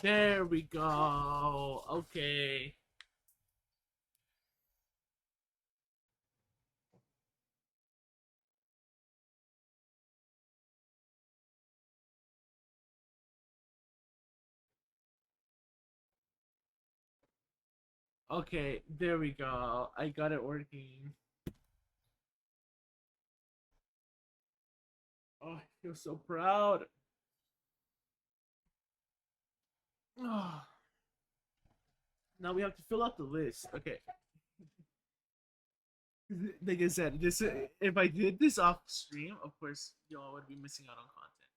There we go. Okay. Okay, there we go. I got it working. Oh, I feel so proud. Oh, now we have to fill out the list. Okay. Like I said, this if I did this off stream, of course, y'all would be missing out on content.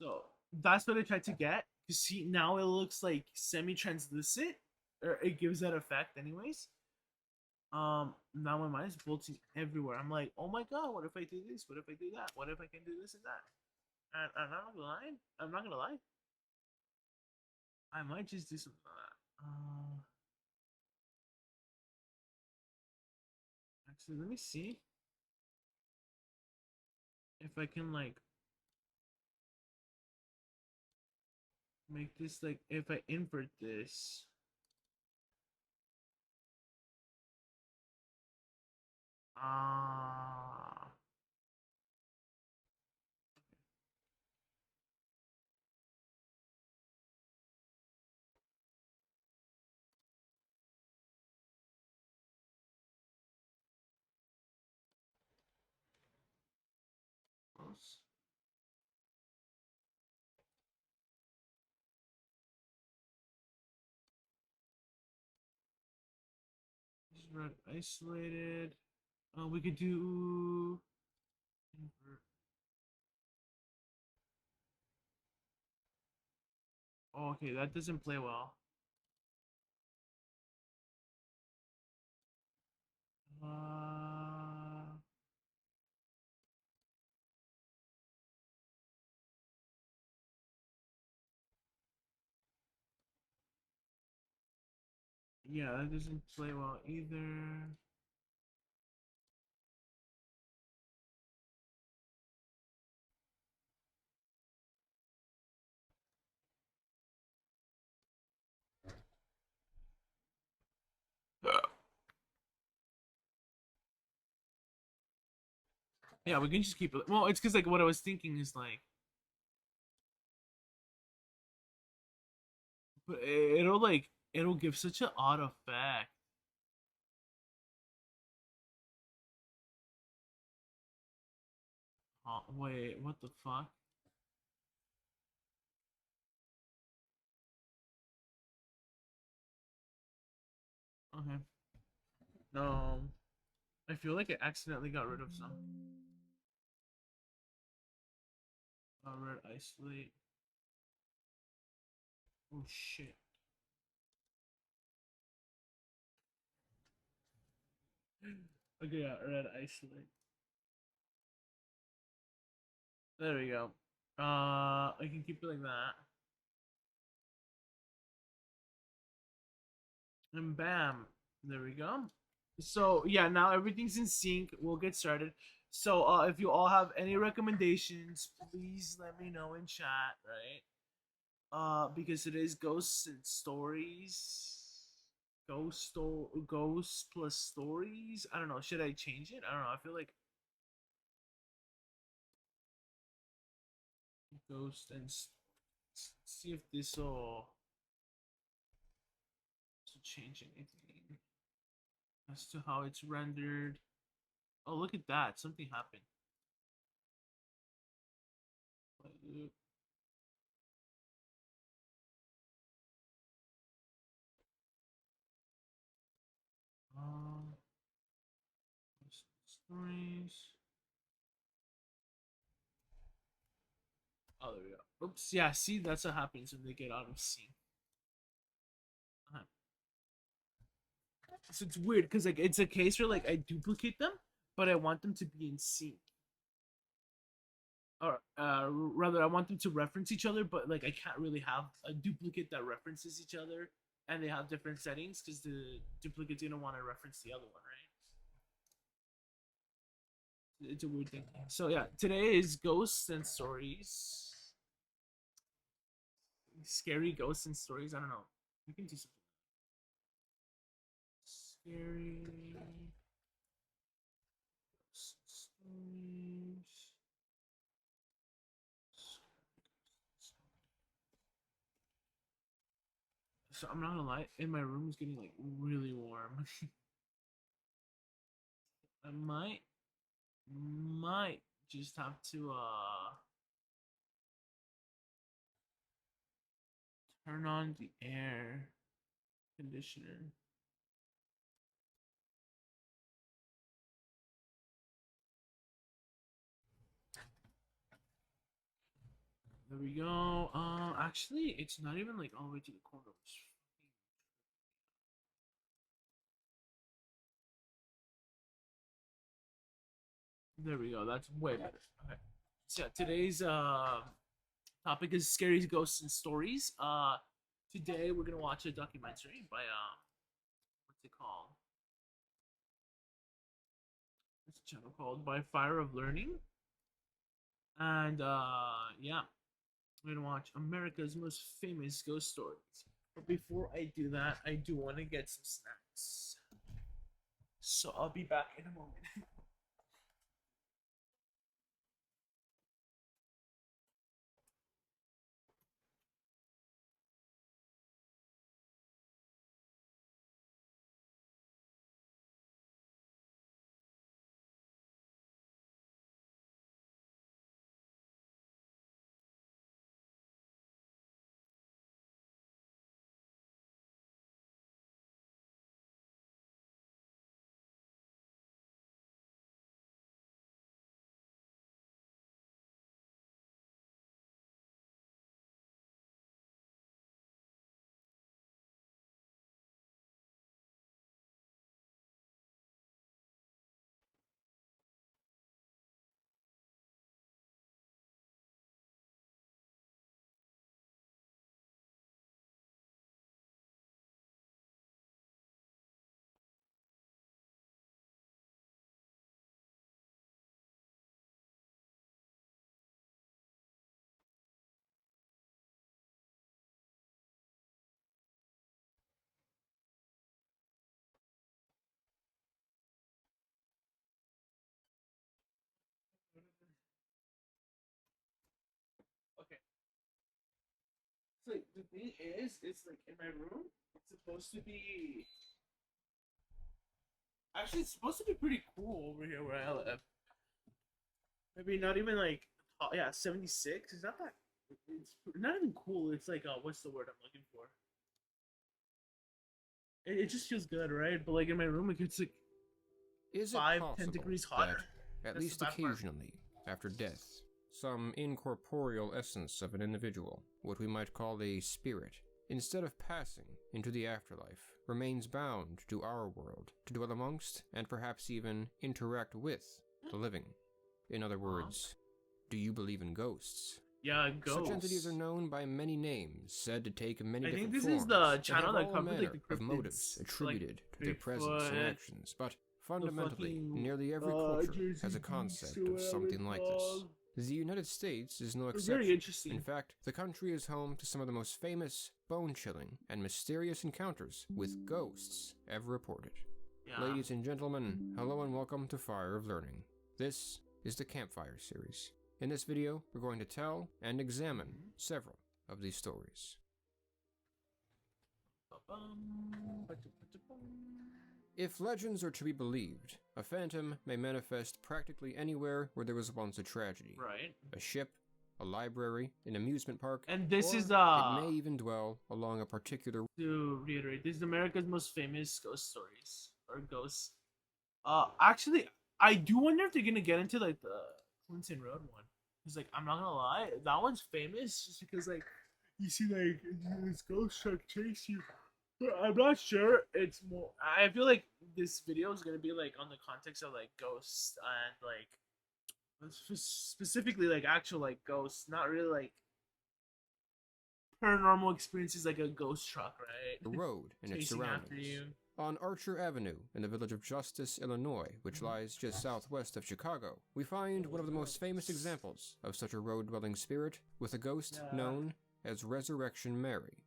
So that's what I tried to get. You see, now it looks like semi-translucent, or it gives that effect, anyways. Now my mind is bolting everywhere. I'm like, oh my god, what if I do this? What if I do that? What if I can do this and that? And I'm not gonna lie. I'm not gonna lie. I might just do something like that. Actually, let me see if I can like make this like if I invert this. Ah, close. Red isolated. We could do invert. Oh, okay, that doesn't play well. Uh, yeah, that doesn't play well either. Yeah, we can just keep it. Well, it's because like what I was thinking is like, but it'll give such an odd effect. Oh, wait, what the fuck? Okay. No, I feel like I accidentally got rid of some. Red isolate. Oh shit. Okay, yeah, red isolate. There we go. I can keep it like that. And bam, there we go. So yeah, now everything's in sync. We'll get started. So if you all have any recommendations, please let me know in chat, right? Because it is ghosts and stories. Ghost plus stories. I don't know. Should I change it? I don't know. I feel like ghost and see if this will change anything as to how it's rendered. Oh, look at that! Something happened. Um, stories. Oh, there we go. Oops. Yeah. See, that's what happens when they get out of sync. Uh-huh. So it's weird because like it's a case where like I duplicate them, but I want them to be in sync. Or rather, I want them to reference each other, but like I can't really have a duplicate that references each other, and they have different settings because the duplicate's gonna want to reference the other one, right? It's a weird thing. So yeah, today is ghosts and stories. scary ghosts and stories. I don't know. We can do something scary ghosts and stories. So I'm not gonna lie, in my room is getting like really warm. I might just have to turn on the air conditioner. There we go. Actually, it's not even like all the way to the corner. There we go. That's way better. Okay. So yeah, today's topic is scary ghosts and stories. Today we're gonna watch a documentary by what's it called? It's a channel called By Fire of Learning, and yeah, we're gonna watch America's most famous ghost stories. But before I do that, I do want to get some snacks. So I'll be back in a moment. Okay. So like, the thing is, it's like in my room. It's supposed to be. Actually, it's supposed to be pretty cool over here where I live. Maybe not even like, yeah, 76. It's not that. It's not even cool. It's like, what's the word I'm looking for? It just feels good, right? But like in my room, it gets like Is it 5-10 degrees hotter. that, at That's least the bad part. occasionally, after death, some incorporeal essence of an individual, what we might call a spirit, instead of passing into the afterlife, remains bound to our world to dwell amongst and perhaps even interact with the living? In other words, do you believe in ghosts? Yeah, Such entities are ghosts. known by many names, said to take many I think different this forms, is the and channel have that all covered like manner the of motives cryptids, attributed like to their presence and Bigfoot, actions, but the fundamentally, fucking nearly every culture has Jersey a Beast concept or of whatever something it's like this. called. The United States is no They're very exception. interesting. In fact, the country is home to some of the most famous, bone-chilling, and mysterious encounters with ghosts ever reported. Yeah. Ladies and gentlemen, hello and welcome to Fire of Learning. This is the Campfire series. In this video, we're going to tell and examine several of these stories. If legends are to be believed, a phantom may manifest practically anywhere where there was once a tragedy. Right. A ship, a library, an amusement park, And this or is it may even dwell along a particular... To reiterate, this is America's most famous ghost stories or ghosts. Actually, I do wonder if they're gonna get into like the Clinton Road one. Cause like I'm not gonna lie, that one's famous just because like you see like this ghost truck chase you. But I'm not sure. It's more. I feel like this video is gonna be like on the context of like ghosts and like specifically like actual like ghosts, not really like paranormal experiences like a ghost truck, right? road and its Chasing after surroundings. you. On Archer Avenue, in the village of Justice, Illinois, which lies just southwest of Chicago, we find one of the most famous examples of such a road-dwelling spirit, with a ghost known as Resurrection Mary.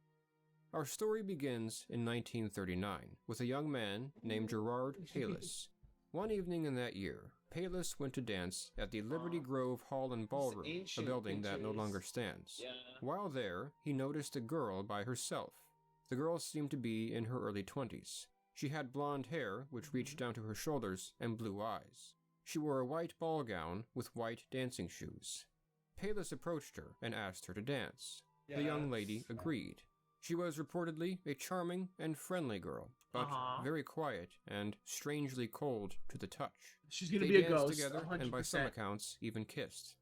Our story begins in 1939 with a young man named Gerard Palis. One evening in that year, Palis went to dance at the Liberty Grove Hall and Ballroom, a building that no longer stands. Yeah. While there, he noticed a girl by herself. The girl seemed to be in her early 20s. She had blonde hair, which reached down to her shoulders, and blue eyes. She wore a white ball gown with white dancing shoes. Palis approached her and asked her to dance. The young lady agreed. She was reportedly a charming and friendly girl, but very quiet and strangely cold to the touch. She's gonna They be a danced ghost, together 100%. and by some accounts even kissed.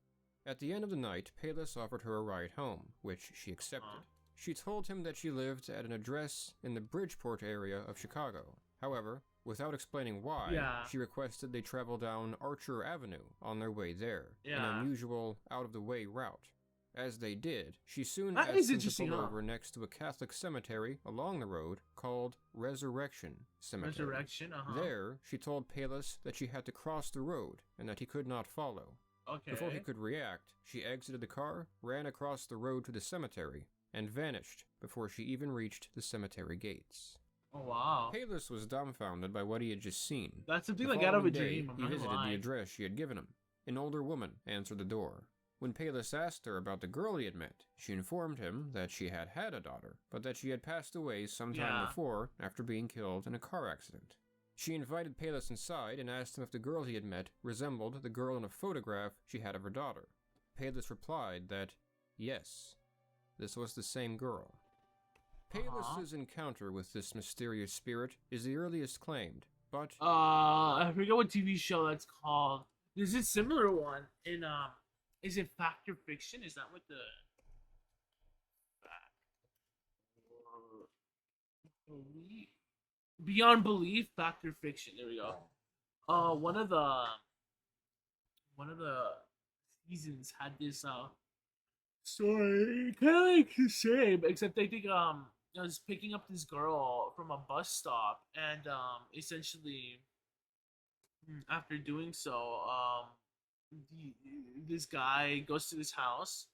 At the end of the night, Palis offered her a ride home, which she accepted. She told him that she lived at an address in the Bridgeport area of Chicago. However, without explaining why, she requested they travel down Archer Avenue on their way there, an unusual, out-of-the-way route. As they did, she soon asked them to pull over next to a Catholic cemetery along the road called Resurrection Cemetery. There, she told Palis that she had to cross the road and that he could not follow. Before he could react, she exited the car, ran across the road to the cemetery, and vanished before she even reached the cemetery gates. Oh, wow. Palis was dumbfounded by what he had just seen. That's something like out of a dream. He visited the address she had given him. An older woman answered the door. When Palis asked her about the girl he had met, she informed him that she had had a daughter, but that she had passed away sometime before after being killed in a car accident. She invited Palis inside and asked him if the girl he had met resembled the girl in a photograph she had of her daughter. Palis replied that, yes, this was the same girl. Palis's encounter with this mysterious spirit is the earliest claimed, but... I forget what TV show that's called. There's a similar one in, is it Fact or Fiction? Is that what the... Beyond Belief, Fact or Fiction. There we go. One of the seasons had this story, kind of like the same, except I think I was picking up this girl from a bus stop, and essentially after doing so, this guy goes to this house,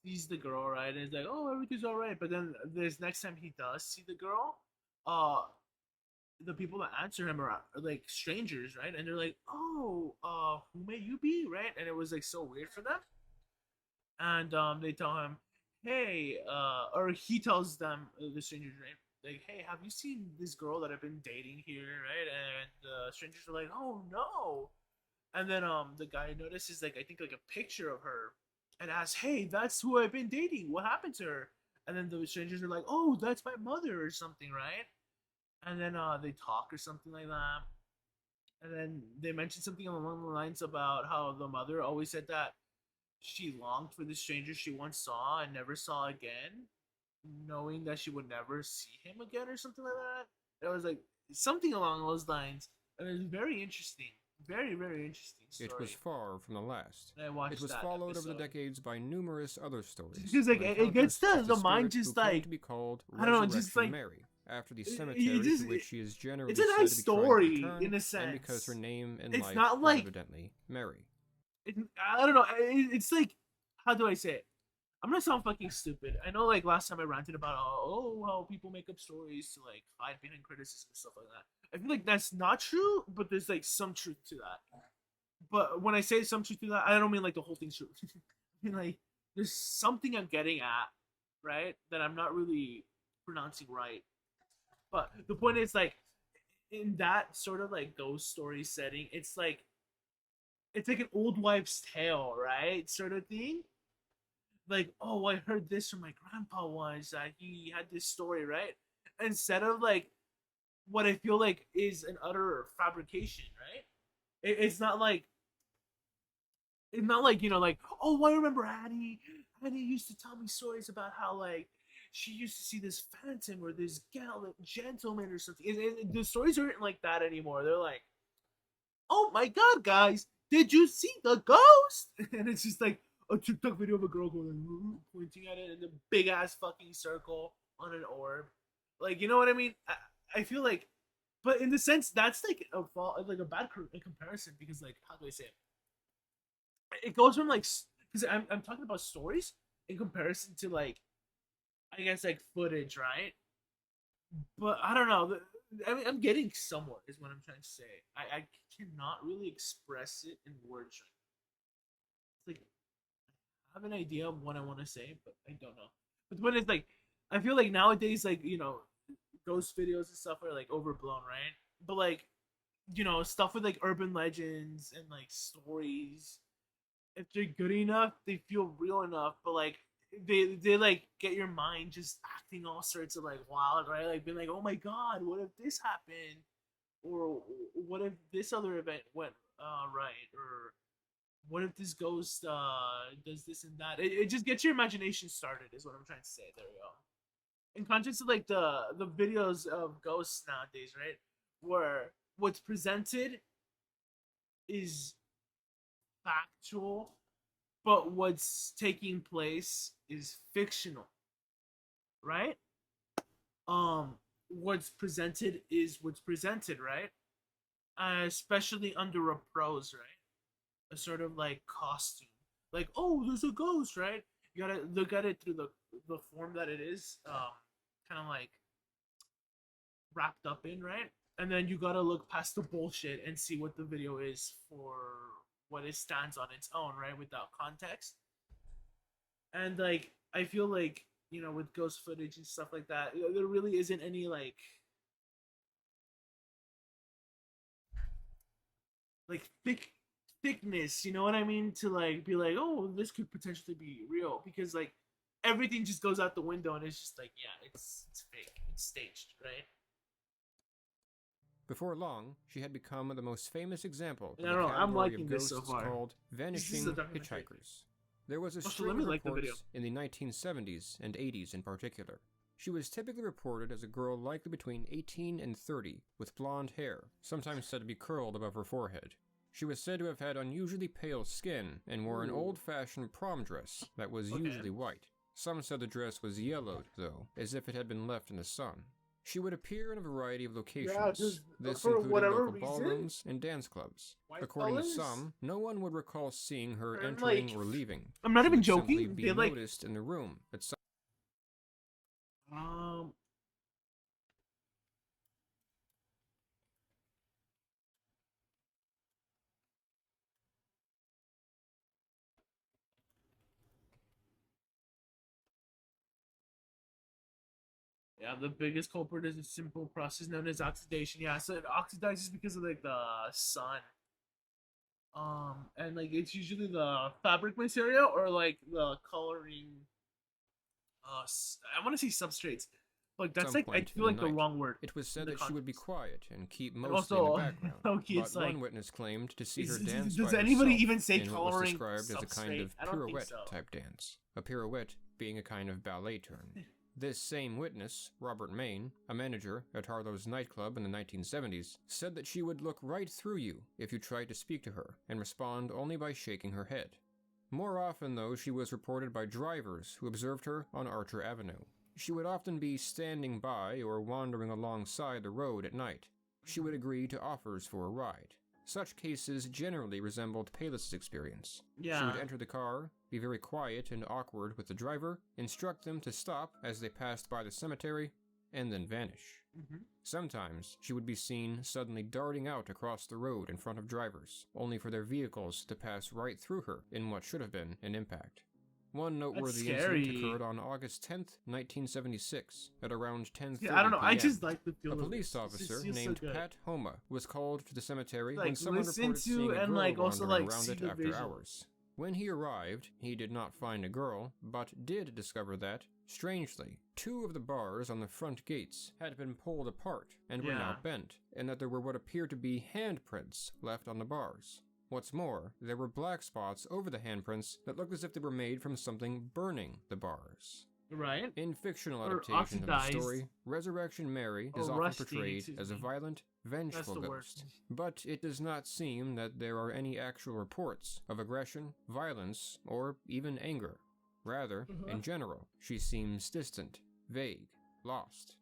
sees the girl, right, and is like, oh, everything's all right. But then this next time he does see the girl, the people that answer him are like strangers, right? And they're like, oh, who may you be, right? And it was like so weird for them. And they tell him, hey, or he tells them, the strangers, right? Like, hey, have you seen this girl that I've been dating here, right? And the strangers are like, oh no. And then the guy notices, like, I think like a picture of her, and asks, hey, that's who I've been dating. What happened to her? And then the strangers are like, oh, that's my mother or something, right? And then they talk or something like that. And then they mention something along the lines about how the mother always said that she longed for the stranger she once saw and never saw again, knowing that she would never see him again or something like that. It was like something along those lines. And it was very interesting. Very, very interesting story. It was far from the last. I watched it was that followed episode. over the decades by numerous other stories. Because like it gets to the mind just like to be called I don't know, just like Mary, after the cemetery to which she is generally it's a nice said to be story return, in a sense. and because her name and it's life not was like evidently Mary. I don't know. It's like, how do I say it? I'm gonna sound fucking stupid. I know, like last time I ranted about how people make up stories to like hide behind criticism and stuff like that. I feel like that's not true, but there's like some truth to that. But when I say some truth to that, I don't mean like the whole thing's true. I mean like there's something I'm getting at, right? That I'm not really pronouncing right. But the point is like in that sort of like ghost story setting, it's like an old wives' tale, right? Sort of thing. Like, oh, I heard this from my grandpa once. He had this story, right? Instead of like what I feel like is an utter fabrication, right? It's not like you know, like, oh, I remember Annie. Annie used to tell me stories about how like she used to see this phantom or this gallant gentleman or something. The stories aren't like that anymore. They're like, oh my god, guys, did you see the ghost? And it's just like a TikTok video of a girl going pointing at it in a big ass fucking circle on an orb. Like, you know what I mean? I feel like, but in the sense that's like a bad comparison because like how do I say it? It goes from like because I'm talking about stories in comparison to like I guess like footage, right? But I don't know. I'm getting somewhere is what I'm trying to say. I cannot really express it in words. It's like I have an idea of what I want to say, but I don't know. But when it's like, I feel like nowadays, like ghost videos and stuff are like overblown, right? But like, stuff with like urban legends and like stories, if they're good enough, they feel real enough. But like, they like get your mind just acting all sorts of like wild, right? Like being like, oh my god, what if this happened, or what if this other event went right, or what if this ghost does this and that? It just gets your imagination started, is what I'm trying to say. There we go. In contrast to like the videos of ghosts nowadays, right? Where what's presented is factual, but what's taking place is fictional, right? What's presented is what's presented, right? Especially under a prose, right? A sort of like costume. Like, oh, there's a ghost, right? You gotta look at it through the form that it is, kind of like wrapped up in, right? And then you gotta look past the bullshit and see what the video is for what it stands on its own, right? Without context. And like, I feel like with ghost footage and stuff like that, there really isn't any like thickness, you know what I mean, to like be like, oh, this could potentially be real, because like everything just goes out the window and it's just like, yeah, it's fake, it's staged, right? Before long, she had become the most famous example And of I the don't know, I'm category of liking this so ghosts far. called This is a vanishing documentary. hitchhikers. There was a Also, string let me of like the video. reports in the 1970s and 80s in particular. She was typically reported as a girl likely between 18 and 30, with blonde hair, sometimes said to be curled above her forehead. She was said to have had unusually pale skin and wore an Ooh. old-fashioned prom dress that was Okay. usually white. Some said the dress was yellowed, though, as if it had been left in the sun. She would appear in a variety of locations. This for included whatever local reason, ballrooms and dance clubs. white According to fellas, some, no one would recall seeing her and entering like, or leaving. I'm not She even would simply joking. be They like, noticed in the room at some um, yeah, the biggest culprit is a simple process known as oxidation. Yeah, so it oxidizes because of like the sun. And like it's usually the fabric material or like the coloring. I want to say substrates. Like that's like I point feel in the like the night. wrong word. It was In said the that she would be context. quiet and keep And mostly in the also, background, Loki, but it's like, one witness claimed to see her is, dance does by anybody herself even say in what was coloring described as a kind substrate? of I don't think pirouette so. type dance, a pirouette being a kind of ballet turn. This same witness, Robert Maine, a manager at Harlow's nightclub in the 1970s, said that she would look right through you if you tried to speak to her and respond only by shaking her head. More often, though, she was reported by drivers who observed her on Archer Avenue. She would often be standing by or wandering alongside the road at night. She would agree to offers for a ride. Such cases generally resembled Payless's experience. Yeah. She would enter the car, be very quiet and awkward with the driver, instruct them to stop as they passed by the cemetery, and then vanish. Mm-hmm. Sometimes she would be seen suddenly darting out across the road in front of drivers, only for their vehicles to pass right through her in what should have been an impact. One noteworthy incident occurred on August 10th, 1976, at around 10:30 Yeah, I don't know. p.m. I just like the feel A of police it. officer It's named so Pat Homa was called to the cemetery like, when someone listen reported to seeing a and girl like also wandering like around see it the after visuals. hours. When he arrived, he did not find a girl, but did discover that, strangely, two of the bars on the front gates had been pulled apart and were now bent, and that there were what appeared to be handprints left on the bars. What's more, there were black spots over the handprints that looked as if they were made from something burning the bars. Right? In fictional Or adaptations of the oxidized. story, Resurrection Mary is Or often rusting, portrayed excuse as a me. violent, vengeful the word. ghost. But it does not seem that there are any actual reports of aggression, violence, or even anger. Rather, in general, she seems distant, vague, lost.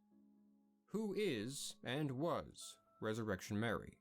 Who is, and was, Resurrection Mary?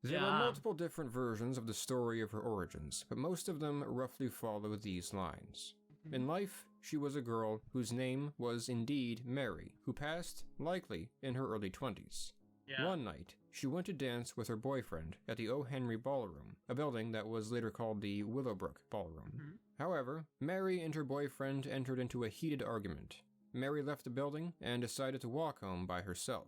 There are multiple different versions of the story of her origins, but most of them roughly follow these lines. In life, she was a girl whose name was indeed Mary, who passed, likely, in her early 20s. Yeah. One night, she went to dance with her boyfriend at the O. Henry Ballroom, a building that was later called the Willowbrook Ballroom. Mhm. However, Mary and her boyfriend entered into a heated argument. Mary left the building and decided to walk home by herself.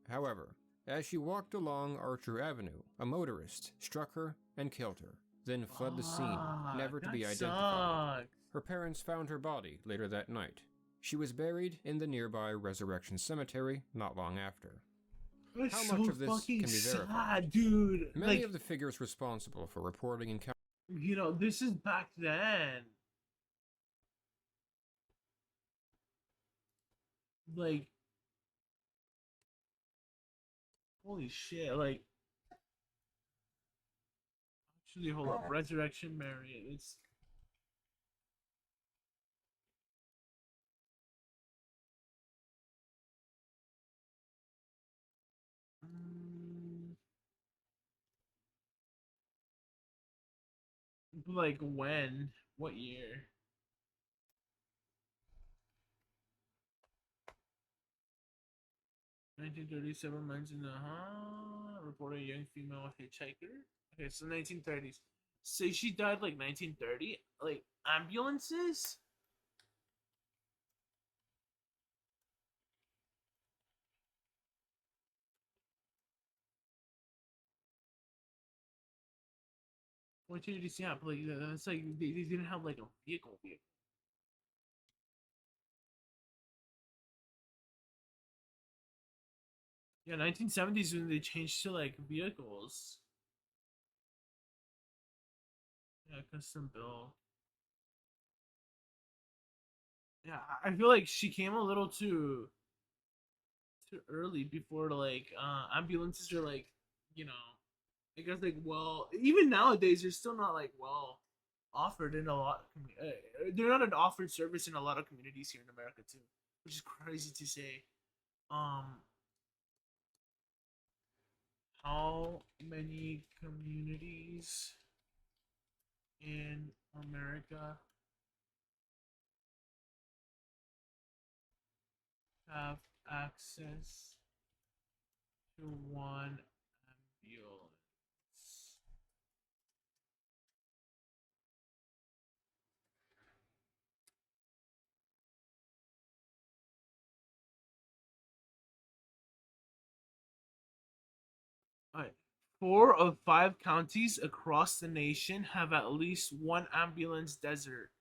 However, as she walked along Archer Avenue, a motorist struck her and killed her, then fled the scene, never to be That identified. sucks. Her parents found her body later that night. She was buried in the nearby Resurrection Cemetery not long after. That's How so much of this fucking can be verified? sad, dude. Many Like, of the figures responsible for reporting encounters this is back then. Like, holy shit. Like, actually, hold up. Resurrection Mary. It's. Mm, like, when? What year? 1937 mentioned reported a young female hitchhiker. Okay, so 1930s. Say she died like 1930. Like ambulances. What did you see? Yeah, but like that's like they didn't have like a vehicle. Yeah, 1970s when they changed to like vehicles. Yeah, custom built. Yeah, I feel like she came a little too early before like ambulances are like you know I guess like well even nowadays they're still not like well offered in a lot. They're not an offered service in a lot of communities here in America too, which is crazy to say. Um, how many communities in America have access to one ambulance? Alright. 4 of 5 counties across the nation have at least one ambulance desert.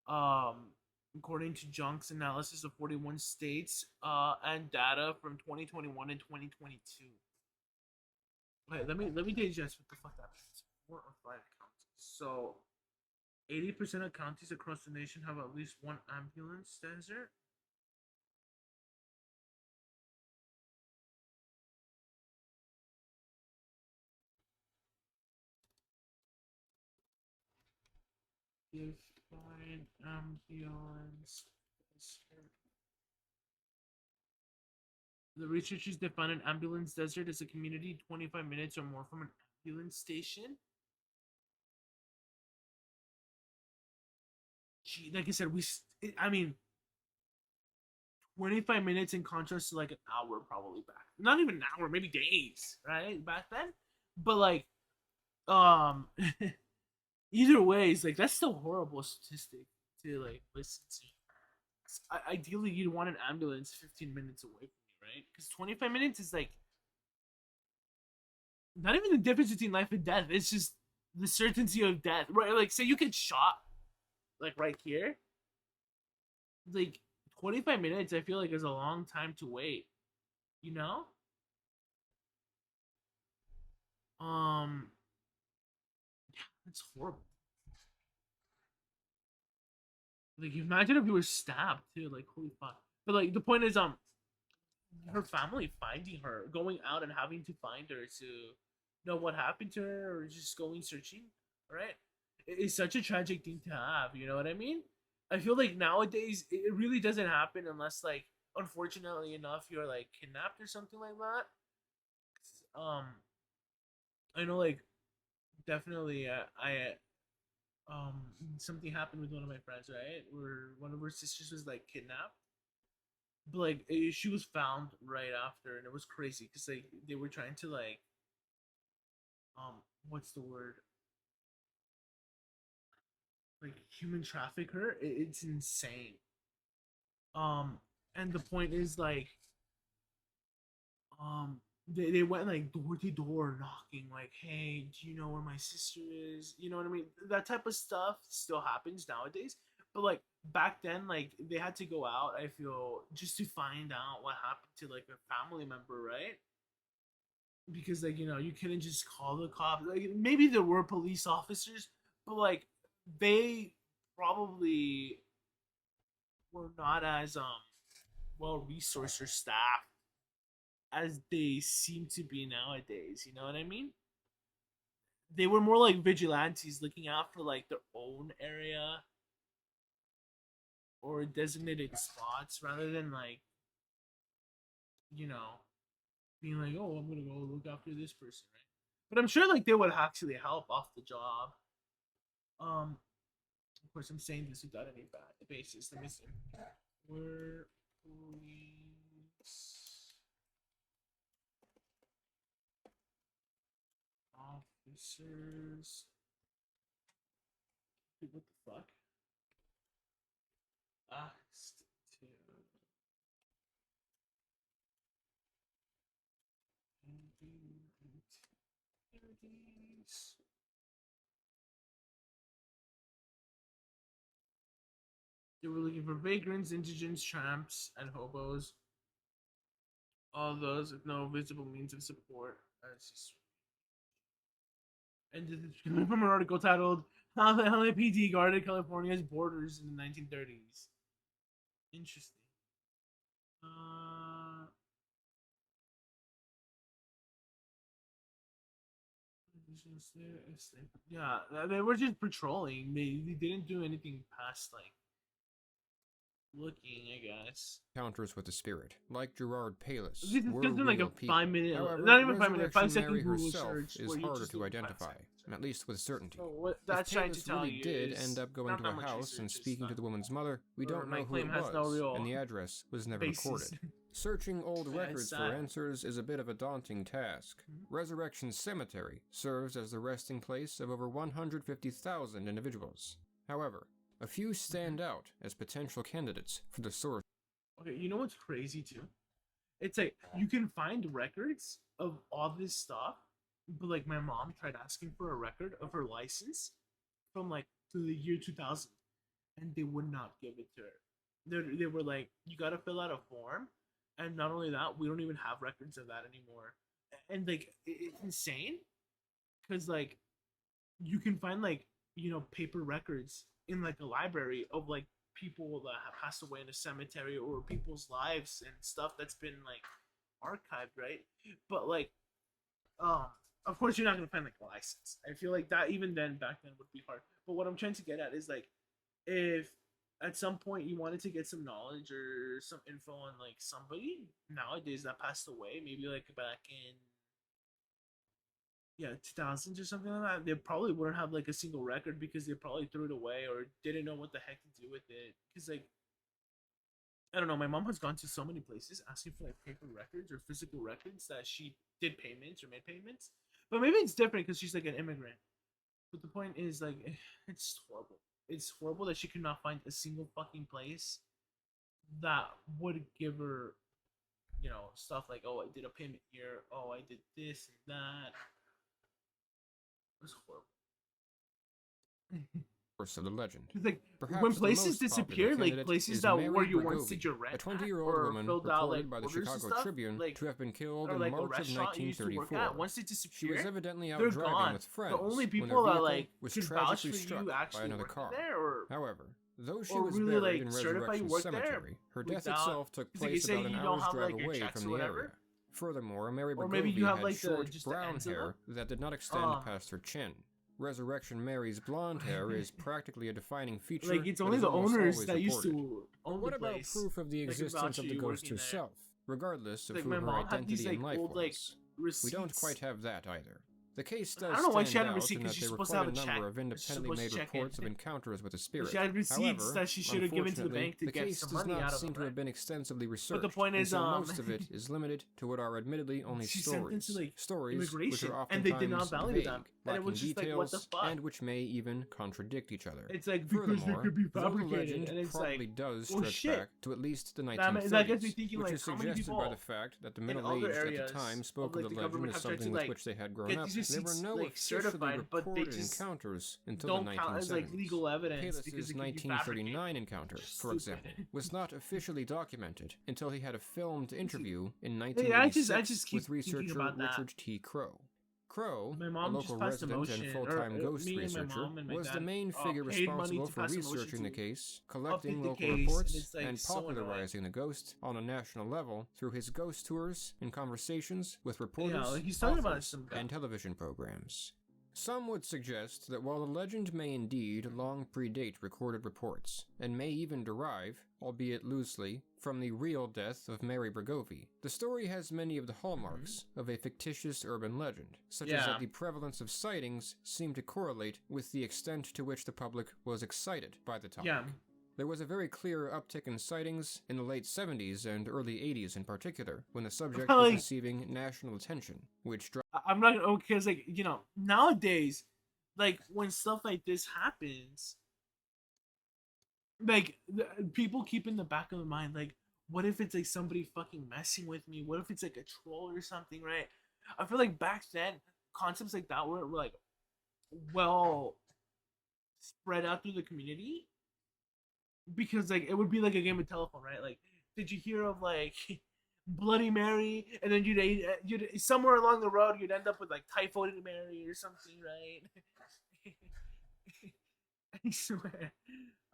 Um, according to Junk's analysis of 41 states, and data from 2021 and 2022. Wait, let me digest what the fuck that means. 4 of 5 counties. So 80% of counties across the nation have at least one ambulance desert. Define ambulance desert. The researchers define an ambulance desert as a community 25 minutes or more from an ambulance station. Gee, like I said, I mean, 25 minutes in contrast to like an hour probably back. Not even an hour, maybe days, right? Back then. But like, um, either way, it's like that's still a horrible statistic to like listen to. Ideally, you'd want an ambulance 15 minutes away from you, right? Because 25 minutes is like not even the difference between life and death. It's just the certainty of death, right? Like, say you get shot, like right here, like 25 minutes. I feel like is a long time to wait. You know, um, it's horrible. Like, imagine if you were stabbed too. Like, holy fuck. But like, the point is, her family finding her, going out and having to find her to know what happened to her, or just going searching, right? It's such a tragic thing to have. You know what I mean? I feel like nowadays it really doesn't happen unless, like, unfortunately enough, you're like kidnapped or something like that. I know, like, definitely, I something happened with one of my friends, right? Where one of her sisters was like kidnapped, but like she was found right after, and it was crazy because like they were trying to like what's the word, like human traffic her. It's insane. Um, and the point is like they went like door to door knocking like, hey, do you know where my sister is? You know what I mean? That type of stuff still happens nowadays, but like back then, like they had to go out, I feel, just to find out what happened to like a family member, right? Because like, you couldn't just call the cops. Like maybe there were police officers, but like they probably were not as well resourced or staffed as they seem to be nowadays. You know what I mean? They were more like vigilantes looking out for like their own area or designated spots rather than like, you know, being like, oh, I'm gonna go look after this person, right? But I'm sure like they would actually help off the job. Of course, I'm saying this without any basis. Let me see. Were police officers? What the fuck? Asked to activities. They were looking for vagrants, indigents, tramps, and hobos. All those with no visible means of support. And this is coming from an article titled "How the LAPD Guarded California's Borders in the 1930s." Interesting. Uh, yeah, they were just patrolling. They didn't do anything past like looking, I guess. Encounters with the spirit, like Gerard Palis, This is were just in like a real people. 5 minute, However, not even 5 minute, Resurrection 5 second Mary Google herself search is where you harder just to do identify, 5 seconds, right? at least with certainty. So what that's If trying to Palis tell really you did is end up going not to that a much house and research is speaking to done, the woman's mother, we or don't my know who claim it has no was, real and the address was never basis. recorded. Searching old Yeah, records it's for sad. answers is a bit of a daunting task. Resurrection Cemetery serves as the resting place of over 150,000 individuals. However, a few stand out as potential candidates for the source. Okay, you know what's crazy too? It's like you can find records of all this stuff, but like my mom tried asking for a record of her license from like to the year 2000, and they would not give it to her. They were like, you got to fill out a form, and not only that, we don't even have records of that anymore. And like it's insane because like you can find like paper records in like a library of like people that have passed away in a cemetery or people's lives and stuff that's been like archived, right? But like um of course you're not gonna find like a license. I feel like that even then back then would be hard. But what I'm trying to get at is like if at some point you wanted to get some knowledge or some info on like somebody nowadays that passed away, maybe like back in 2000s or something like that, they probably wouldn't have like a single record because they probably threw it away or didn't know what the heck to do with it. Because like I don't know, my mom has gone to so many places asking for like paper records or physical records that she did payments or made payments. But maybe it's different because she's like an immigrant. But the point is like it's horrible. It's horrible that she could not find a single fucking place that would give her, stuff like, oh, I did a payment here, oh, I did this and that. It was horrible. Of the legend. Like Perhaps when the places most popular disappear, like candidate places is that Mary where you once Bergovi, did your rent a 20-year-old or woman filled out like reported by the orders and Chicago stuff, Tribune like to have been killed or in like a March of restaurant you used to work 1934. at, once they She disappear, was evidently out they're driving gone. with friends The only when her people that vehicle like was could vouch tragically for struck you by actually another working car. there, or However, though she or was really buried like in certify you Resurrection work Cemetery, her death without, itself took like you place say, about an you don't hour's have drive like away checks from or the whatever, area. Furthermore, Mary or maybe you Bergovi have had like short just brown ends of hair them. that did not extend past her chin. Resurrection Mary's blonde hair is practically a defining feature. Like it's that only is the almost owners always that used reported. to But own what the about place proof of the that can existence vouch of for the you ghost working there. herself, regardless of Like who my her mom had these identity like in life old like was? receipts. We don't quite have that either. The case I does don't know why she stand had a out receipt in because that she's they supposed to report have a a check. number of She's independently supposed made to check reports in. of encounters with the But spirit. she had receipts However, that she should have given to the unfortunately, bank to the get case some does money not out of seem her. to have been extensively researched, But the point is, and so most of it is limited to what are admittedly only she's sentenced to stories. like Stories which immigration, are and they did not oftentimes value vague, them, and it lacking was just like, what the details, fuck? and which may even contradict each other. It's like because they Furthermore, could be though the fabricated, legend and it's probably like, does well, stretch shit. back to at least the That gets me 1930s, thinking, which like, is how many suggested by people the fact that the in middle-aged other at the areas time spoke of, of like, the the legend government as have tried something to, with like, which they had grown get up. these There were receipts, no like, officially certified, but they reported just encounters until the don't count 1970s. as like legal evidence because Kalis's it could be 1939 fabricated. encounter, for Stupid. example, was not officially documented until he had a filmed interview in Hey, I 1986 just keep with thinking researcher about that. Richard T. Crow. Crow, My a mom local just passed a resident and motion, full-time or ghost me and my researcher, mom and my was the dad main figure paid money responsible to for pass a motion researching the to case, collecting update the local case, and reports, it's, like, and so popularizing the ghost on a national level through his ghost tours and conversations with Yeah, reporters, like he's talking about authors, some and television programs. Some would suggest that while the legend may indeed long predate recorded reports, and may even derive, albeit loosely, from the real death of Mary Bregovy, the story has many of the hallmarks of a fictitious urban legend, such as Yeah. that the prevalence of sightings seemed to correlate with the extent to which the public was excited by the topic. Yeah. There was a very clear uptick in sightings in the late 70s and early 80s in particular, when the subject was Like- receiving national attention, which I'm not gonna, because like, you know, nowadays, like when stuff like this happens, like people keep in the back of their mind, like, what if it's like somebody fucking messing with me? What if it's like a troll or something, right? I feel like back then concepts like that were like well spread out through the community, because like it would be like a game of telephone, right? Like, did you hear of like Bloody Mary, and then you'd somewhere along the road you'd end up with like Typhoid Mary or something, right? I swear.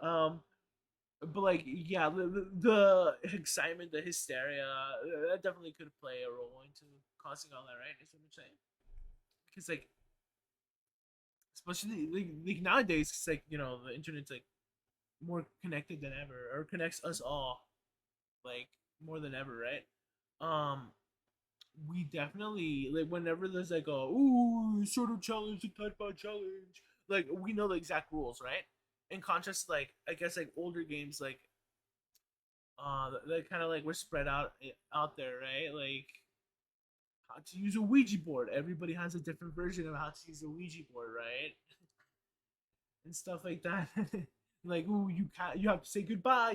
But like, yeah, the excitement, the hysteria, that definitely could play a role into causing all that, right? Is what I'm saying. Because like, especially like nowadays, it's like, you know, the internet's like more connected than ever, or connects us all like more than ever, right? We definitely, like, whenever there's like a sort of challenge, a type of challenge, like we know the exact rules, right? In contrast, like, I guess like older games, like they kind of like were spread out there, right? Like how to use a Ouija board. Everybody has a different version of how to use a Ouija board, right? And stuff like that. Like, you have to say goodbye,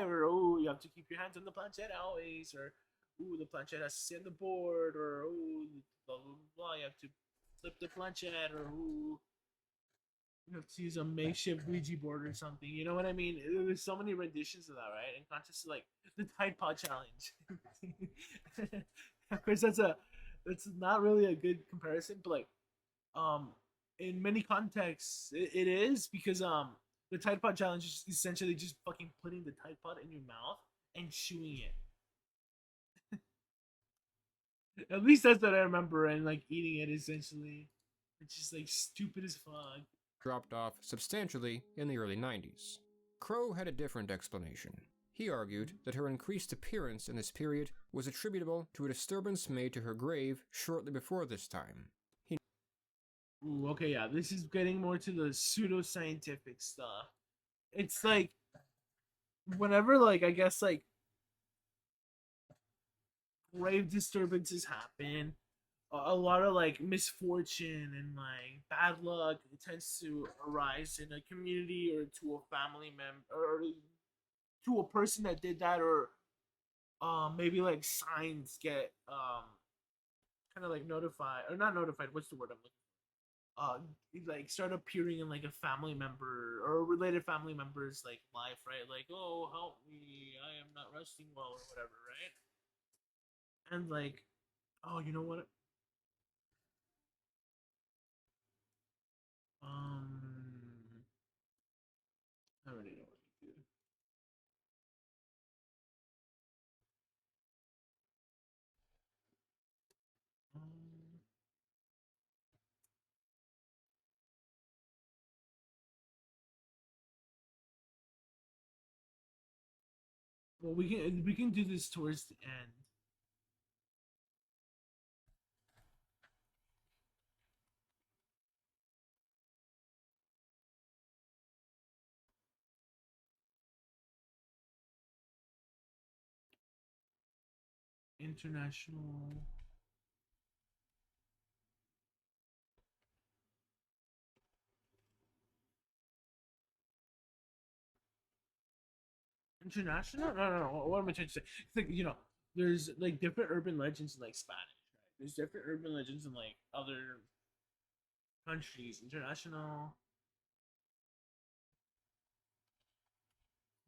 or you have to keep your hands on the planchette always, or the planchette has to stay on the board, or blah blah blah, you have to flip the planchette, or you have to use a makeshift Ouija board or something. You know what I mean? There's so many renditions of that, right? And not just like the Tide Pod challenge. Of course, that's not really a good comparison, but like, in many contexts, it is, because the Tide Pod challenge is essentially just fucking putting the Tide Pod in your mouth and chewing it. At least that's what I remember, and like eating it essentially. It's just like stupid as fuck. dropped off substantially in the early 90s. Crow had a different explanation. He argued that her increased appearance in this period was attributable to a disturbance made to her grave shortly before this time. Ooh, okay, yeah, this is getting more to the pseudoscientific stuff. It's like, whenever, like, I guess, like, grave disturbances happen, a lot of, like, misfortune and, like, bad luck tends to arise in a community, or to a family member, or to a person that did that, or maybe, like, signs get, kind of, like, notified, or not notified, what's the word I'm looking like, start appearing in like a family member or a related family member's like life, right? Like, oh, help me, I am not resting well, or whatever, right? And like, oh, you know what? I already know what to do. Um, well, we can do this towards the end. international. International? No, no, no. What am I trying to say? It's like there's like different urban legends in like Spanish, right? There's different urban legends in like other countries. International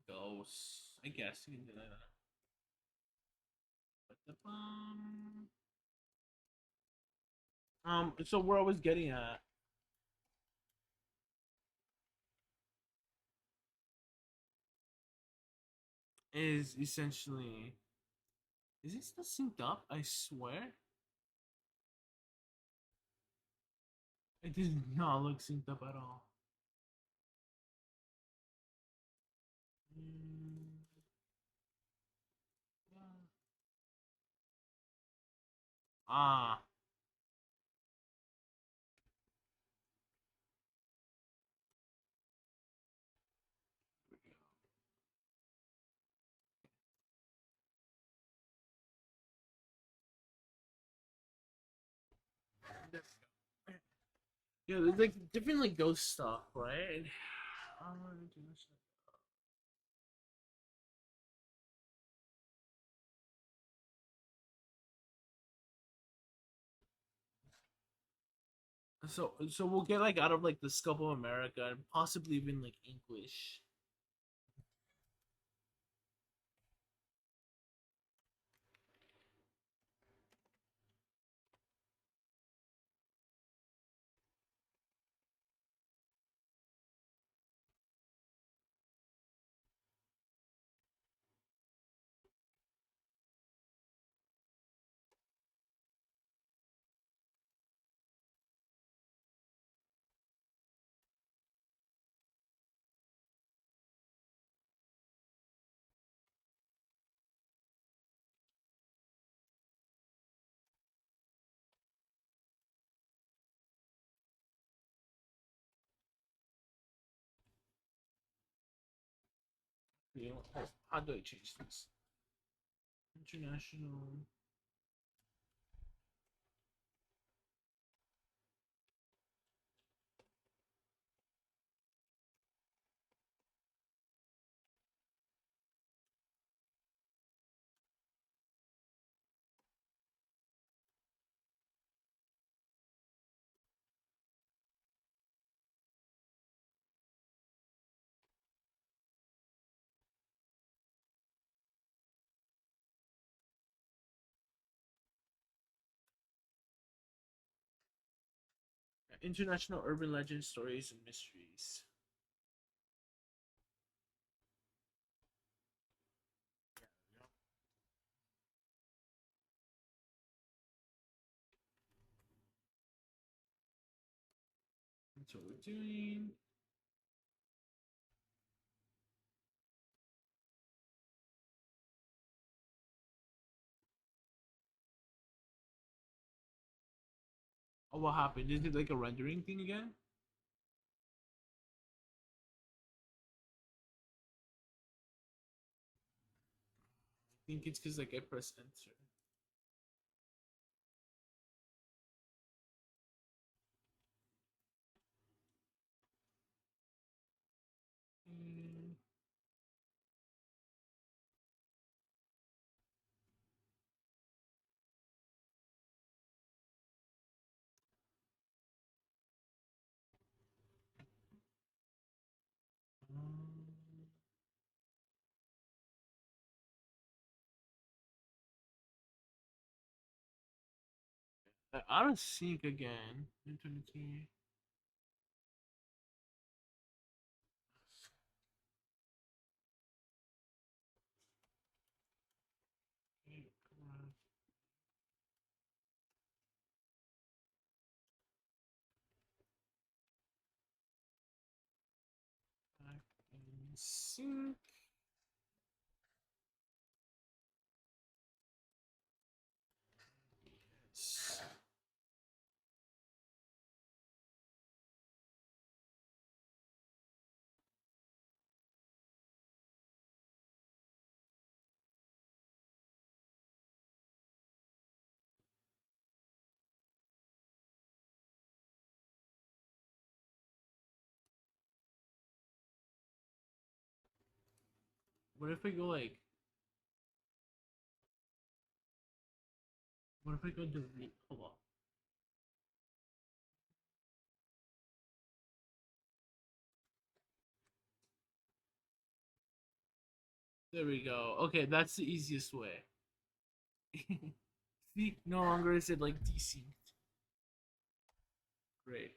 ghosts. I guess you can do that. But so where I was getting at is essentially, is it still synced up? I swear, it does not look synced up at all. Mm, yeah. Ah, there we go. Yeah, there's like different like ghost stuff, right? So we'll get like out of like the scope of America and possibly even like English. How do I change this? International. International urban legends, stories, and mysteries. Yeah, that's what we're doing. Oh, what happened? Is it like a rendering thing again? I think it's because like I press enter. Mm, um, I don't sync again. Infinity. Back in sync. Yes. What if we go like? What if we go delete? Hold on. There we go. Okay, that's the easiest way. See, no longer is it like desynced. Great.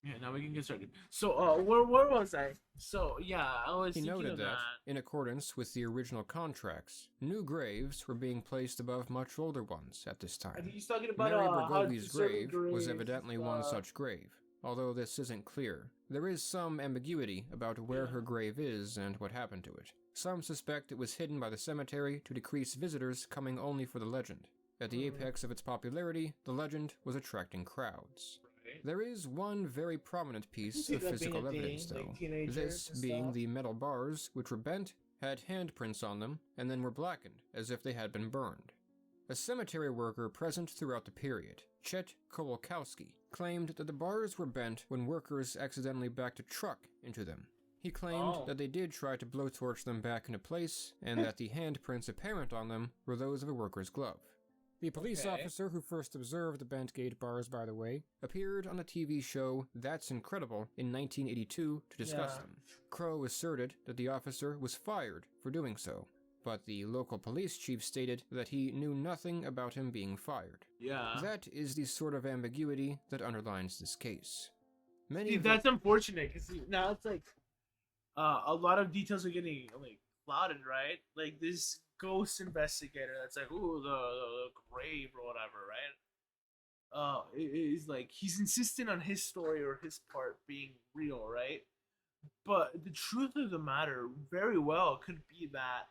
Yeah, now we can get started. So, where was I? So, yeah, I was He thinking noted of that, that. in accordance with the original contracts, new graves were being placed above much older ones at this I time. think he's talking about Mary how Bergoglie's certain grave was graves evidently one such grave. Although this isn't clear, there is some ambiguity about where her grave is and what happened to it. Some suspect it was hidden by the cemetery to decrease visitors coming only for the legend. At the apex of its popularity, the legend was attracting crowds. Right. There is one very prominent piece see of that being physical a thing, evidence, like though. teenagers This and being stuff. the metal bars, which were bent, had handprints on them, and then were blackened, as if they had been burned. A cemetery worker present throughout the period, Chet Kowalkowski, claimed that the bars were bent when workers accidentally backed a truck into them. He claimed that they did try to blowtorch them back into place, and that the handprints apparent on them were those of a worker's glove. The police officer who first observed the bent gate bars, by the way, appeared on the TV show That's Incredible in 1982 to discuss them. Crow asserted that the officer was fired for doing so, but the local police chief stated that he knew nothing about him being fired. Yeah. That is the sort of ambiguity that underlines this case. See, that's unfortunate because now it's like a lot of details are getting like clouded, right? Like this ghost investigator that's like, ooh, the grave or whatever, right? Is like he's insistent on his story or his part being real, right? But the truth of the matter very well could be that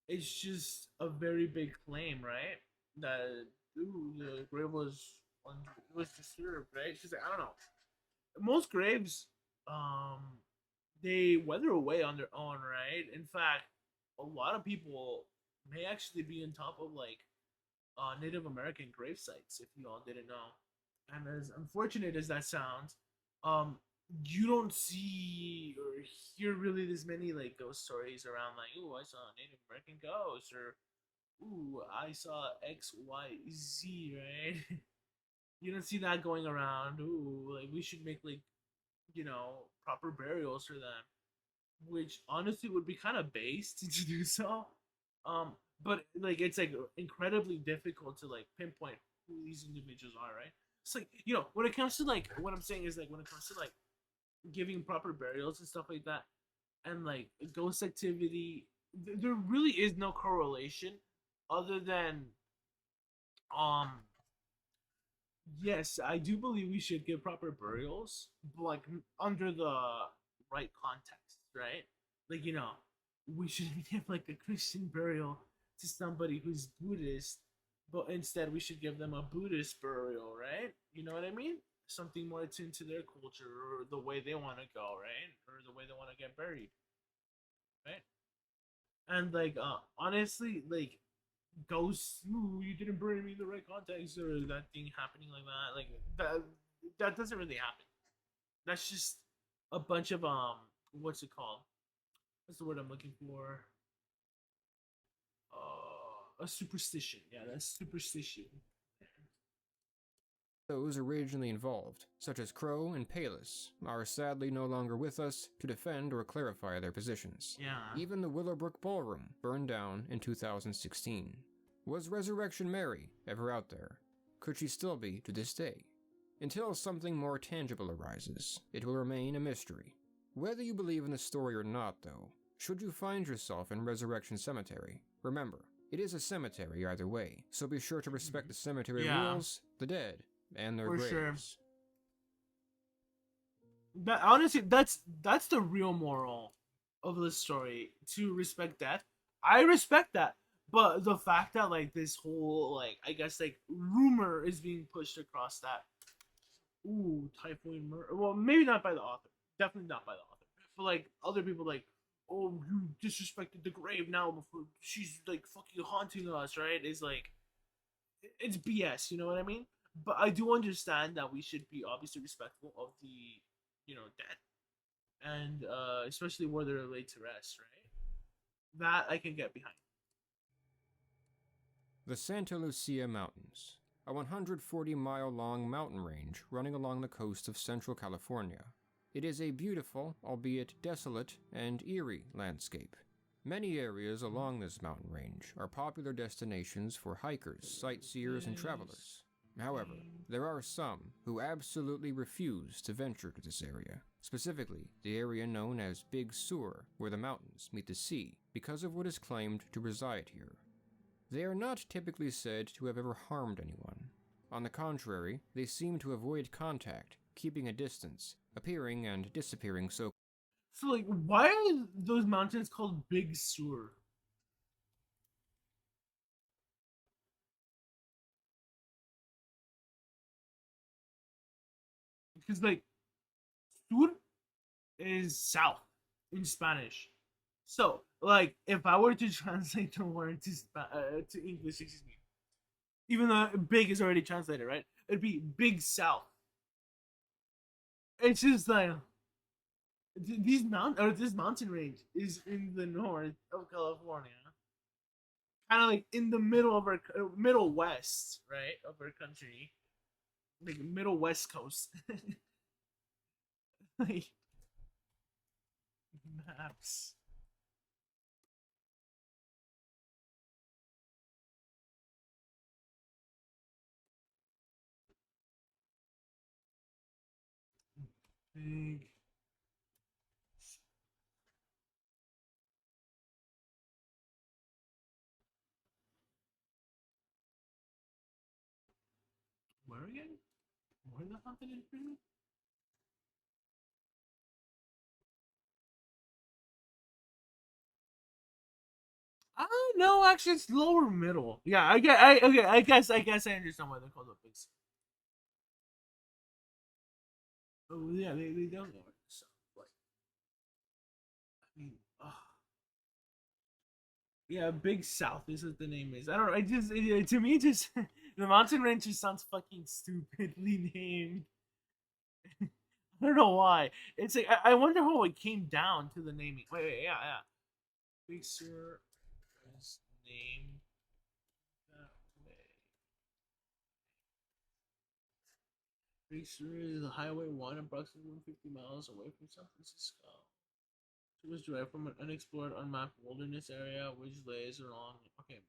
it's just a very big claim, right? That ooh, the grave was disturbed, right? She's like, I don't know. Most graves, um, they weather away on their own, right? In fact, a lot of people may actually be on top of like Native American grave sites, if you all didn't know. And as unfortunate as that sounds, um, you don't see or hear really this many like ghost stories around like, ooh, I saw a Native American ghost, or ooh, I saw XYZ, right? You don't see that going around. Ooh, like we should make like, proper burials for them, which honestly would be kind of based to do so. But like it's like incredibly difficult to like pinpoint who these individuals are, right? It's like, when it comes to like what I'm saying is like when it comes to like giving proper burials and stuff like that, and like ghost activity, there really is no correlation other than um yes, I do believe we should give proper burials, but like under the right context, right? Like, we shouldn't give like a Christian burial to somebody who's Buddhist, but instead we should give them a Buddhist burial, right? You know what I mean? Something more attuned to their culture or the way they want to go, right? Or the way they want to get buried, right? And like, honestly, like ghosts, ooh, you didn't bury me in the right context, or that thing happening like that, like that doesn't really happen. That's just a bunch of what's it called? What's the word I'm looking for? A superstition. Yeah, that's superstition. Those originally involved, such as Crow and Palis, are sadly no longer with us to defend or clarify their positions. Yeah. Even the Willowbrook Ballroom burned down in 2016. Was Resurrection Mary ever out there? Could she still be to this day? Until something more tangible arises, it will remain a mystery. Whether you believe in the story or not, though, should you find yourself in Resurrection Cemetery, remember, it is a cemetery either way, so be sure to respect the cemetery rules, the dead, and their graves. Sure. But honestly, that's the real moral of the story, to respect death. I respect that. But the fact that like this whole like I guess like rumor is being pushed across that, ooh, typhoid murder. Well, maybe not by the author. Definitely not by the author. But like other people like, oh, you disrespected the grave now before she's like fucking haunting us, right? It's like it's BS, you know what I mean? but I do understand that we should be obviously respectful of the, dead, and especially where they're laid to rest, right? That I can get behind. The Santa Lucia Mountains, a 140-mile-long mountain range running along the coast of central California. It is a beautiful, albeit desolate and eerie landscape. Many areas along this mountain range are popular destinations for hikers, sightseers, and travelers. However, there are some who absolutely refuse to venture to this area, specifically the area known as Big Sur, where the mountains meet the sea, because of what is claimed to reside here. They are not typically said to have ever harmed anyone. On the contrary, they seem to avoid contact, keeping a distance, appearing and disappearing so. So like, why are those mountains called Big Sur? Because like, sur is south in Spanish. So like, if I were to translate the word to English, excuse me, even though big is already translated, right? It'd be Big South. It's just like this mountain range is in the north of California, kind of like in the middle of our middle west, right, of our country, like middle west coast. Like maps. Big. Where again? Where the haunted pyramid? No, actually, it's lower middle. Yeah, I get. I okay. I guess I understand why they're called a big. Oh yeah, they don't know it. So like, I mean, yeah, Big South is what the name is. I don't know. To me, just the mountain range just sounds fucking stupidly named. I don't know why. It's like I wonder how it came down to the naming. Wait, yeah, yeah. Big Sur is named that way. Big Sur is Highway 1, approximately 150 miles away from San Francisco. It was derived from an unexplored, unmapped wilderness area which lays along, okay,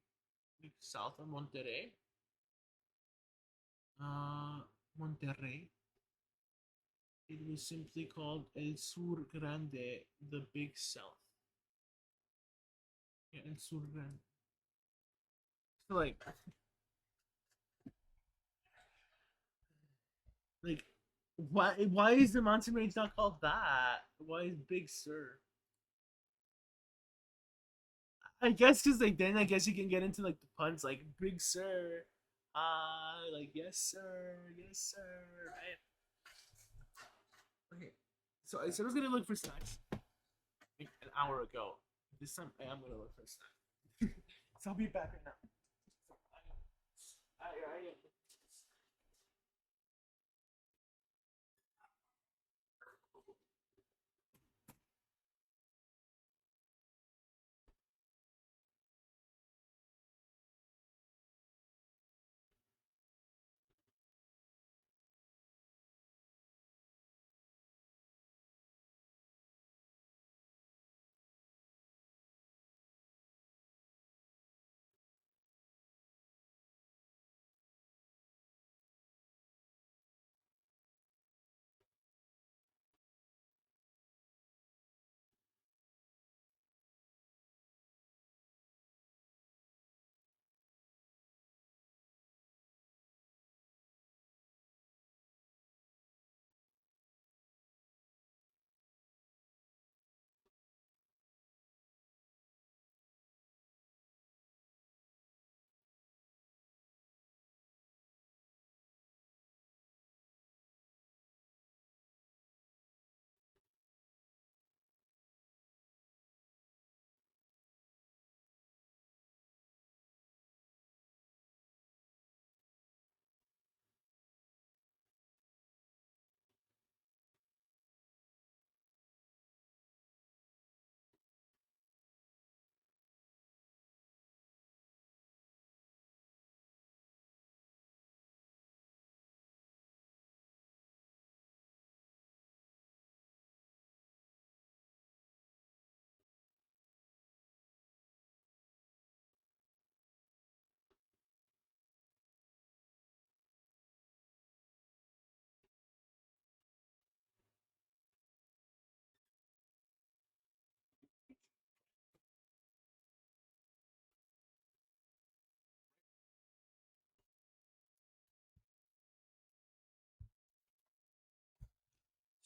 south of Monterrey. Monterrey. It was simply called El Sur Grande, the Big South. Yeah, El Sur Grande. So like, why is the mountain range not called that? Why is Big Sur? I guess because like then I guess you can get into like the puns like Big Sur, like yes sir, yes sir, right? Okay, so I said I was gonna look for snacks like an hour ago. This time I am gonna look for snacks. So I'll be back right now. I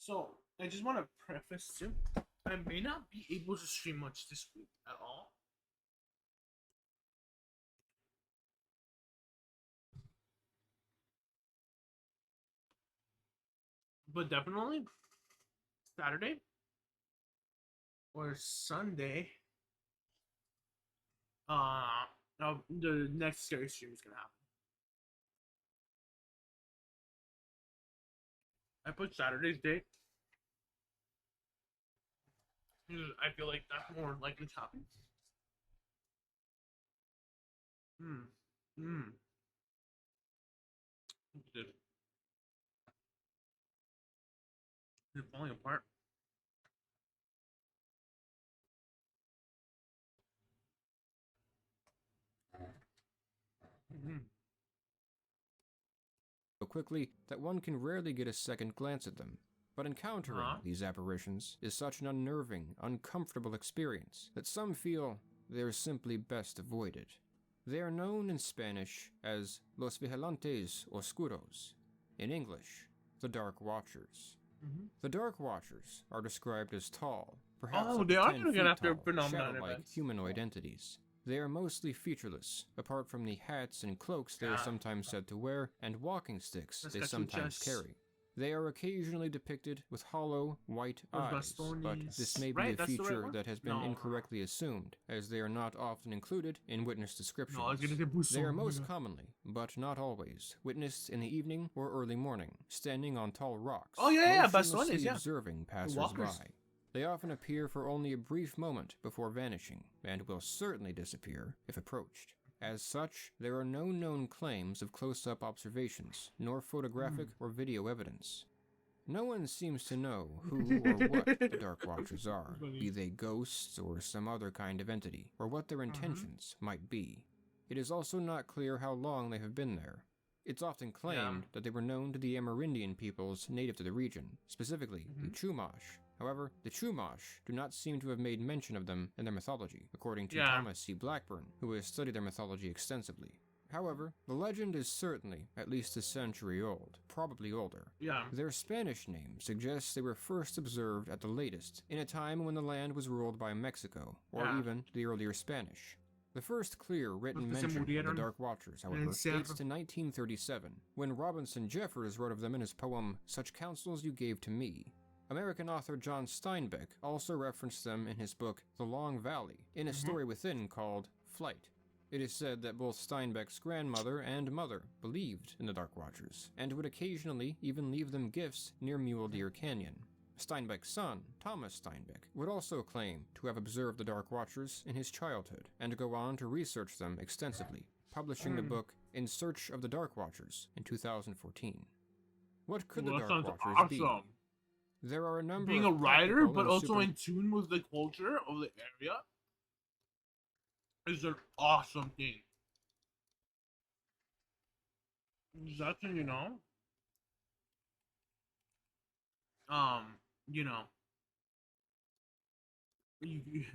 So I just want to preface too. I may not be able to stream much this week at all. But definitely Saturday or Sunday, the next scary stream is gonna happen. I put Saturday's date because I feel like that's more likely to happen. Hmm. Hmm. Dude, it's falling apart. Mm-hmm. So quickly that one can rarely get a second glance at them. But encountering these apparitions is such an unnerving, uncomfortable experience that some feel they are simply best avoided. They are known in Spanish as Los Vigilantes Oscuros, in English, the Dark Watchers. Mm-hmm. The Dark Watchers are described as tall, perhaps Oh, up they to are 10 gonna get feet after tall, phenomenon shadow-like events. humanoid entities. They are mostly featureless, apart from the hats and cloaks they are sometimes said to wear, and walking sticks they sometimes carry. They are occasionally depicted with hollow, white eyes, but this may be a feature that has been incorrectly assumed, as they are not often included in witness descriptions. They are most commonly, but not always, witnessed in the evening or early morning, standing on tall rocks, motionlessly observing passers-by. They often appear for only a brief moment before vanishing, and will certainly disappear if approached. As such, there are no known claims of close-up observations, nor photographic or video evidence. No one seems to know who or what the Dark Watchers are, be they ghosts or some other kind of entity, or what their intentions might be. It is also not clear how long they have been there. It's often claimed that they were known to the Amerindian peoples native to the region, specifically the Chumash. However, the Chumash do not seem to have made mention of them in their mythology, according to Thomas C. Blackburn, who has studied their mythology extensively. However, the legend is certainly at least a century old, probably older. Their Spanish name suggests they were first observed at the latest, in a time when the land was ruled by Mexico, or even the earlier Spanish. The first clear written mention of the Dark Watchers, however, dates to 1937, when Robinson Jeffers wrote of them in his poem Such Counsels You Gave to Me. American author John Steinbeck also referenced them in his book The Long Valley, in a story within called Flight. It is said that both Steinbeck's grandmother and mother believed in the Dark Watchers, and would occasionally even leave them gifts near Mule Deer Canyon. Steinbeck's son, Thomas Steinbeck, would also claim to have observed the Dark Watchers in his childhood, and go on to research them extensively, publishing the book In Search of the Dark Watchers in 2014. What could the Dark Watchers be? There are a number being of a writer, but also in tune with the culture of the area is an awesome thing. That's when you know, you know,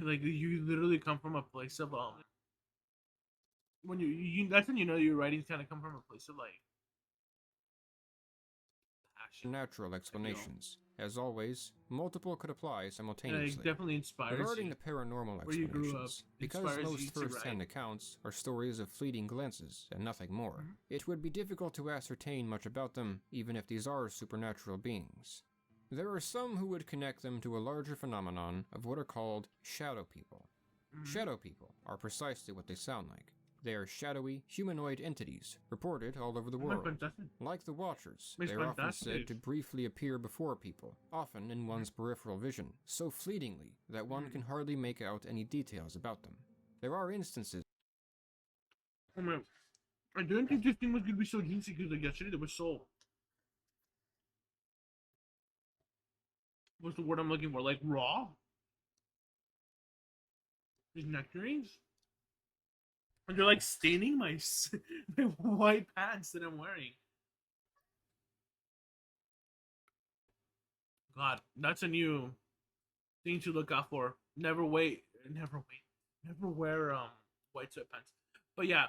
like you literally come from a place of when you that's when you know your writings kind of come from a place of like passion. Natural explanations. As always, multiple could apply simultaneously. And it definitely inspires Regarding you. the paranormal Where you grew up, explanations, because most first-hand accounts are stories of fleeting glances and nothing more, it would be difficult to ascertain much about them, even if these are supernatural beings. There are some who would connect them to a larger phenomenon of what are called shadow people. Shadow people are precisely what they sound like. They are shadowy, humanoid entities, reported all over the world. Like the Watchers, they are often said to briefly appear before people, often in one's peripheral vision, so fleetingly that one can hardly make out any details about them. There are instances... Oh man, I didn't think this thing was going to be so juicy because like yesterday there was so... What's the word I'm looking for? Like raw? These nectarines? And they're like staining my white pants that I'm wearing. God, that's a new thing to look out for. Never wear white sweatpants. But yeah,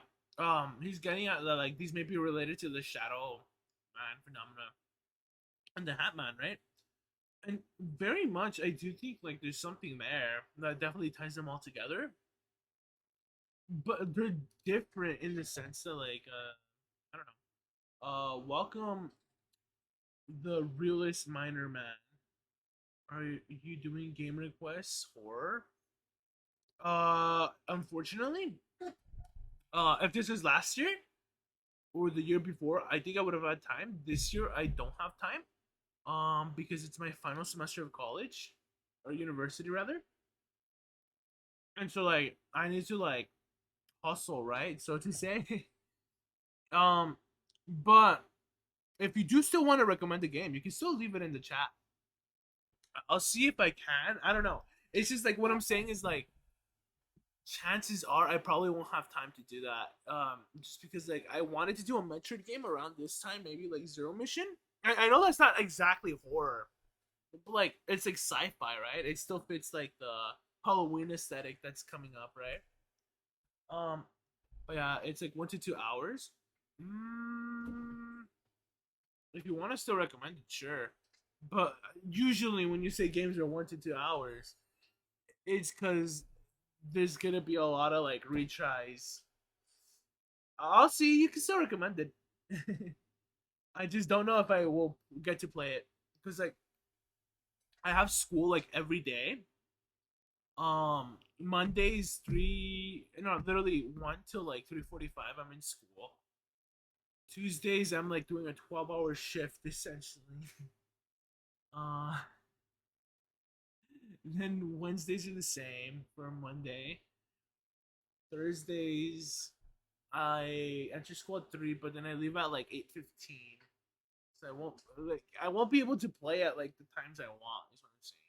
he's getting at that like these may be related to the shadow man phenomena and the Hat Man, right? And very much, I do think like there's something there that definitely ties them all together. But they're different in the sense that like I don't know. Welcome the realist minor man. Are you doing game requests for? Unfortunately, if this was last year or the year before, I think I would have had time. This year, I don't have time. Because it's my final semester of college or university rather, and so like I need to like hustle, right? So to say, um, but if you do still want to recommend the game, you can still leave it in the chat. I'll see if I can. I don't know. It's just like what I'm saying is like chances are I probably won't have time to do that. Just because like I wanted to do a Metroid game around this time, maybe like Zero Mission. I know that's not exactly horror, but like it's like sci-fi, right? It still fits like the Halloween aesthetic that's coming up, right? Um, but yeah, it's like 1 to 2 hours. Mm, if you want to still recommend it, sure. But usually when you say games are 1 to 2 hours, it's because there's gonna be a lot of like retries. I'll see. You can still recommend it. I just don't know if I will get to play it because like I have school like every day. Mondays 3 no literally 1 till like 3:45. I'm in school. Tuesdays I'm like doing a 12-hour shift essentially. Uh, then Wednesdays are the same for Monday. Thursdays I enter school at 3, but then I leave at like 8:15. So I won't be able to play at like the times I want. Is what I'm saying.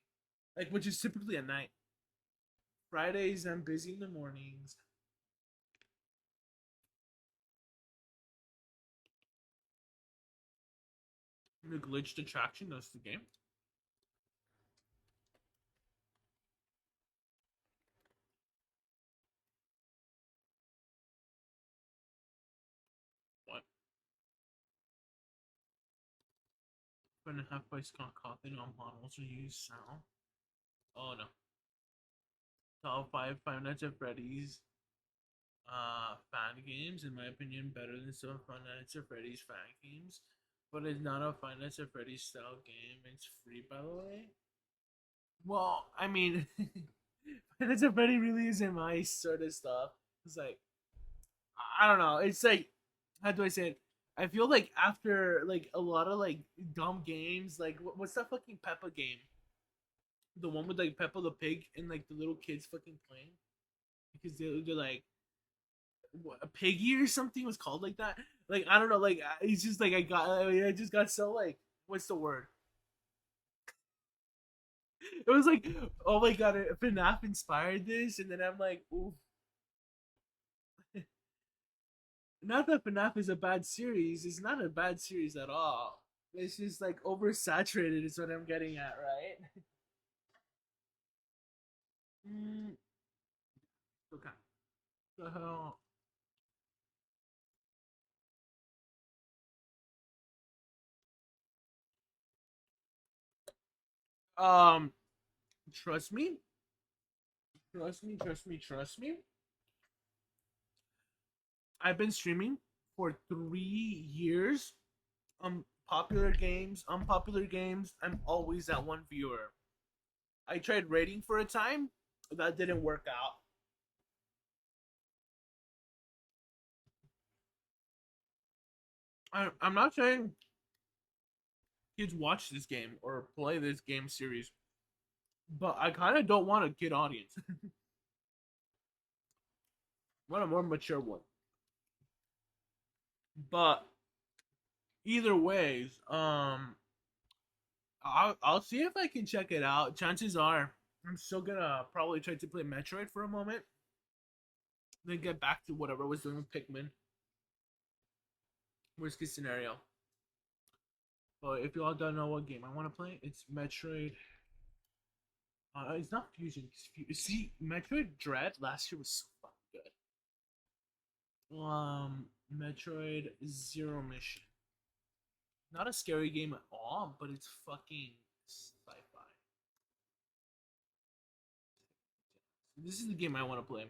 Like which is typically at night. Fridays I'm busy in the mornings. The glitched attraction. That's the game. What? 1.5 price coffee on models or use sound. Oh no. Top five Nights at Freddy's fan games, in my opinion, better than some Five Nights at Freddy's fan games. But it's not a Five Nights at Freddy's style game. It's free, by the way. Well, I mean, Five Nights at Freddy really isn't my sort of stuff. It's like I don't know. It's like how do I say it? I feel like after like a lot of like dumb games, like what's that fucking Peppa game? The one with like Peppa the pig and like the little kids fucking playing because they're like what, a piggy or something was called like that. Like I don't know. Like it's just like I just got so like what's the word? It was like oh my god, FNAF inspired this, and then I'm like, ooh, not that FNAF is a bad series. It's not a bad series at all. It's just like oversaturated is what I'm getting at, right? Mm, okay. So, um, trust me, trust me. I've been streaming for 3 years. Popular games, unpopular games. I'm always that one viewer. I tried rating for a time, that didn't work out. I'm not saying kids watch this game or play this game series, but I kind of don't want a kid audience. I want a more mature one. But either ways, I'll see if I can check it out. Chances are, I'm still gonna probably try to play Metroid for a moment, then get back to whatever I was doing with Pikmin. Worst case scenario. But if y'all don't know what game I want to play, it's Metroid. It's not Fusion. See, Metroid Dread last year was so fucking good. Metroid Zero Mission. Not a scary game at all, but it's fucking sci-fi. This is the game I want to play.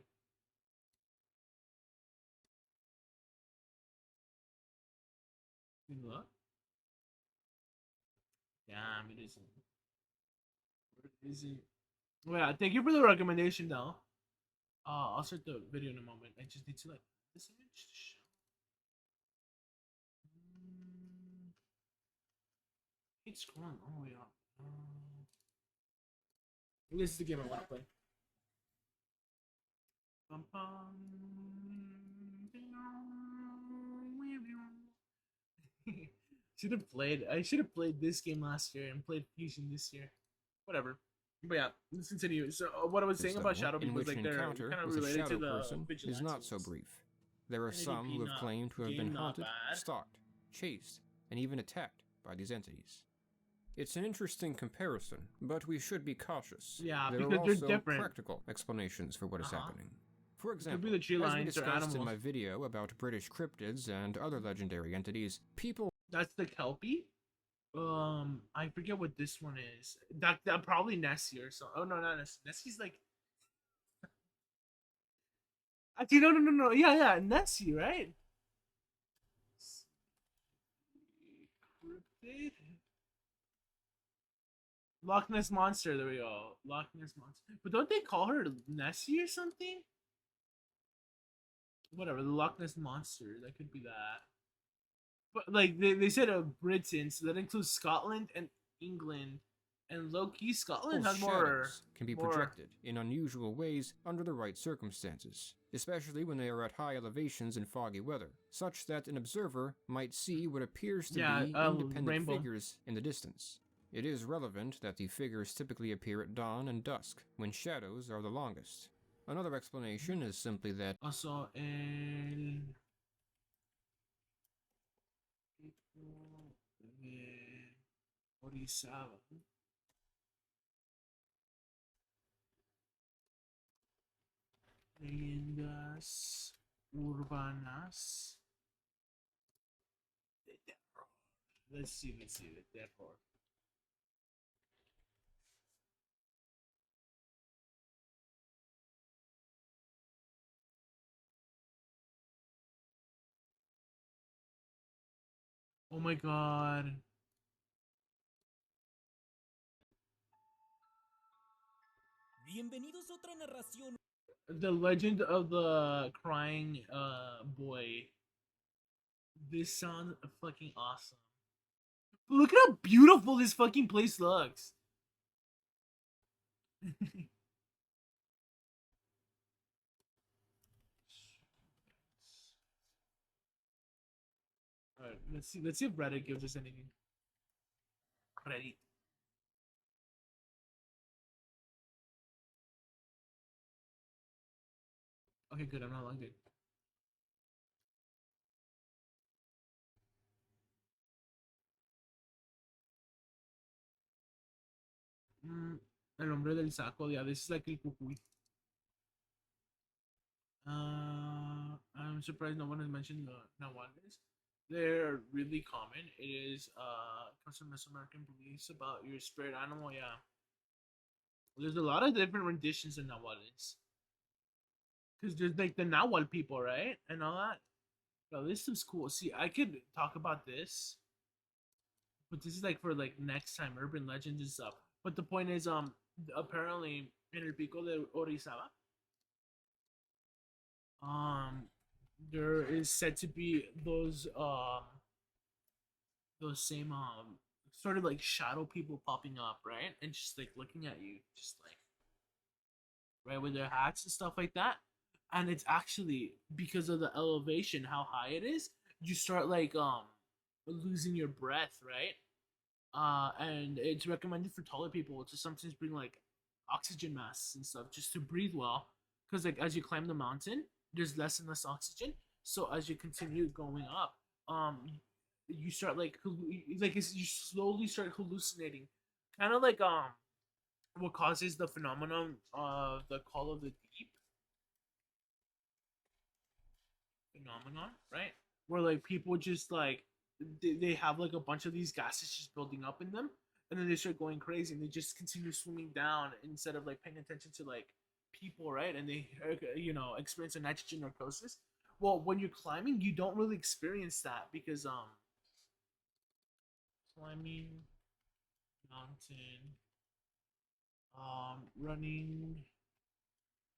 Look. Damn, it isn't. Where is it? Well, yeah, thank you for the recommendation, though. I'll start the video in a moment. I just need to like this image to show. It's scrolling all the way up. This is the game I want to play. Bum, bum. Should have played. I should have played this game last year and played Fusion this year. Whatever. But yeah, let's continue. So what I was saying about shadow people is like they're encounter kind of with a related to shadow the person is not so vigilantes. brief. There are And it'd some be who have not- claimed to have game been not haunted, bad. stalked, chased, and even attacked by these entities. It's an interesting comparison, but we should be cautious. Yeah, there because are they're also different. practical explanations for what is happening. For Could example, be the tree as we lines or discussed in animals. my video about British cryptids and other legendary entities, people That's the Kelpie. I forget what this one is. That probably Nessie or so. Oh no, not Nessie. Nessie's like. Actually, no. Yeah, Nessie, right? Cryptid. Loch Ness monster. There we go. Loch Ness monster. But don't they call her Nessie or something? Whatever. The Loch Ness monster. That could be that. But like they said Britain, so that includes Scotland and England, and low key Scotland has more shadows can be projected in unusual ways under the right circumstances, especially when they are at high elevations in foggy weather, such that an observer might see what appears to be independent rainbow. figures in the distance. It is relevant that the figures typically appear at dawn and dusk, when shadows are the longest. Another explanation is simply that Also el de Orizaba. Leyendas urbanas de terror. Let's see the terror. Oh my god. Bienvenidos a otra narración. The Legend of the Crying Boy. This sounds fucking awesome. Look at how beautiful this fucking place looks. Alright, let's see if Reddit gives us anything. Reddit. Okay, good, I'm not logged in. El hombre del saco, yeah, this is like el cucuy. I'm surprised no one has mentioned the Nahuales. They're really common. It is comes from Mesoamerican beliefs about your spirit animal. Yeah, there's a lot of different renditions of Nahuales. Cause there's like the Nahual people, right, and all that. Yo, this is cool. See, I could talk about this, but this is like for like next time urban legends and stuff. But the point is, apparently in El Pico de Orizaba, there is said to be those same sort of like shadow people popping up, right, and just like looking at you, just like right with their hats and stuff like that. And it's actually because of the elevation, how high it is, you start like losing your breath, right? And it's recommended for taller people to sometimes bring like oxygen masks and stuff just to breathe well, because like as you climb the mountain, there's less and less oxygen. So as you continue going up, you start like you slowly start hallucinating, kind of like what causes the phenomenon of the call of the deep phenomenon, right? Where like people just like they have like a bunch of these gases just building up in them, and then they start going crazy and they just continue swimming down instead of like paying attention to like people, right? And they, experience a nitrogen narcosis. Well, when you're climbing, you don't really experience that because climbing mountain, running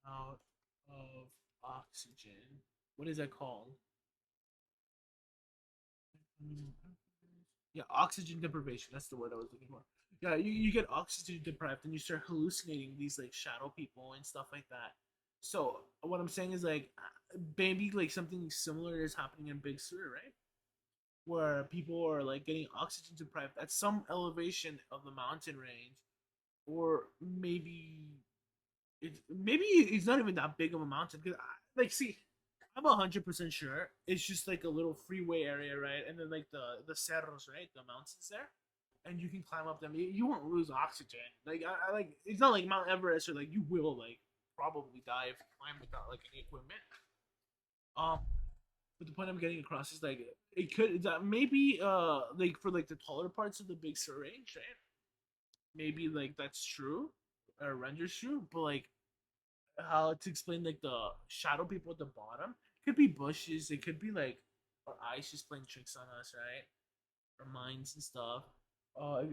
out of oxygen. What is that called? Yeah, oxygen deprivation. That's the word I was looking for. Yeah, you get oxygen deprived and you start hallucinating these like shadow people and stuff like that. So what I'm saying is like maybe like something similar is happening in Big Sur, right? Where people are like getting oxygen deprived at some elevation of the mountain range, or maybe it's not even that big of a mountain. Cause like, see, I'm 100% sure it's just like a little freeway area, right? And then like the cerros, right? The mountains there, and you can climb up them. You won't lose oxygen. Like I like it's not like Mount Everest or like you will like probably die if you climb without like any equipment. Um, but the point I'm getting across is like it could that maybe like for like the taller parts of the Big Sur range, right? Maybe like that's true, or renders true, but like how to explain like the shadow people at the bottom. It could be bushes. It could be like our eyes just playing tricks on us, right? Our minds and stuff.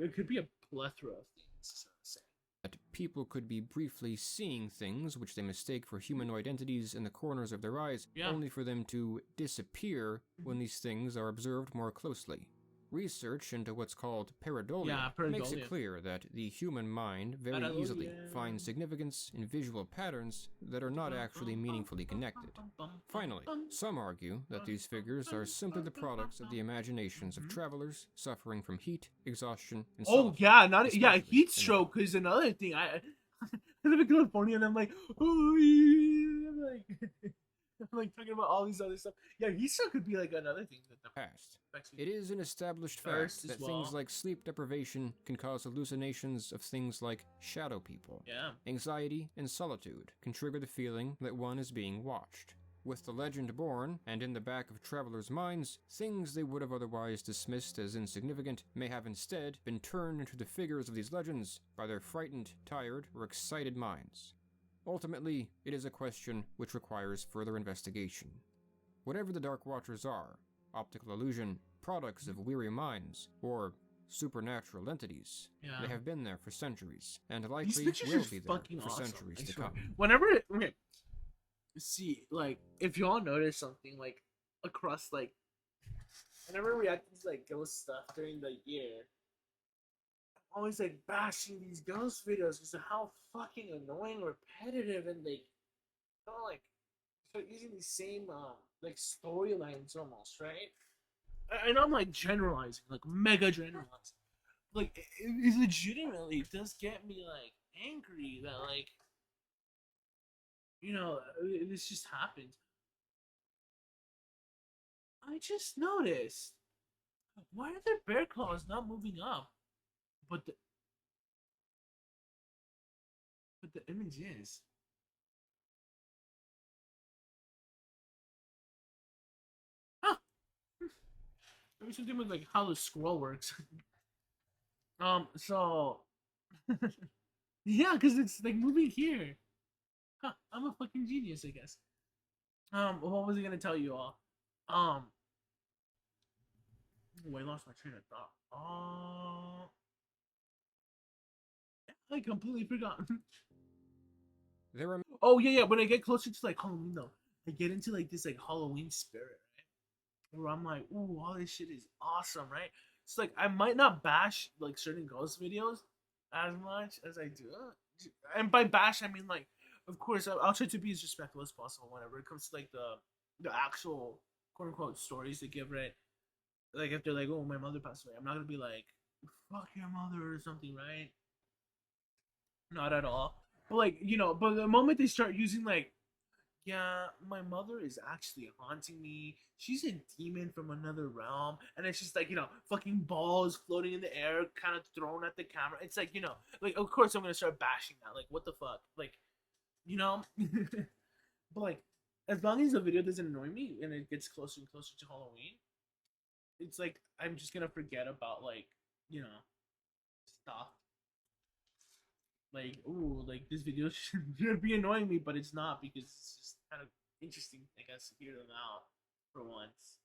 It could be a plethora of things. So to say. That people could be briefly seeing things which they mistake for humanoid entities in the corners of their eyes, Yeah. only for them to disappear when these things are observed more closely. Research into what's called pareidolia makes it clear that the human mind very easily finds significance in visual patterns that are not actually meaningfully connected. Finally, some argue that these figures are simply the products of the imaginations of travelers suffering from heat, exhaustion, and solitude. Heat stroke is another thing. I live in California and I'm like, oh yeah, I'm like I'm like talking about all these other stuff. Yeah, heat stroke could be like another thing that the Past. It is an established fact that things like sleep deprivation can cause hallucinations of things like shadow people. Yeah. Anxiety and solitude can trigger the feeling that one is being watched. With the legend born, and in the back of travelers' minds, things they would have otherwise dismissed as insignificant may have instead been turned into the figures of these legends by their frightened, tired, or excited minds. Ultimately, it is a question which requires further investigation. Whatever the Dark Watchers are, optical illusion, products of weary minds, or supernatural entities, they have been there for centuries, and likely will be there for centuries to come. See, like, if y'all notice something, like, across, like, whenever we had these, like, ghost stuff during the year, I'm always, like, bashing these ghost videos because of how fucking annoying, repetitive, and, like, like, start using the same, like, storylines almost, right? And I'm, like, generalizing, like, mega generalizing. Like, it legitimately does get me, like, angry that, like, this just happened. I just noticed. Why are their bear claws not moving up? But the image is. Huh. Maybe something with like how the scroll works. So yeah, because it's like moving here. Huh, I'm a fucking genius, I guess. What was I gonna tell you all? Oh, I lost my train of thought. I completely forgot. There are Oh yeah. When I get closer to like Halloween though, I get into like this like Halloween spirit, right? Where I'm like, ooh, all this shit is awesome, right? It's like I might not bash like certain ghost videos as much as I do, and by bash I mean like, of course, I'll try to be as respectful as possible whenever it comes to like the actual quote unquote stories they give, right? Like if they're like, oh, my mother passed away, I'm not gonna be like, fuck your mother or something, right? Not at all. But like, but the moment they start using like, yeah, my mother is actually haunting me. She's a demon from another realm. And it's just like, fucking balls floating in the air, kind of thrown at the camera. It's like, like, of course I'm going to start bashing that. Like, what the fuck? Like, you know? But like, as long as the video doesn't annoy me and it gets closer and closer to Halloween, it's like, I'm just going to forget about, like, stuff. like, ooh, like this video should be annoying me, but it's not because it's just kind of interesting, I guess, to hear them out for once.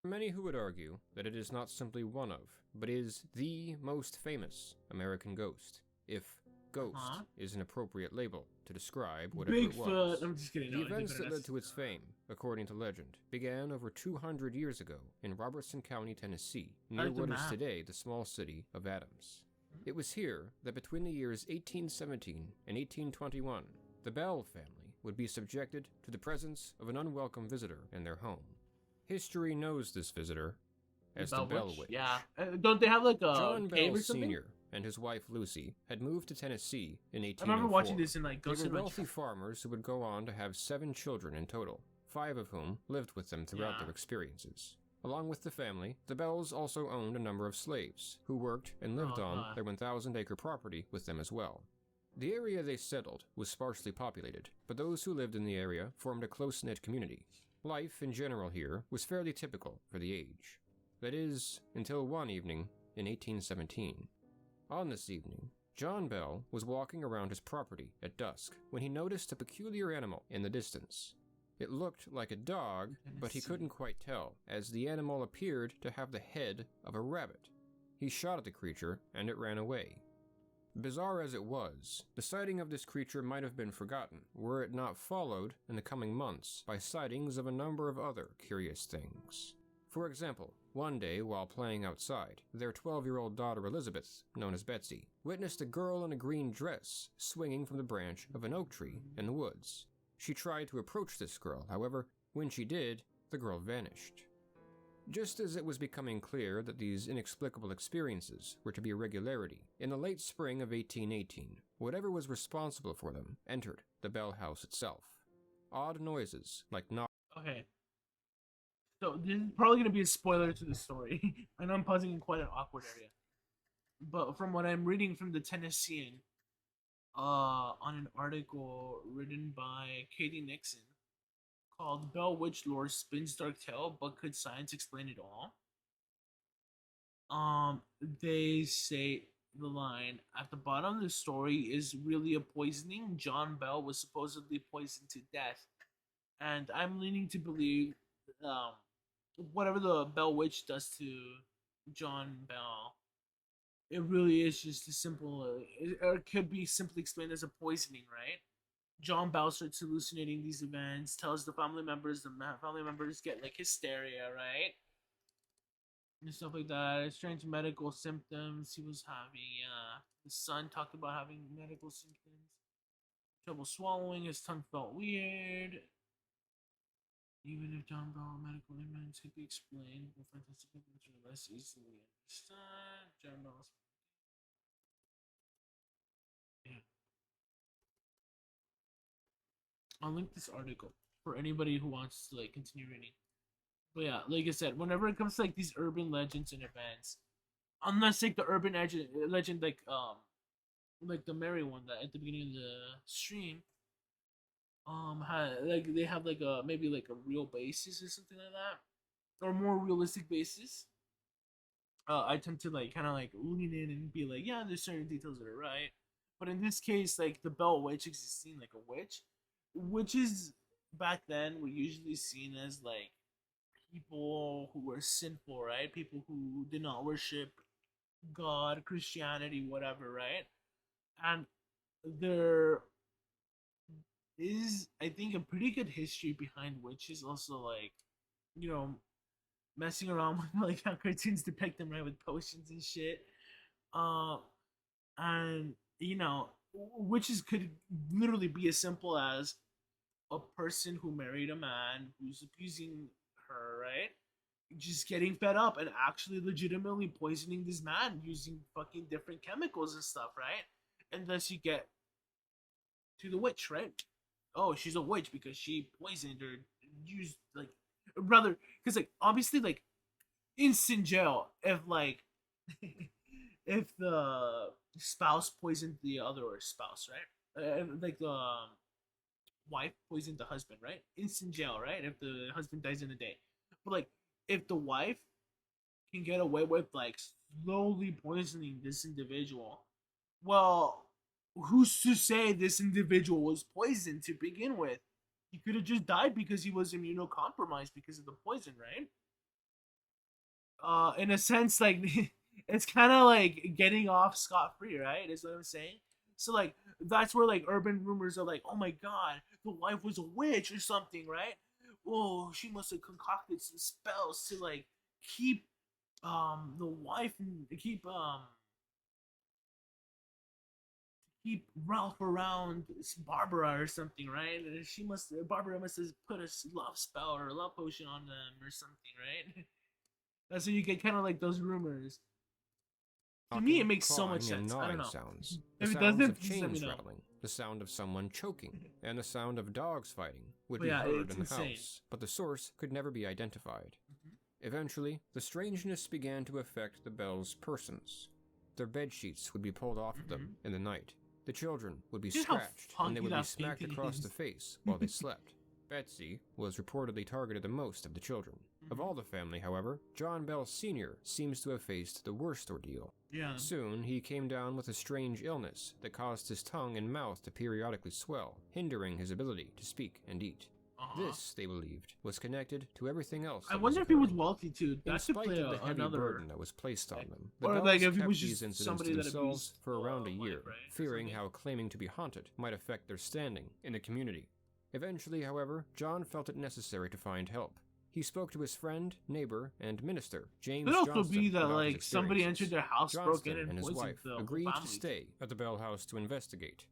Many who would argue that it is not simply one of, but is the most famous American ghost, if ghost Huh? is an appropriate label to describe whatever it Bigfoot. was. I'm just kidding. The No, events Bigfoot, that led that's to its fame, according to legend, began over 200 years ago in Robertson County, Tennessee, I near like the what is map. today the small city of Adams. It was here that between the years 1817 and 1821, the Bell family would be subjected to the presence of an unwelcome visitor in their home. History knows this visitor as the Bell Witch. Yeah. Don't they have like a John cave Bell or something? Sr. and his wife Lucy had moved to Tennessee in 1804. I remember watching this in like They Ghost were in My wealthy farmers who would go on to have 7 children in total, 5 of whom lived with them throughout Yeah. their experiences. Along with the family, the Bells also owned a number of slaves, who worked and lived Oh, on God. their 1,000-acre property with them as well. The area they settled was sparsely populated, but those who lived in the area formed a close-knit community. Life in general here was fairly typical for the age. That is, until one evening in 1817. On this evening, John Bell was walking around his property at dusk when he noticed a peculiar animal in the distance. It looked like a dog, but he couldn't quite tell, as the animal appeared to have the head of a rabbit. He shot at the creature, and it ran away. Bizarre as it was, the sighting of this creature might have been forgotten, were it not followed in the coming months by sightings of a number of other curious things. For example, one day while playing outside, their 12-year-old daughter Elizabeth, known as Betsy, witnessed a girl in a green dress swinging from the branch of an oak tree in the woods. She tried to approach this girl, however, when she did, the girl vanished. Just as it was becoming clear that these inexplicable experiences were to be a regularity, in the late spring of 1818, whatever was responsible for them entered the Bell house itself. Odd noises, like knocking. Okay. So this is probably gonna be a spoiler to the story. I know I'm pausing in quite an awkward area. But from what I'm reading from the Tennessean, on an article written by Katie Nixon called Bell Witch Lore Spins Dark Tale, but Could Science Explain It All? They say the line at the bottom of the story is really a poisoning. John Bell was supposedly poisoned to death, and I'm leaning to believe, um, whatever the Bell Witch does to John Bell, it really is just a simple, or it could be simply explained as a poisoning, right? John Bell starts hallucinating these events, tells the family members get like hysteria, right? And stuff like that. Strange medical symptoms he was having. His son talked about having medical symptoms. Trouble swallowing. His tongue felt weird. Even if John Bell medical ailments could be explained, the fantastic events are less easily understood. John Bell's. Yeah. I'll link this article for anybody who wants to like continue reading. But yeah, like I said, whenever it comes to like these urban legends and events, unless like the urban legend like the Mary one that at the beginning of the stream, like they have like a maybe like a real basis or something like that, or more realistic basis. I tend to like kind of like lean in and be like, yeah, there's certain details that are right, but in this case, like the Bell Witch existing like a witch, witches back then were usually seen as like people who were sinful, right? People who did not worship God, Christianity, whatever, right? And there is, I think, a pretty good history behind witches. Also, like, you know, messing around with like how cartoons depict them, right, with potions and shit. Uh, and you know, witches could literally be as simple as a person who married a man who's abusing her, right? Just getting fed up and actually legitimately poisoning this man using fucking different chemicals and stuff, right? And thus you get to the witch, right? Oh, she's a witch because she poisoned or used like rather because like obviously like instant jail if like if the spouse poisoned the other spouse, right? Like the wife poisoned the husband, right? Instant jail, right? If the husband dies in a day. But like if the wife can get away with like slowly poisoning this individual. Well, who's to say this individual was poisoned to begin with? He could have just died because he was immunocompromised because of the poison, right? In a sense, like it's kind of like getting off scot free, right? Is what I'm saying. So like that's where like urban rumors are like, oh my god, the wife was a witch or something, right? Oh, she must have concocted some spells to like keep the wife and keep Ralph around Barbara or something, right? Barbara must have put a love spell or a love potion on them or something, right? That's how you get kind of like those rumors. To me, it Knocking, makes so much clawing, and sense. I don't gnawing know. sounds, the If it sounds doesn't, of please let me chains know. rattling, the sound of someone choking, and the sound of dogs fighting would But be yeah, heard it's in the insane. house, but the source could never be identified. Mhm. Eventually, the strangeness began to affect the Bells' persons. Their bed sheets would be pulled off of them in the night. The children would be Just how scratched, and funky they would be that smacked painting across is. the face while they slept. Betsy was reportedly targeted the most of the children. Of all the family, however, John Bell Sr. seems to have faced the worst ordeal. Yeah. Soon, he came down with a strange illness that caused his tongue and mouth to periodically swell, hindering his ability to speak and eat. This, they believed, was connected to everything else I that wonder was if he was occurring. wealthy too. In That could spite play of the heavy another. burden that was placed on them, the Or Bells like if he kept was these just incidents somebody to that themselves abused for around a wife, year, right? Or fearing something. how claiming to be haunted might affect their standing in the community. Eventually, however, John felt it necessary to find help. He spoke to his friend, neighbor, and minister, James Could also Johnston, be that about his like somebody experiences. entered their house, broke in, Johnston and and his poisoned wife the whole agreed to family. stay at the Bell house to investigate.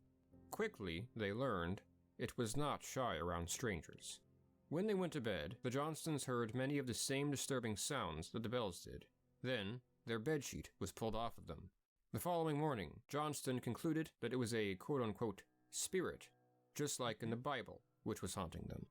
Quickly, they learned it was not shy around strangers. When they went to bed, the Johnstons heard many of the same disturbing sounds that the Bells did. Then, their bedsheet was pulled off of them. The following morning, Johnston concluded that it was a quote-unquote spirit, just like in the Bible, which was haunting them.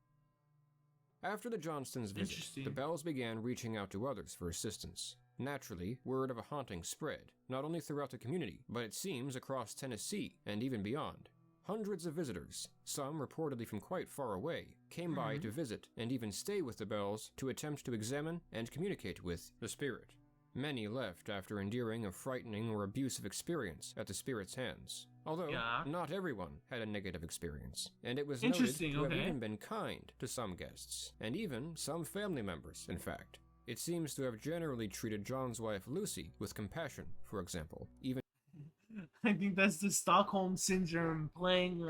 After the Johnstons' visit, the Bells began reaching out to others for assistance. Naturally, word of a haunting spread, not only throughout the community, but it seems across Tennessee and even beyond. Hundreds of visitors, some reportedly from quite far away, came by to visit and even stay with the Bells to attempt to examine and communicate with the spirit. Many left after enduring a frightening or abusive experience at the spirit's hands. Although, not everyone had a negative experience, and it was noted to have even been kind to some guests, and even some family members, in fact. It seems to have generally treated John's wife Lucy with compassion, for example, even I think that's the Stockholm syndrome playing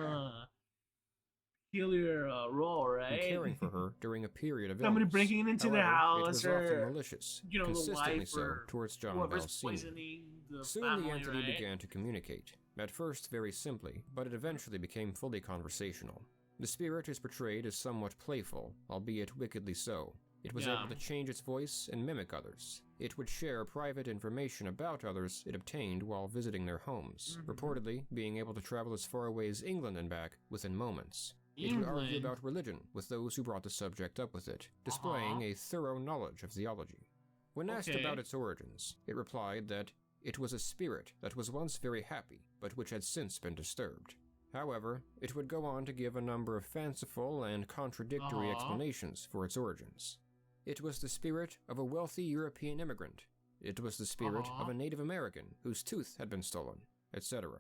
peculiar role, right? caring for her during a period of Somebody illness. breaking into However, their house, it was or often malicious, you know, the consistently wife, so or towards John whoever's Bell Sr. poisoning the Soon family, the entity right? began to communicate, at first very simply, but it eventually became fully conversational. The spirit is portrayed as somewhat playful, albeit wickedly so. It was able to change its voice and mimic others. It would share private information about others it obtained while visiting their homes, reportedly being able to travel as far away as England and back within moments. It would argue about religion with those who brought the subject up with it, displaying a thorough knowledge of theology. When asked about its origins, it replied that it was a spirit that was once very happy, but which had since been disturbed. However, it would go on to give a number of fanciful and contradictory explanations for its origins. It was the spirit of a wealthy European immigrant. It was the spirit of a Native American whose tooth had been stolen, etc.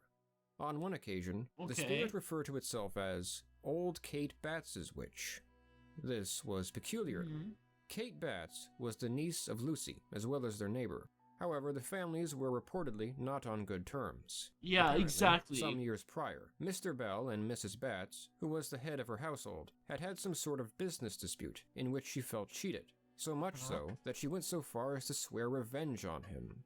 On one occasion, the spirit referred to itself as Old Kate Batts's witch. This was peculiar. Kate Batts was the niece of Lucy, as well as their neighbor. However, the families were reportedly not on good terms. Yeah, Apparently, exactly. Some years prior, Mr. Bell and Mrs. Batts, who was the head of her household, had had some sort of business dispute in which she felt cheated, so much so that she went so far as to swear revenge on him.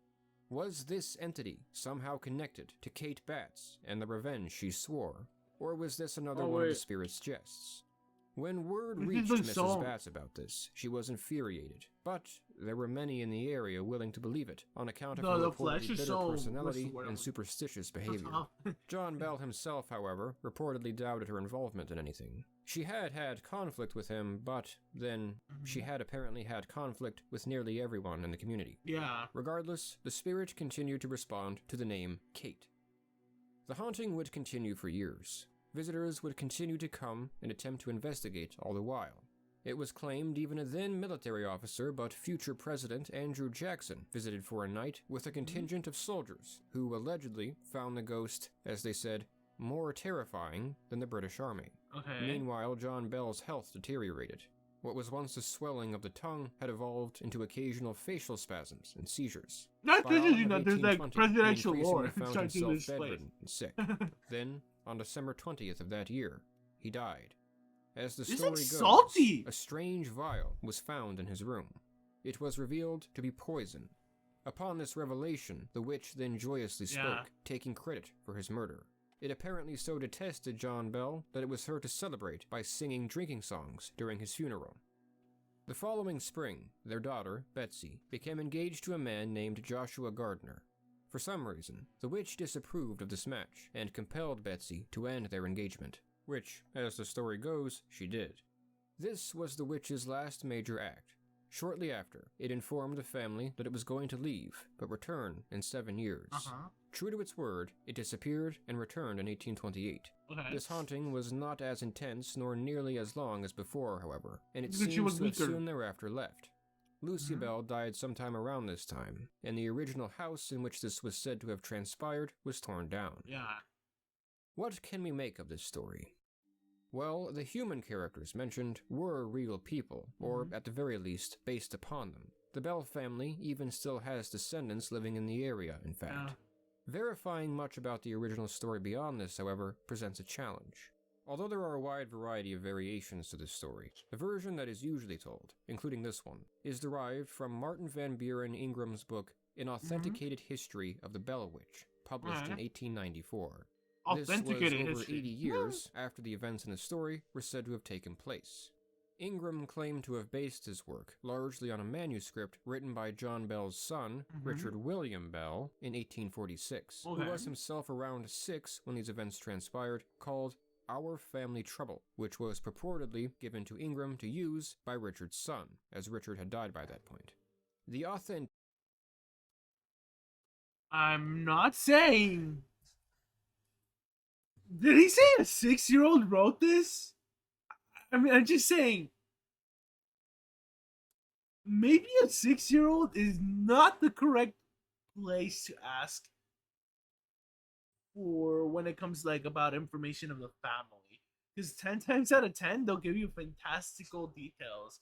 Was this entity somehow connected to Kate Batts and the revenge she swore, or was this another one of the spirit's jests? When word reached Mrs. Batts about this, she was infuriated, but there were many in the area willing to believe it on account of her reportedly bitter personality and superstitious behavior. John Bell himself, however, reportedly doubted her involvement in anything. She had had conflict with him, but then she had apparently had conflict with nearly everyone in the community. Regardless, the spirit continued to respond to the name Kate. The haunting would continue for years. Visitors would continue to come and attempt to investigate all the while. It was claimed even a then military officer but future President Andrew Jackson visited for a night with a contingent of soldiers who allegedly found the ghost, as they said, more terrifying than the British Army. Okay. Meanwhile, John Bell's health deteriorated. What was once a swelling of the tongue had evolved into occasional facial spasms and seizures. Not By this is, autumn of there's like 1820, presidential he increasingly lore found starting himself this place. bedridden and sick. Then, on December 20th of that year, he died. As the This story is goes, salty. a strange vial was found in his room. It was revealed to be poison. Upon this revelation, the witch then joyously spoke, taking credit for his murder. It apparently so detested John Bell that it was heard to celebrate by singing drinking songs during his funeral. The following spring, their daughter, Betsy, became engaged to a man named Joshua Gardner. For some reason, the witch disapproved of this match and compelled Betsy to end their engagement, which, as the story goes, she did. This was the witch's last major act. Shortly after, it informed the family that it was going to leave, but return in 7 years. True to its word, it disappeared and returned in 1828. Okay. This haunting was not as intense nor nearly as long as before, however, and it Because she seems was to have weaker. soon thereafter left. Lucy Bell died sometime around this time, and the original house in which this was said to have transpired was torn down. Yeah. What can we make of this story? Well, the human characters mentioned were real people, or at the very least, based upon them. The Bell family even still has descendants living in the area, in fact. Yeah. Verifying much about the original story beyond this, however, presents a challenge. Although there are a wide variety of variations to this story, the version that is usually told, including this one, is derived from Martin Van Buren Ingram's book, An Authenticated History of the Bell Witch, published in 1894. This was Authenticated over history. 80 years after the events in the story were said to have taken place. Ingram claimed to have based his work largely on a manuscript written by John Bell's son, Richard William Bell, in 1846, who was himself around 6 when these events transpired, called Our Family Trouble, which was purportedly given to Ingram to use by Richard's son, as Richard had died by that point. The I'm not saying. Did he say a 6-year-old wrote this? I mean, I'm just saying. Maybe a 6-year-old is not the correct place to ask for when it comes like about information of the family. Because 10 times out of 10, they'll give you fantastical details.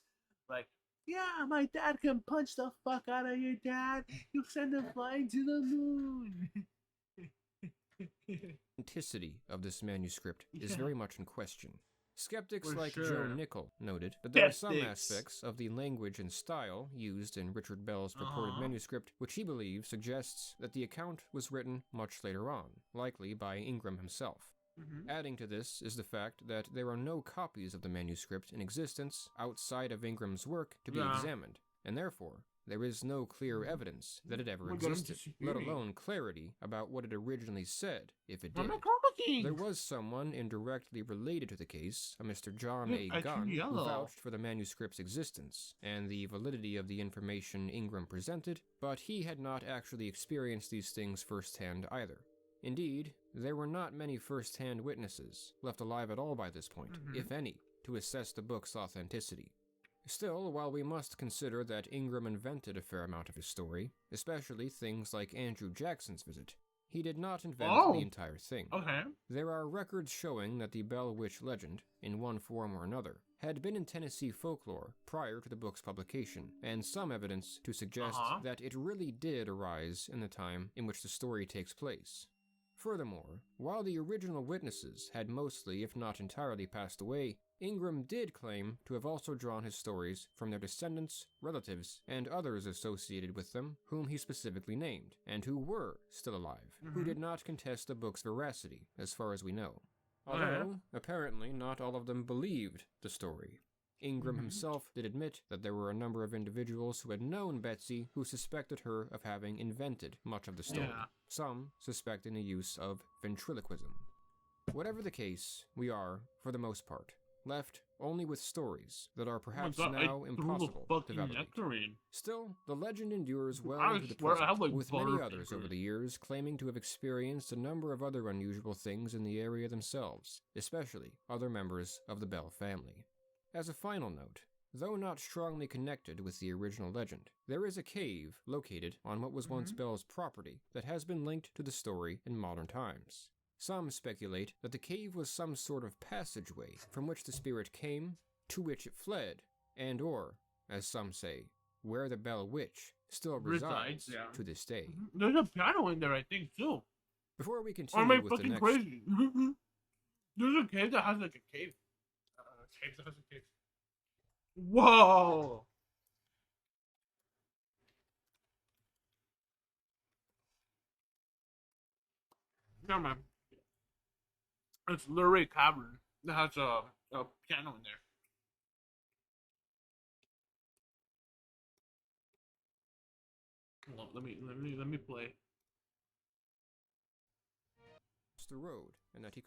Like, yeah, my dad can punch the fuck out of your dad. He'll send him flying to the moon. authenticity of this manuscript is very much in question. Skeptics For like sure. Joe Nickel noted that there are some Skeptics. aspects of the language and style used in Richard Bell's purported manuscript which he believes suggests that the account was written much later on, likely by Ingram himself. Adding to this is the fact that there are no copies of the manuscript in existence outside of Ingram's work to be examined, and therefore there is no clear evidence that it ever existed, let alone clarity about what it originally said, if it did. There was someone indirectly related to the case, a Mr. John A. Gunn, who vouched for the manuscript's existence and the validity of the information Ingram presented, but he had not actually experienced these things firsthand either. Indeed, there were not many first-hand witnesses left alive at all by this point, if any, to assess the book's authenticity. Still, while we must consider that Ingram invented a fair amount of his story, especially things like Andrew Jackson's visit, he did not invent the entire thing. There are records showing that the Bell Witch legend, in one form or another, had been in Tennessee folklore prior to the book's publication, and some evidence to suggest that it really did arise in the time in which the story takes place. Furthermore, while the original witnesses had mostly, if not entirely, passed away, Ingram did claim to have also drawn his stories from their descendants, relatives, and others associated with them, whom he specifically named, and who were still alive, who did not contest the book's veracity, as far as we know. Although, apparently, not all of them believed the story. Ingram himself did admit that there were a number of individuals who had known Betsy who suspected her of having invented much of the story, some suspecting the use of ventriloquism. Whatever the case, we are, for the most part, left only with stories that are perhaps now impossible to validate. Still, the legend endures well into the present, with many others over the years claiming to have experienced a number of other unusual things in the area themselves, especially other members of the Bell family. As a final note, Though not strongly connected with the original legend, there is a cave located on what was once Belle's property that has been linked to the story in modern times. Some speculate that the cave was some sort of passageway from which the spirit came, to which it fled, and or, as some say, where the Belle Witch still resides to this day. There's a piano in there, I think, too. Before we Or continue am I with the fucking next... crazy? There's a cave that has like a cave. A cave that has a cave. Whoa! No, man. It's Luray Cavern that has a piano in there. Hold on, let me play. the road, and that he...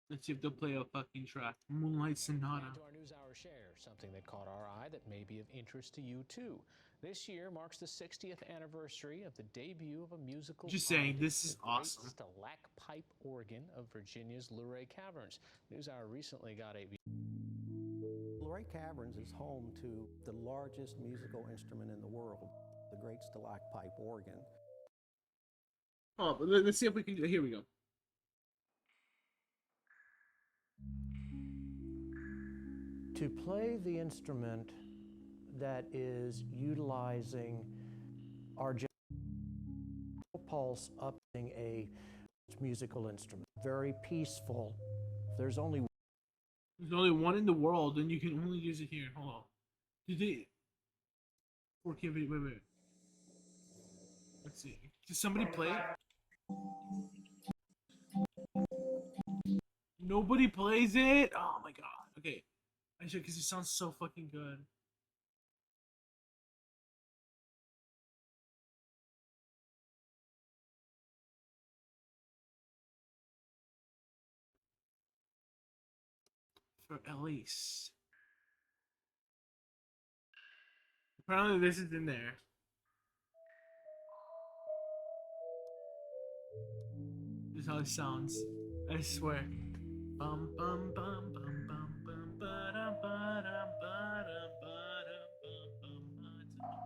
Let's see if they'll play a fucking track. Moonlight Sonata. To our News Hour Share, something that caught our eye that may be of interest to you too. This year marks the 60th anniversary of the debut of a musical. Just saying, this is awesome. The stalactite organ of Virginia's Luray Caverns. News Hour recently got a... Luray Caverns is home to the largest musical instrument in the world, the great stalactite organ. Oh, but let's see if we can do it. Here we go. To play the instrument that is utilizing our general pulse up a musical instrument, very peaceful. There's only one in the world, and you can only use it here. Hold on. Did they? Okay, wait. Let's see. Did somebody play it? Nobody plays it? Oh my god. Okay. I should, because it sounds so fucking good. For Elise. Apparently this is in there. This is how it sounds. I swear. Bum bum bum bum bum bum ba-dum ba-dum ba-dum ba-dum bum bum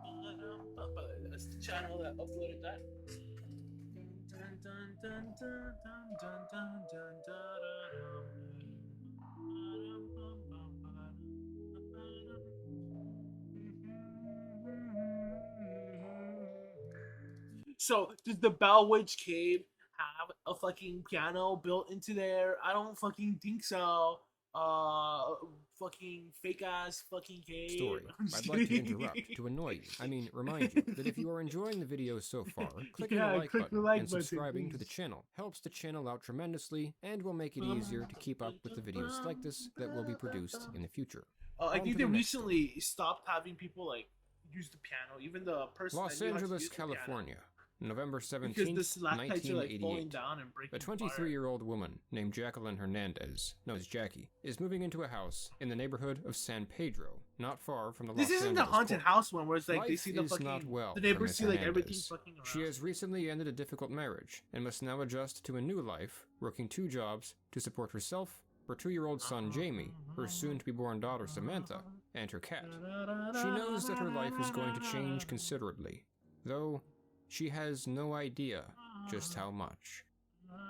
ba-dum bum. That's the channel that uploaded that. Dun dun dun dun dun dun dun dun So, does the Bell Witch Cave have a fucking piano built into there? I don't fucking think so. Fucking fake ass fucking cave. Story. I'd like to interrupt to annoy you. I mean, remind you that if you are enjoying the video so far, clicking the like button and subscribing to the channel helps the channel out tremendously and will make it easier to keep up with the videos like this that will be produced in the future. I think they recently stopped having people like use the piano, even the person. Los Angeles, California. November 17th, 1988. A 23-year-old woman named Jacqueline Hernandez, known as Jackie, is moving into a house in the neighborhood of San Pedro, not far from the Los Angeles This isn't the haunted port. house one where it's like Life they see the is fucking not well the neighbors for see Miss like everything Hernandez. fucking around. She has recently ended a difficult marriage and must now adjust to a new life, working 2 jobs to support herself, her 2-year-old son Jamie, her soon-to-be-born daughter Samantha, and her cat. She knows that her life is going to change considerably, though she has no idea just how much.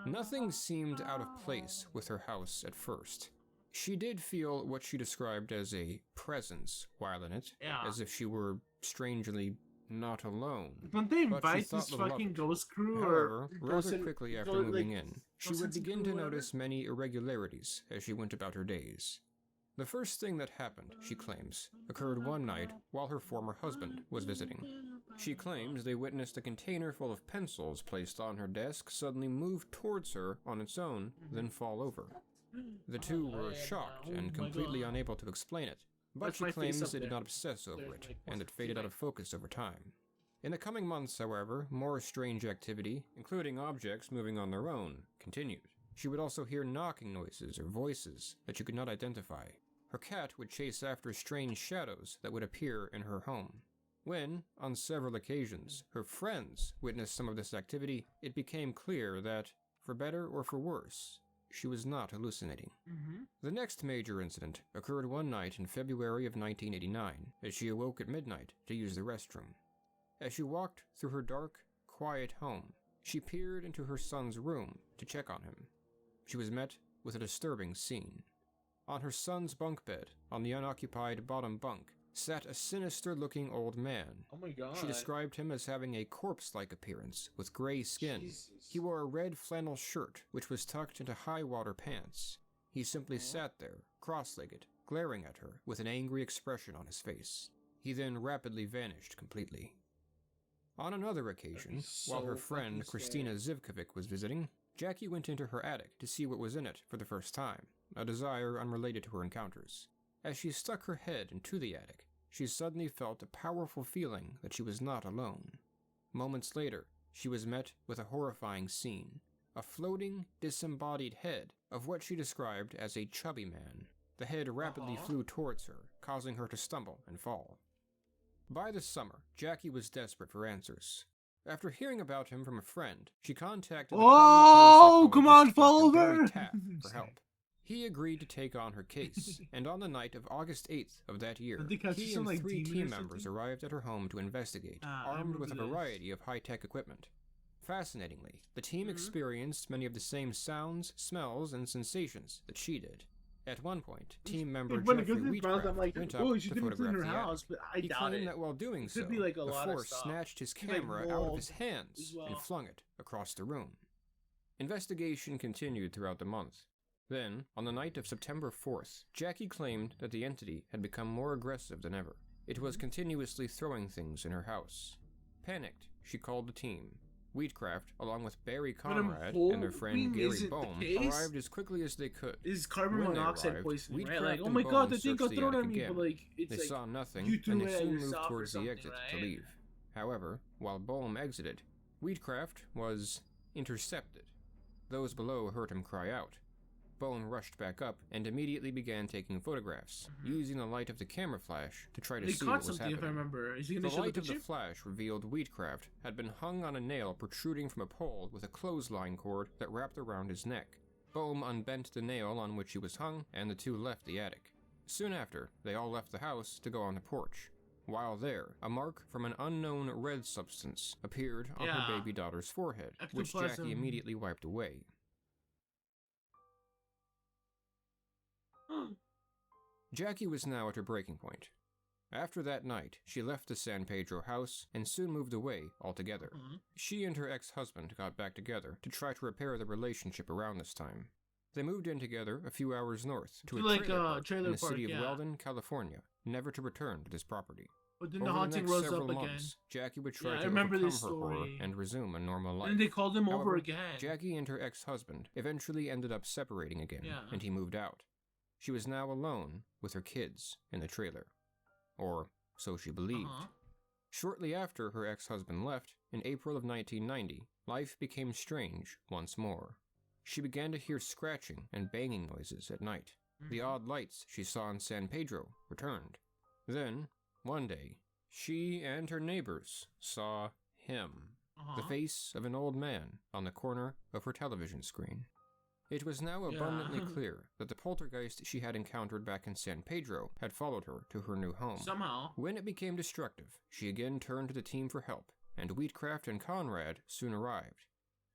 Nothing seemed out of place with her house at first. She did feel what she described as a presence while in it, as if she were strangely not alone. Don't they invite this fucking ghost crew? However, rather quickly after moving in, she would begin to notice many irregularities as she went about her days. The first thing that happened, she claims, occurred one night while her former husband was visiting. She claims they witnessed a container full of pencils placed on her desk suddenly move towards her on its own, then fall over. The two were shocked and completely unable to explain it, but she claims they did not obsess over it, and it faded out of focus over time. In the coming months, however, more strange activity, including objects moving on their own, continued. She would also hear knocking noises or voices that she could not identify. Her cat would chase after strange shadows that would appear in her home. When, on several occasions, her friends witnessed some of this activity, it became clear that, for better or for worse, she was not hallucinating. The next major incident occurred one night in February of 1989, as she awoke at midnight to use the restroom. As she walked through her dark, quiet home, she peered into her son's room to check on him. She was met with a disturbing scene. On her son's bunk bed, on the unoccupied bottom bunk, sat a sinister-looking old man. Oh my god. She described him as having a corpse-like appearance, with gray skin. Jesus. He wore a red flannel shirt, which was tucked into high-water pants. He simply sat there, cross-legged, glaring at her, with an angry expression on his face. He then rapidly vanished completely. On another occasion, while her friend Christina Zivkovic was visiting, Jackie went into her attic to see what was in it for the first time, a desire unrelated to her encounters. As she stuck her head into the attic, she suddenly felt a powerful feeling that she was not alone. Moments later, she was met with a horrifying scene, a floating, disembodied head of what she described as a chubby man. The head rapidly flew towards her, causing her to stumble and fall. By the summer, Jackie was desperate for answers. After hearing about him from a friend, she contacted the Oh, come on, Dr. follow Barry her! Taft for help. He agreed to take on her case, and on the night of August 8th of that year, Did they catch he some, and like, 3 demon or team members something? arrived at her home to investigate, I armed with a remember this. variety of high-tech equipment. Fascinatingly, the team experienced many of the same sounds, smells, and sensations that she did. At one point, team member When it Jeffrey goes to the browse, I'm Wheatcraft like, went oh, up she's to gonna clean photograph her the attic. house, but I He doubt claimed it. that while doing It so, could be like a the lot of force stuff. snatched his Could be, like, camera out of his mold hands as well. and flung it across the room. Investigation continued throughout the month. Then, on the night of September 4th, Jackie claimed that the entity had become more aggressive than ever. It was continuously throwing things in her house. Panicked, she called the team. Wheatcraft, along with Barry But I'm Conrad and their friend hoping Gary isn't the Bohm, case. arrived as quickly as they could. Is carbon When they monoxide arrived, poisoning, right? Wheatcraft Like, oh and my god, Bohm the thing got searched the thrown attic at me, again. but like, it's They like, saw nothing, you threw and it they at soon moved yourself or towards the something, exit right? to leave. However, while Bohm exited, Wheatcraft was intercepted. Those below heard him cry out. Bohm rushed back up and immediately began taking photographs, using the light of the camera flash to try to they see caught what was something, if I happening. remember. Is he The gonna show the light of the picture? flash revealed Wheatcraft had been hung on a nail protruding from a pole with a clothesline cord that wrapped around his neck. Bohm unbent the nail on which he was hung, and the two left the attic. Soon after, they all left the house to go on the porch. While there, a mark from an unknown red substance appeared on her Yeah. baby daughter's forehead, which Ectoplasm. Jackie immediately wiped away. Jackie was now at her breaking point. After that night, she left the San Pedro house and soon moved away altogether. She and her ex-husband got back together to try to repair the relationship around this time. They moved in together a few hours north to a Like, trailer park trailer in the park, city of yeah. Weldon, California, never to return to this property. But then the Over the haunting next rose several up again. months, Jackie would try Yeah, I to remember overcome this her horror story. and resume a normal life. And they called him over However, again. Jackie and her ex-husband eventually ended up separating again, Yeah. and he moved out. She was now alone with her kids in the trailer. Or so she believed. Shortly after her ex-husband left, in April of 1990, life became strange once more. She began to hear scratching and banging noises at night. The odd lights she saw in San Pedro returned. Then, one day, she and her neighbors saw him. The face of an old man on the corner of her television screen. It was now abundantly clear that the poltergeist she had encountered back in San Pedro had followed her to her new home. Somehow. When it became destructive, she again turned to the team for help, and Wheatcraft and Conrad soon arrived.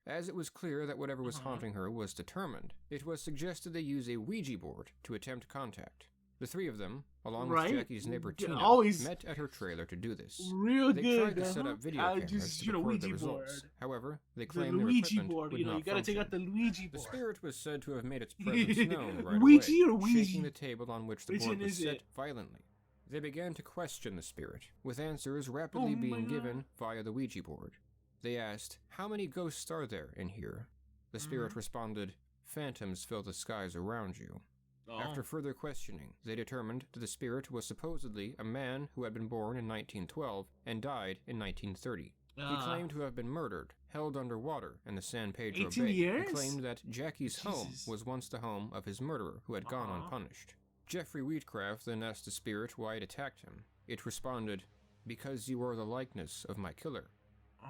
As it was clear that whatever was haunting her was determined, it was suggested they use a Ouija board to attempt contact. The three of them, along with Right? Jackie's neighbor Yeah, Tina, always met at her trailer to do this. Real They good. tried to set up video cameras just, to record the Ouija results. board. However, they The claimed their Luigi equipment board, would you know, not you gotta take out function. the Luigi The board. spirit was said to have made its presence known right Ouija away, or Ouija? shaking the table on which the Which board one was is set it? violently. They began to question the spirit, with answers rapidly Oh my being God. given via the Ouija board. They asked, "How many ghosts are there in here?" The spirit responded, "Phantoms fill the skies around you." Oh. After further questioning, they determined that the spirit was supposedly a man who had been born in 1912 and died in 1930. He claimed to have been murdered, held underwater in the San Pedro 18 Bay. years? He claimed that Jackie's home Jesus. was once the home of his murderer who had gone unpunished. Jeffrey Wheatcraft then asked the spirit why it attacked him. It responded, "Because you are the likeness of my killer."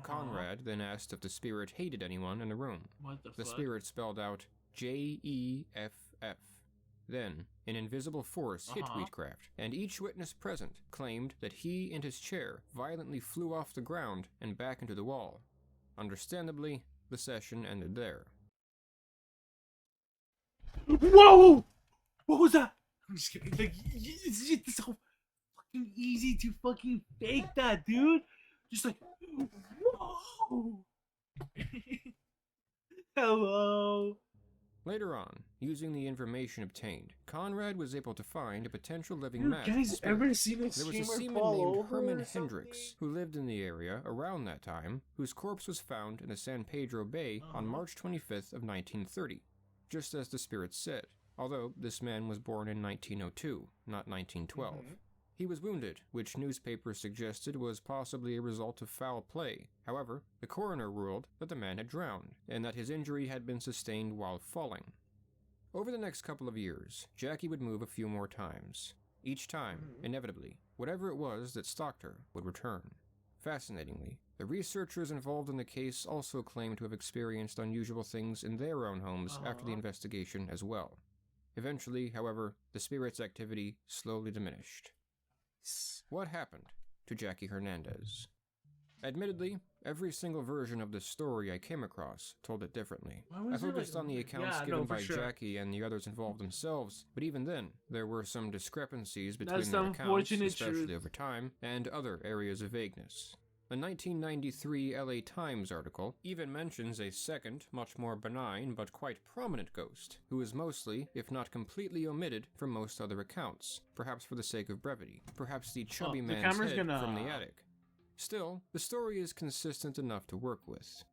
Conrad then asked if the spirit hated anyone in the room. What the The fuck? spirit spelled out JEFF. Then, an invisible force hit Wheatcraft, and each witness present claimed that he and his chair violently flew off the ground and back into the wall. Understandably, the session ended there. Whoa! What was that? I'm just kidding. Like, it's so fucking easy to fucking fake that, dude. Just like, whoa! Hello. Later on, using the information obtained, Conrad was able to find a potential living Dude, match. guys, spirit. ever seen a There was a streamer seaman fall named over Herman or something? Hendricks who lived in the area around that time, whose corpse was found in the San Pedro Bay on March 25th of 1930, just as the spirit said, although this man was born in 1902, not 1912. He was wounded, which newspapers suggested was possibly a result of foul play. However, the coroner ruled that the man had drowned, and that his injury had been sustained while falling. Over the next couple of years, Jackie would move a few more times. Each time, inevitably, whatever it was that stalked her would return. Fascinatingly, the researchers involved in the case also claimed to have experienced unusual things in their own homes after the investigation as well. Eventually, however, the spirit's activity slowly diminished. What happened to Jackie Hernandez? Admittedly, every single version of this story I came across told it differently. I focused on the accounts given by Jackie and the others involved themselves, but even then, there were some discrepancies between That's their the accounts, unfortunate especially truth. over time, and other areas of vagueness. A 1993 LA Times article even mentions a second, much more benign but quite prominent ghost, who is mostly, if not completely omitted from most other accounts, perhaps for the sake of brevity, perhaps the chubby the man's camera's head gonna- from the attic. Still, the story is consistent enough to work with.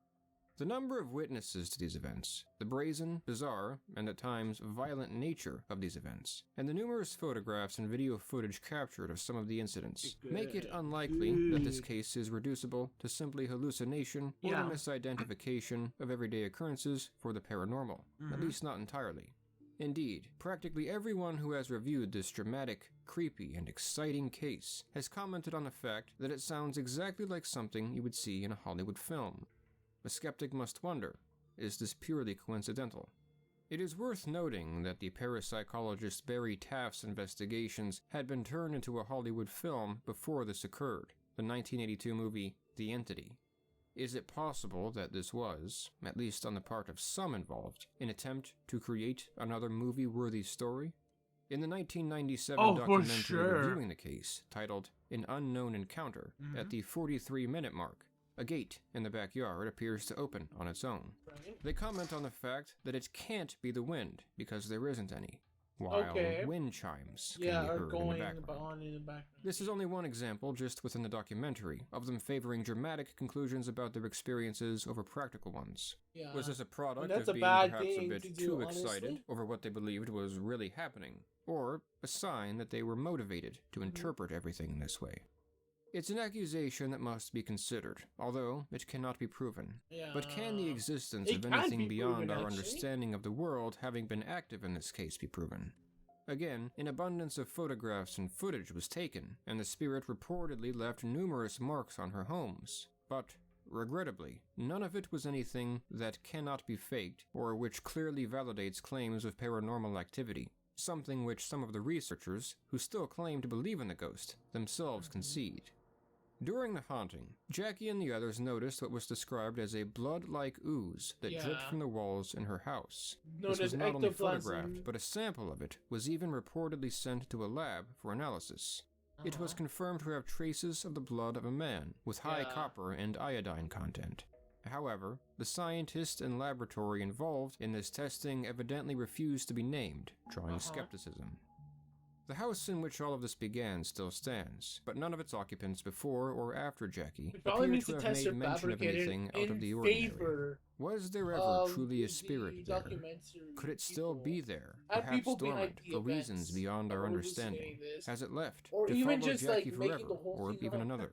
The number of witnesses to these events, the brazen, bizarre, and at times violent nature of these events, and the numerous photographs and video footage captured of some of the incidents make it unlikely that this case is reducible to simply hallucination or the misidentification of everyday occurrences for the paranormal, at least not entirely. Indeed, practically everyone who has reviewed this dramatic, creepy, and exciting case has commented on the fact that it sounds exactly like something you would see in a Hollywood film. A skeptic must wonder, is this purely coincidental? It is worth noting that the parapsychologist Barry Taft's investigations had been turned into a Hollywood film before this occurred, the 1982 movie The Entity. Is it possible that this was, at least on the part of some involved, an attempt to create another movie-worthy story? In the 1997 documentary reviewing the case, titled An Unknown Encounter, at the 43-minute mark, a gate in the backyard appears to open on its own. They comment on the fact that it can't be the wind because there isn't any, while wind chimes can be heard in the background. This is only one example just within the documentary of them favoring dramatic conclusions about their experiences over practical ones. Was this a product of being perhaps a bit too excited over what they believed was really happening, or a sign that they were motivated to interpret everything this way? It's an accusation that must be considered, although it cannot be proven. But can the existence of anything beyond our understanding of the world having been active in this case be proven? Again, an abundance of photographs and footage was taken, and the spirit reportedly left numerous marks on her homes. But, regrettably, none of it was anything that cannot be faked, or which clearly validates claims of paranormal activity, something which some of the researchers, who still claim to believe in the ghost, themselves concede. During the haunting, Jackie and the others noticed what was described as a blood-like ooze that dripped from the walls in her house. This was not only photographed, but a sample of it was even reportedly sent to a lab for analysis. It was confirmed to have traces of the blood of a man, with high copper and iodine content. However, the scientist and laboratory involved in this testing evidently refused to be named, drawing skepticism. The house in which all of this began still stands, but none of its occupants before or after Jackie appear to have made mention of anything out of the ordinary. Was there ever truly a spirit there? Could it still be there, perhaps dormant, for reasons beyond our understanding? Has it left, to follow Jackie forever, or even another?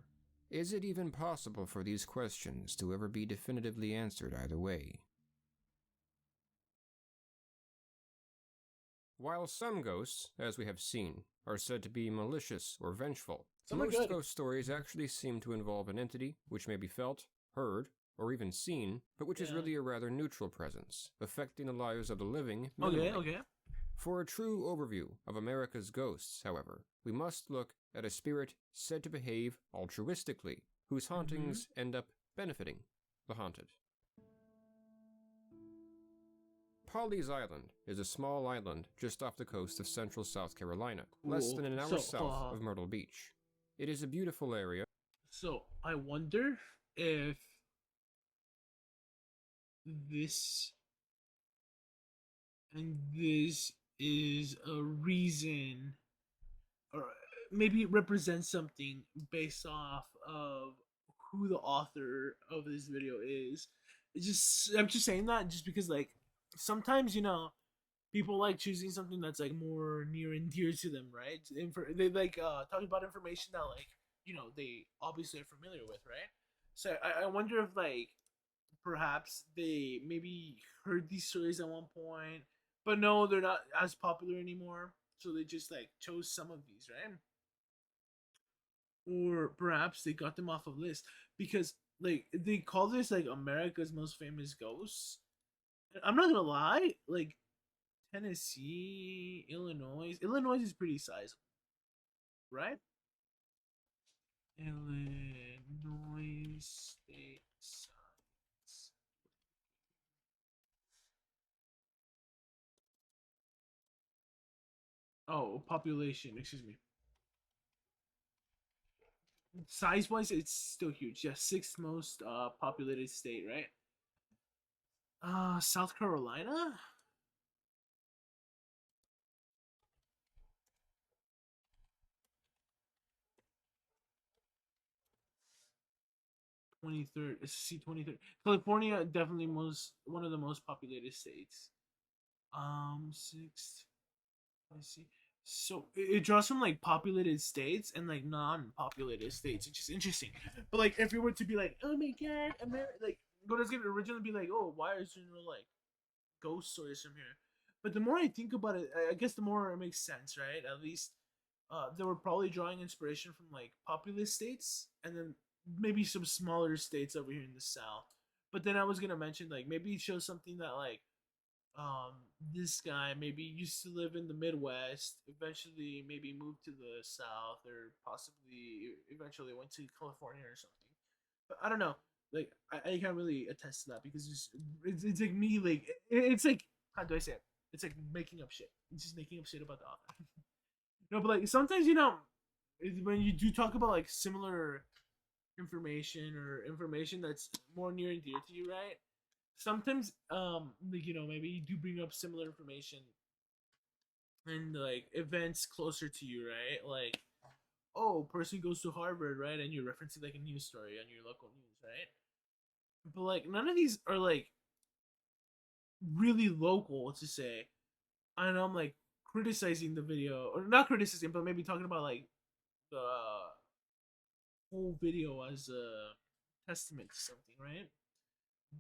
Is it even possible for these questions to ever be definitively answered either way? While some ghosts, as we have seen, are said to be malicious or vengeful, Some are most good. ghost stories actually seem to involve an entity which may be felt, heard, or even seen, but which is Yeah. really a rather neutral presence, affecting the lives of the living Okay, minimally. okay. For a true overview of America's ghosts, however, we must look at a spirit said to behave altruistically, whose hauntings end up benefiting the haunted. Pawleys Island is a small island just off the coast of central South Carolina, less than an hour south of Myrtle Beach. It is a beautiful area. So I wonder if this is a reason, or maybe it represents something based off of who the author of this video is. I'm just saying that just because like sometimes people like choosing something that's like more near and dear to them, right? They like talking about information that like they obviously are familiar with, right? So I wonder if like perhaps they maybe heard these stories at one point, but no, they're not as popular anymore. So they just like chose some of these, right? Or perhaps they got them off of list because like they call this like America's most famous ghosts. I'm not gonna lie, like Tennessee, Illinois is pretty sizable, right? Illinois state size. Oh, population. Excuse me. Size wise, it's still huge. Yeah, sixth most populated state, right? South Carolina. 23rd. See 23rd. California definitely one of the most populated states. Sixth. Let's see. So it draws from like populated states and like non-populated states, which is interesting. But like if we were to be like, oh my god, America, like what is gonna originally be like, oh, why is there no like ghost stories from here? But the more I think about it, I guess the more it makes sense, right? At least they were probably drawing inspiration from like populous states and then maybe some smaller states over here in the south. But then I was gonna mention like maybe it shows something that like this guy maybe used to live in the Midwest, eventually maybe moved to the South, or possibly eventually went to California or something. But I don't know. Like I can't really attest to that because it's like me like it's like how do I say it? It's like making up shit. It's just making up shit about the author. No, but like sometimes when you do talk about like similar information or information that's more near and dear to you, right? Sometimes like maybe you do bring up similar information and like events closer to you, right? Like oh, person goes to Harvard, right? And you're referencing like a news story on your local news, right? But like none of these are like really local to say. I know I'm like criticizing the video or not criticizing, but maybe talking about like the whole video as a testament to something, right?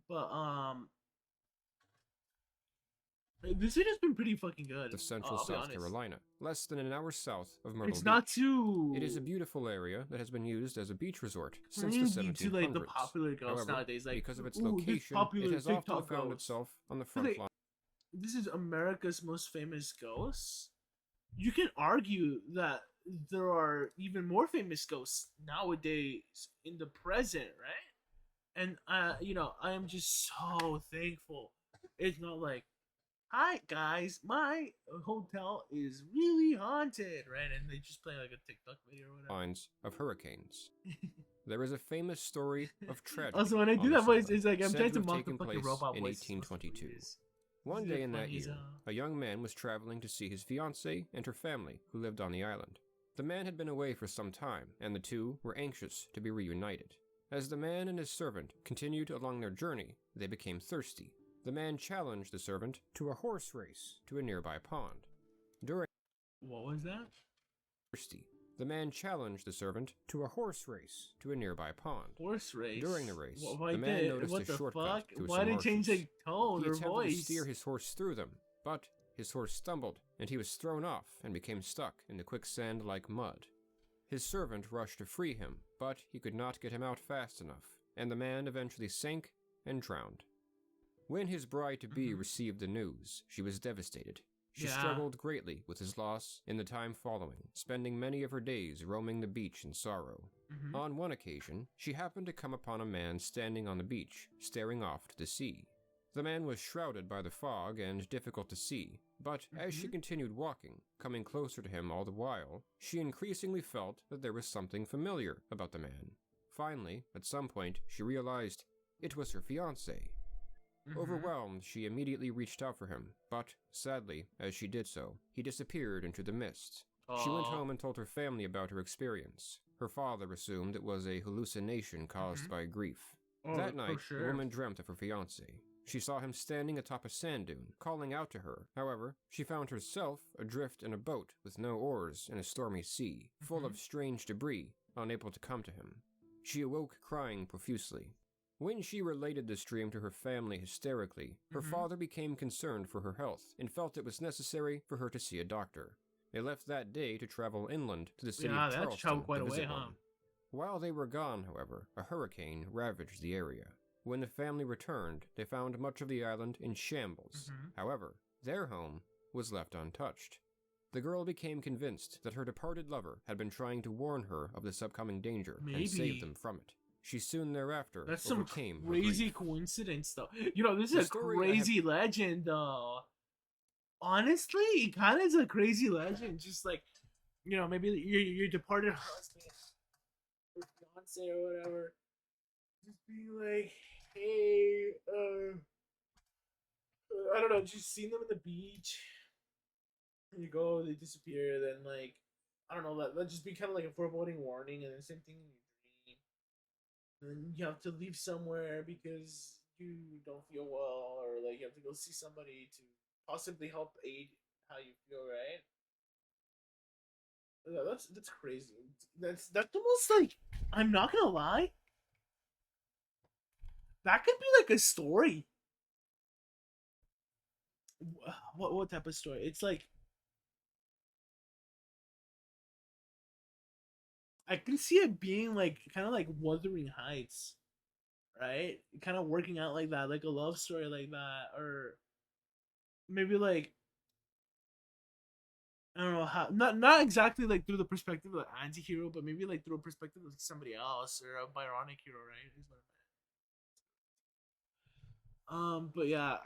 But this video's been pretty fucking good. Of central I'll be South honest. Carolina, less than an hour south of Myrtle It's Beach. not too. It is a beautiful area that has been used as a beach resort since the trendy 1700s. to like the popular girls However, nowadays. Like because of its ooh, this location, popular it has often TikTok found ghost. itself on the front Like, line. This is America's most famous ghosts. You can argue that there are even more famous ghosts nowadays in the present, right? And I am just so thankful. It's not like, hi guys, my hotel is really haunted, right? And they just play like a TikTok video or whatever. Lines of hurricanes. There is a famous story of tragedy. Also, when I do on that this voice, island, it's like I'm said trying to have mock the taken fucking place robot in voice. 1822. This One is day like in that funny as year, hell. a young man was traveling to see his fiancée and her family who lived on the island. The man had been away for some time, and the two were anxious to be reunited. As the man and his servant continued along their journey, they became thirsty. The man challenged the servant to a horse race to a nearby pond. During What was that? thirsty, the man challenged the servant to a horse race to a nearby pond. Horse race. During the race, Why the man did- noticed what a the shortcut fuck? to Why some did it change marshes. like tone He or attempted voice? to steer his horse through them, but his horse stumbled, and he was thrown off and became stuck in the quicksand like mud. His servant rushed to free him, but he could not get him out fast enough, and the man eventually sank and drowned. When his bride-to-be received the news, she was devastated. She struggled greatly with his loss in the time following, spending many of her days roaming the beach in sorrow. On one occasion, she happened to come upon a man standing on the beach, staring off to the sea. The man was shrouded by the fog and difficult to see, but as she continued walking, coming closer to him all the while, she increasingly felt that there was something familiar about the man. Finally, at some point, she realized it was her fiancé. Overwhelmed, she immediately reached out for him, but, sadly, as she did so, he disappeared into the mist. She went home and told her family about her experience. Her father assumed it was a hallucination caused by grief. That night, the woman dreamt of her fiancé. She saw him standing atop a sand dune, calling out to her. However, she found herself adrift in a boat with no oars in a stormy sea, full of strange debris, unable to come to him. She awoke crying profusely. When she related this dream to her family hysterically, her father became concerned for her health and felt it was necessary for her to see a doctor. They left that day to travel inland to the city of Charleston to visit one. While they were gone, however, a hurricane ravaged the area. When the family returned, they found much of the island in shambles. However, their home was left untouched. The girl became convinced that her departed lover had been trying to warn her of this upcoming danger and save them from it. She soon thereafter overcame her grief. Crazy coincidence, though. You know, this is a crazy legend, though. Honestly, it kind of is a crazy legend. Just like, you know, maybe your departed husband or fiance or whatever, just being like, hey, I don't know, just seeing them on the beach, and you go, they disappear, then like, I don't know, that just be kind of like a foreboding warning, and then same thing in your dream. And then you have to leave somewhere because you don't feel well, or like you have to go see somebody to possibly help aid how you feel, right? Yeah, that's crazy. That's almost like, I'm not gonna lie, that could be like a story. What type of story? It's like, I can see it being like kind of like Wuthering Heights, right? Kind of working out like that, like a love story like that, or maybe like, I don't know how, not exactly like through the perspective of the anti-hero, but maybe like through a perspective of somebody else, or a Byronic hero, right? Is what but yeah,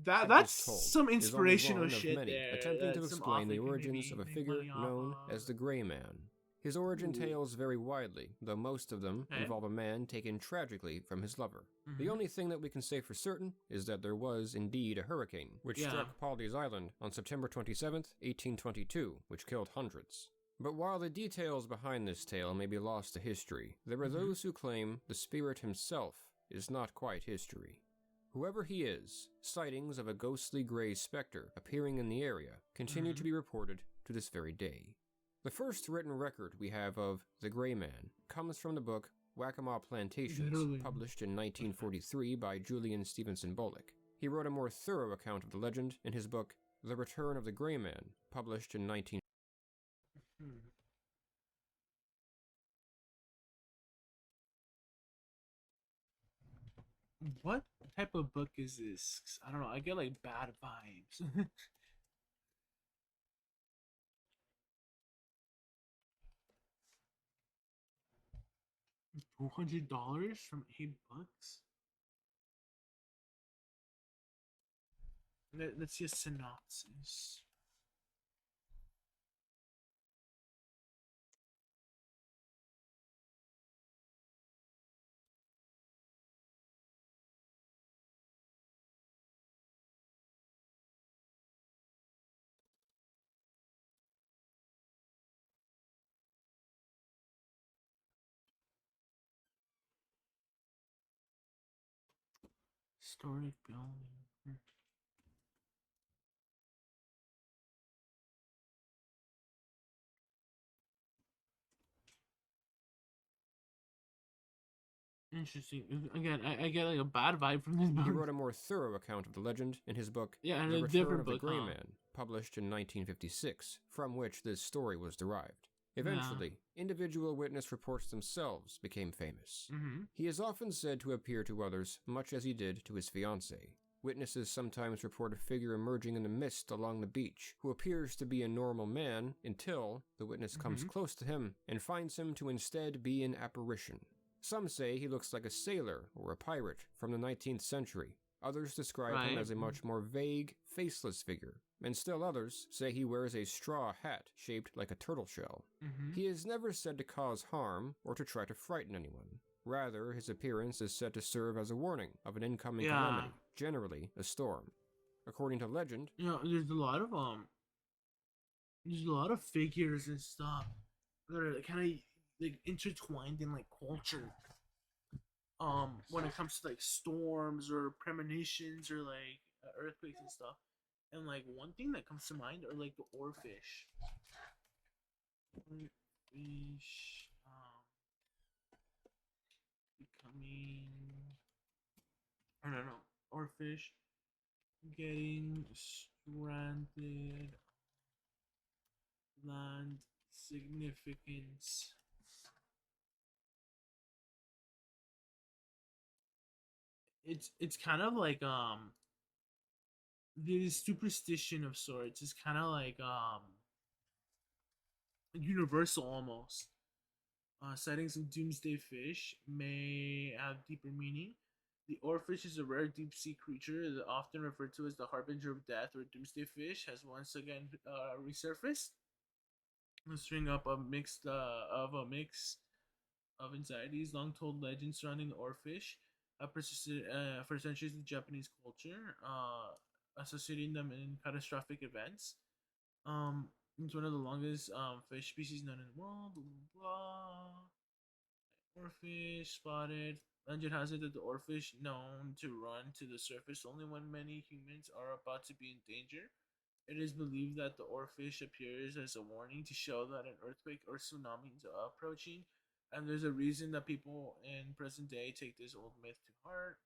that's some inspirational shit many, there. attempting to Some explain the author can origins maybe of a make figure money off known of. as the Gray Man. His origin tales vary widely, though most of them involve a man taken tragically from his lover. The only thing that we can say for certain is that there was indeed a hurricane, which struck Pawleys Island on September 27th, 1822, which killed hundreds. But while the details behind this tale may be lost to history, there are those who claim the spirit himself is not quite history. Whoever he is, sightings of a ghostly gray specter appearing in the area continue to be reported to this very day. The first written record we have of the Gray Man comes from the book Waccamaw Plantations, published in 1943 by Julian Stevenson Bullock. He wrote a more thorough account of the legend in his book The Return of the Gray Man, published in 19... What type of book is this? 'Cause I don't know. I get like bad vibes. $200 from $8. Let's see a synopsis. Historic building. Interesting. Again, I get like a bad vibe from this book. He wrote a more thorough account of the legend in his book, Yeah, and The a Return different of the book, Gray huh? Man, published in 1956, from which this story was derived. Eventually, individual witness reports themselves became famous. Mm-hmm. He is often said to appear to others much as he did to his fiancée. Witnesses sometimes report a figure emerging in the mist along the beach who appears to be a normal man until the witness comes Mhm. close to him and finds him to instead be an apparition. Some say he looks like a sailor or a pirate from the 19th century. Others describe him Right. as a much more vague, faceless figure, and still others say he wears a straw hat shaped like a turtle shell. Mm-hmm. He is never said to cause harm or to try to frighten anyone. Rather, his appearance is said to serve as a warning of an incoming Yeah. calamity, generally a storm. According to legend, You know, there's a lot of figures and stuff that are kind of like intertwined in like culture. When it comes to like storms or premonitions or like earthquakes and stuff. And like one thing that comes to mind are like the oarfish. Oarfish, becoming, I don't know, oarfish getting stranded, land significance. It's kind of like this superstition of sorts is kind of like universal almost. Sightings of doomsday fish may have deeper meaning. The oarfish is a rare deep sea creature that often referred to as the harbinger of death or doomsday fish has once again resurfaced. A string up of a mix of anxieties, long told legends surrounding the oarfish have persisted for centuries in Japanese culture, associating them in catastrophic events. It's one of the longest fish species known in the world. Blah blah blah. Oarfish spotted. Legend has it that the oarfish known to run to the surface only when many humans are about to be in danger. It is believed that the oarfish appears as a warning to show that an earthquake or tsunami is approaching, and there's a reason that people in present day take this old myth to heart.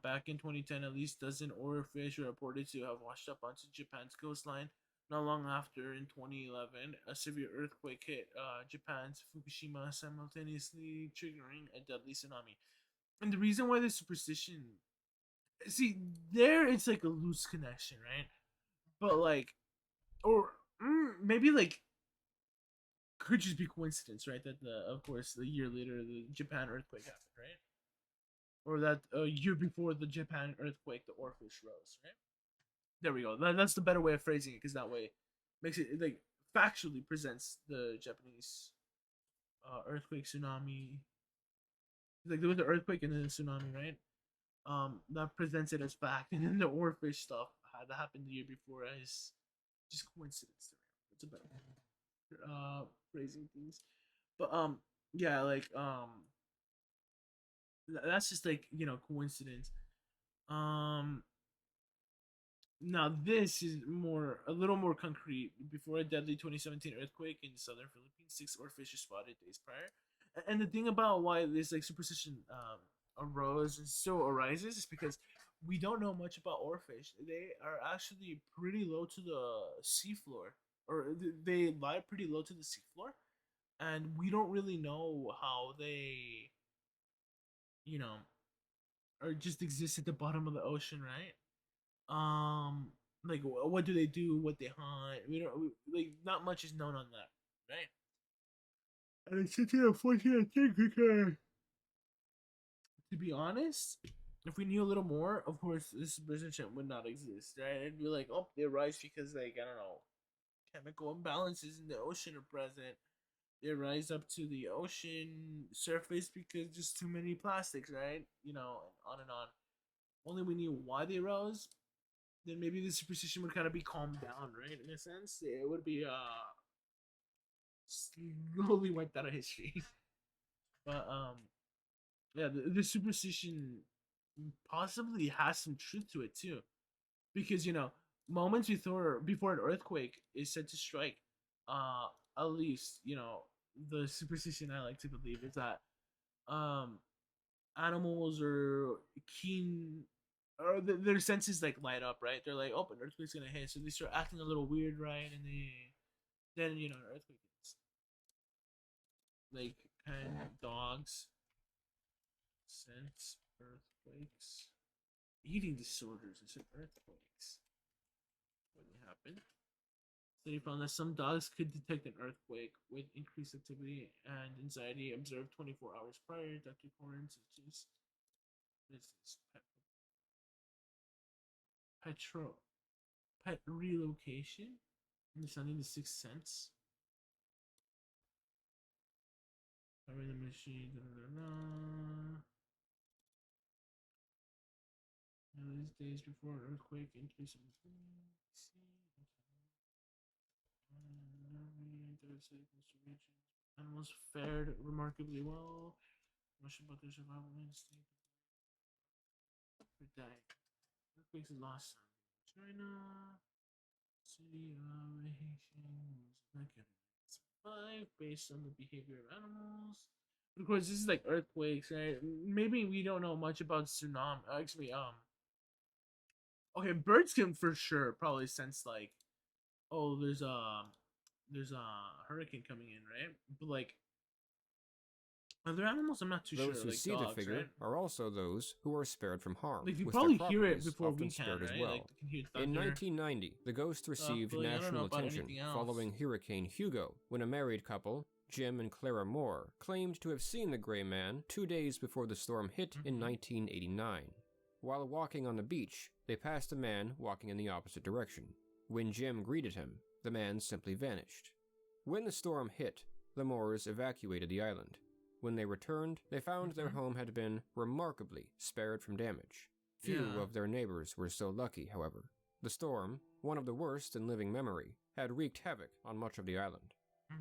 Back in 2010, at least a dozen oarfish were reported to have washed up onto Japan's coastline. Not long after, in 2011, a severe earthquake hit Japan's Fukushima, simultaneously triggering a deadly tsunami. And the reason why this superstition, see, there it's like a loose connection, right? But like, or maybe like could just be coincidence, right? That the of course the year later the Japan earthquake happened, right? Or that a year before the Japan earthquake, the oarfish rose, right? There we go. That's the better way of phrasing it, because that way makes it like factually presents the Japanese earthquake, tsunami. Like there was an earthquake and then a tsunami, right? That presents it as fact, and then the oarfish stuff that happened the year before as just coincidence. It's a better phrasing things, but yeah, like that's just like coincidence. Um, Now this is a little more concrete. Before a deadly 2017 earthquake in the southern Philippines, 6 oarfish were spotted days prior. And the thing about why this like superstition arose and still arises is because we don't know much about oarfish. They are actually pretty low to the seafloor, or they lie pretty low to the seafloor, and we don't really know how they, you know, or just exist at the bottom of the ocean, right? Like what do they do, what they hunt, like not much is known on that, right? And it's such an unfortunate thing because, to be honest, if we knew a little more, of course this position would not exist, right? It'd be like, oh, they rise because like I don't know, chemical imbalances in the ocean are present. They rise up to the ocean surface because just too many plastics, right? On and on. Only we knew why they rose, then maybe the superstition would kind of be calmed down, right? In a sense, it would be slowly wiped out of history. But yeah, the superstition possibly has some truth to it too, because moments before an earthquake is said to strike, uh, at least the superstition I like to believe is that um animals or keen or their senses like light up, right? They're like, oh, an earthquake's gonna hit, so they start acting a little weird, right? And then an earthquake hits. Like dogs sense earthquakes. Eating disorders and earthquakes. What happened? Study found that some dogs could detect an earthquake with increased activity and anxiety observed 24 hours prior. Dr. Corrin suggests this petro pet relocation, understanding the sixth sense. Covering the machine. These days before an earthquake, increase in animals fared remarkably well. Much about their survival instinct. For dying. Earthquakes in lost China. City of Haitian survive based on the behavior of animals. But of course, this is like earthquakes, right? Maybe we don't know much about tsunami. Actually, okay, birds can for sure probably sense like, oh, there's a hurricane coming in, right? But like other animals, I'm not too Those sure. who Like see dogs, the figure right? are also those who are spared from harm, Like you with probably their hear it properties before often we can, spared right? as well. Like you can hear In thunder. 1990, the ghost received but, like, I don't know national about attention anything else. following Hurricane Hugo, when a married couple, Jim and Clara Moore, claimed to have seen the gray man 2 days before the storm hit in 1989. While walking on the beach, they passed a man walking in the opposite direction. When Jim greeted him, the man simply vanished. When the storm hit, the Moores evacuated the island. When they returned, they found their home had been remarkably spared from damage. Few of their neighbors were so lucky, however. The storm, one of the worst in living memory, had wreaked havoc on much of the island.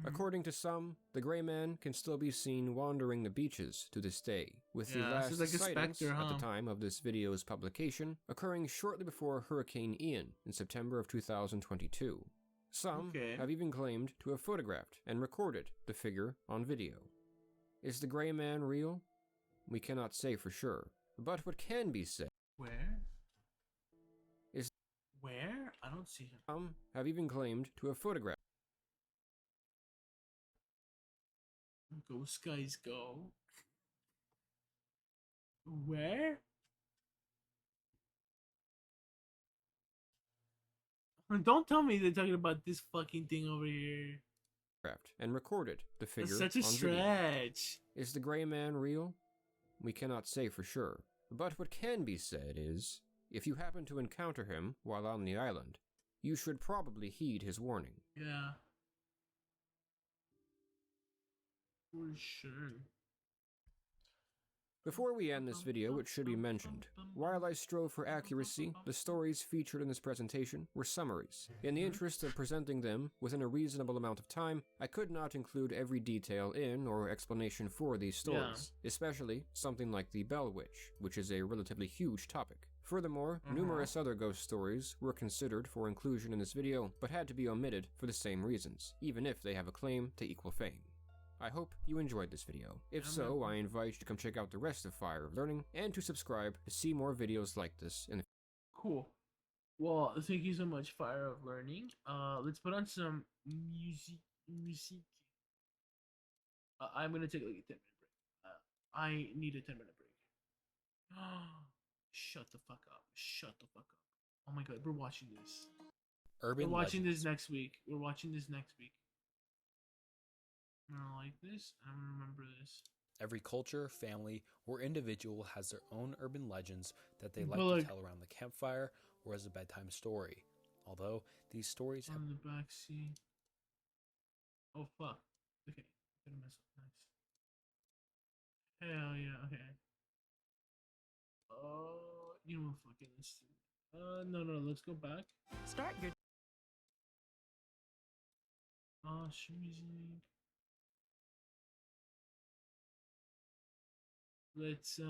According to some, the gray man can still be seen wandering the beaches to this day, with the last so like a sightings specter, at the huh? time of this video's publication occurring shortly before Hurricane Ian in September of 2022. Some have even claimed to have photographed and recorded the figure on video. Is the gray man real? We cannot say for sure, but what can be said is where? I don't see him. some have even claimed to have photographed. Ghost guys go. Where? Don't tell me they're talking about this fucking thing over here. And recorded the figure That's such a on video. stretch. Is the gray man real? We cannot say for sure, but what can be said is, if you happen to encounter him while on the island, you should probably heed his warning. Yeah. For sure. Before we end this video, it should be mentioned, while I strove for accuracy, the stories featured in this presentation were summaries. In the interest of presenting them within a reasonable amount of time, I could not include every detail in or explanation for these stories, especially something like the Bell Witch, which is a relatively huge topic. Furthermore, numerous other ghost stories were considered for inclusion in this video, but had to be omitted for the same reasons, even if they have a claim to equal fame. I hope you enjoyed this video. If so, I invite you to come check out the rest of Fire of Learning, and to subscribe to see more videos like this in the Cool. Well, thank you so much, Fire of Learning. Let's put on some music. I'm gonna take like a 10-minute break. I need a 10-minute break. Shut the fuck up. Shut the fuck up. Oh my god, we're watching this. Urban We're watching legends. this next week. We're watching this next week. I don't like this. I don't remember this. Every culture, family, or individual has their own urban legends that they like But, to like, tell around the campfire or as a bedtime story. Although these stories have On the back seat. Oh fuck. Okay. Gonna mess up. Nice. Hell yeah. Okay. You know what? Fuck it. Let's do. No. Let's go back. Start your Music. Let's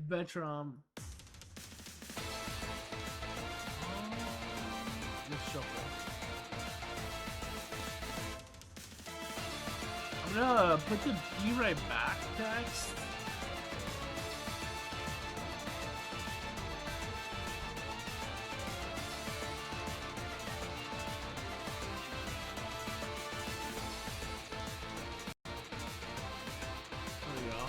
Betram. Let's shuffle. I'm gonna put the be right back text. There we go.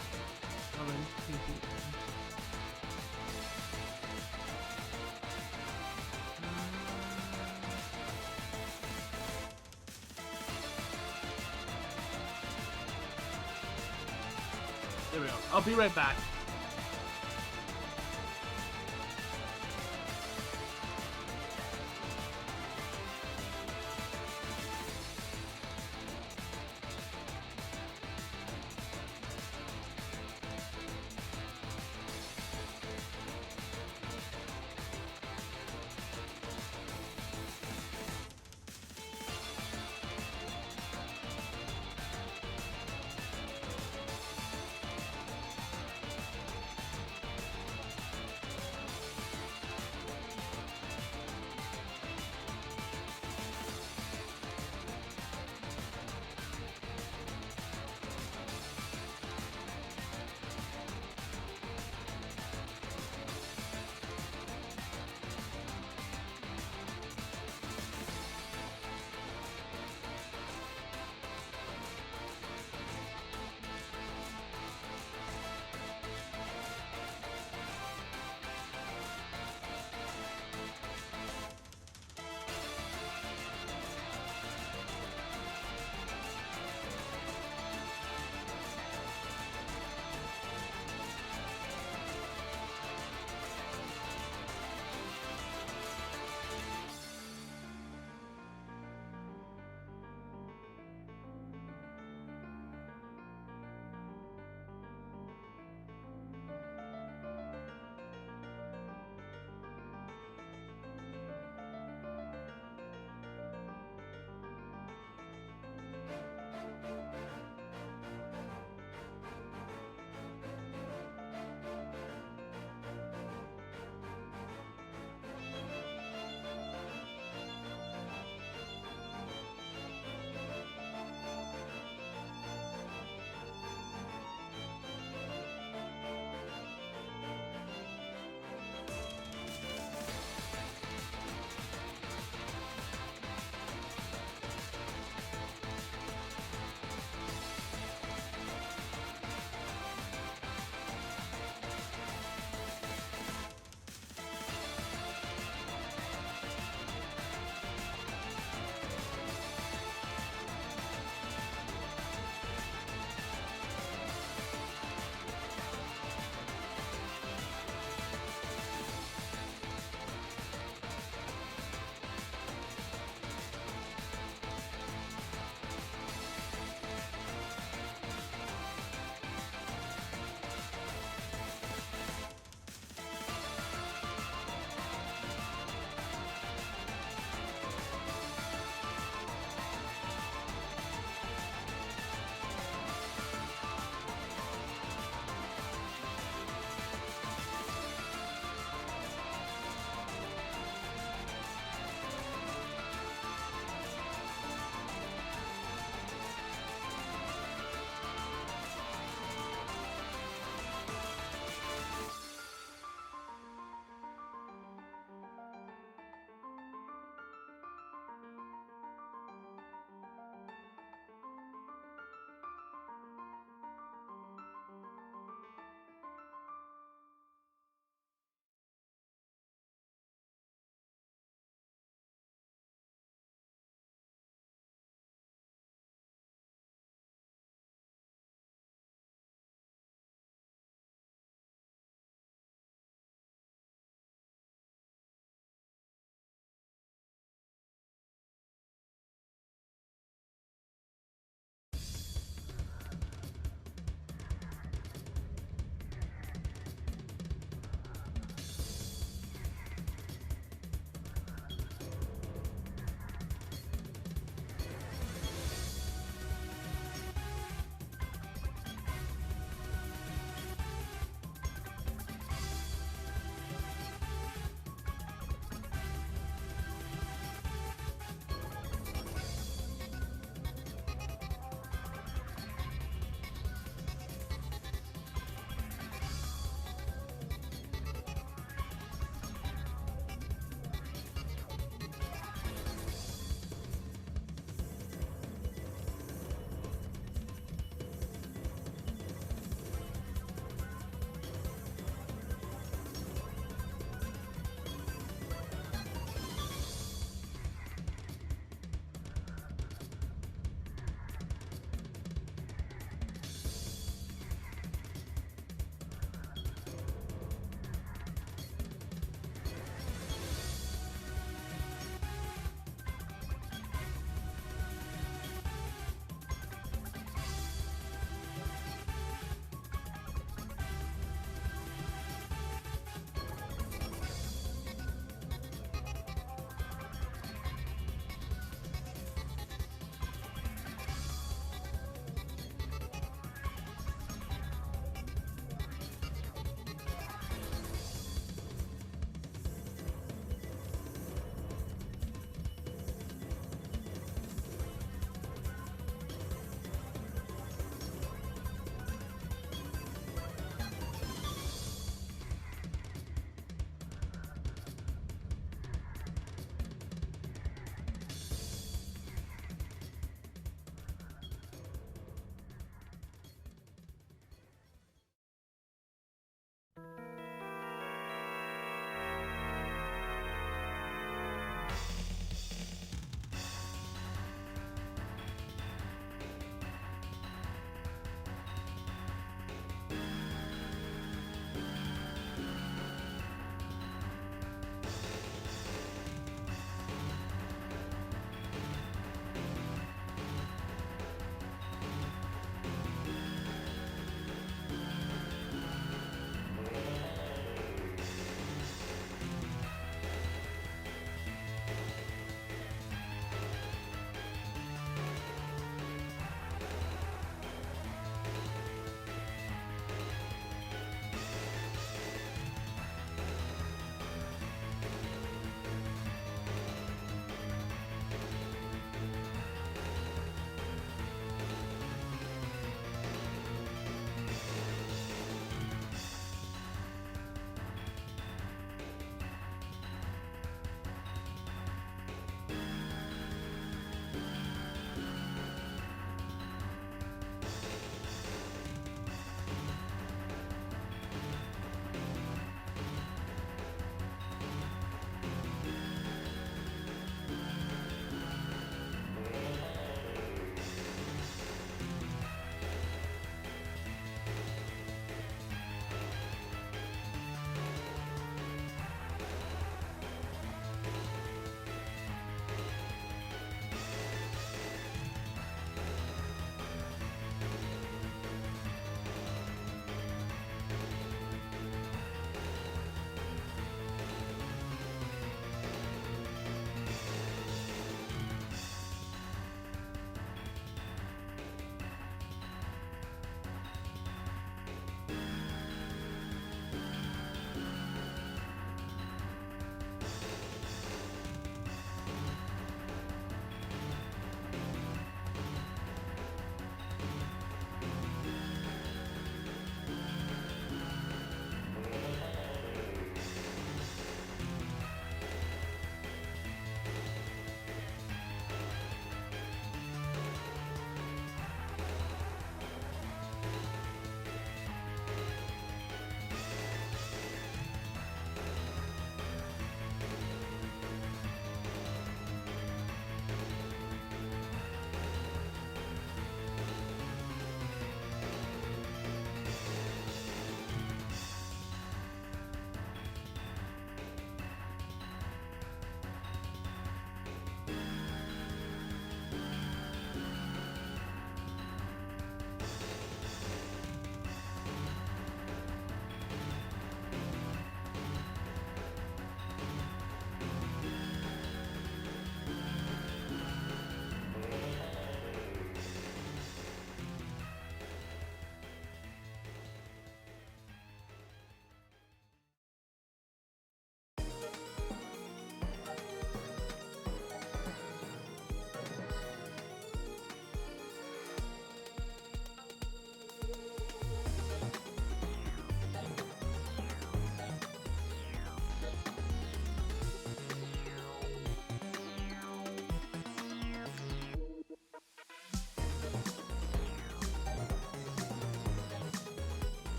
There we go. I'll be right back.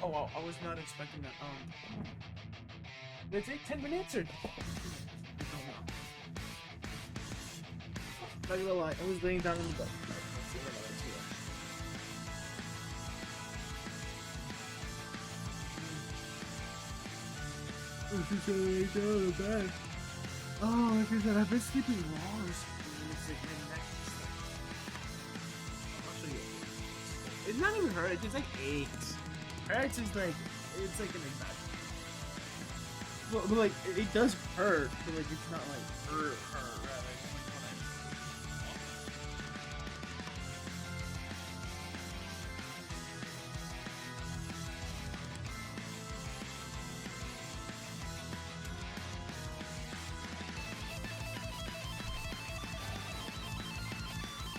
Oh, wow, I was not expecting that. Did it take 10 minutes or? Not gonna lie, I was laying down in the bed. I'm just gonna lay down in the bed. Oh, like I said, I've been sleeping long. It's like my neck is like. I'll show you. It's not even hurt. It's like aches. Hurts is like it's like an exaggeration. But like it does hurt, but like it's not like hurt. Right?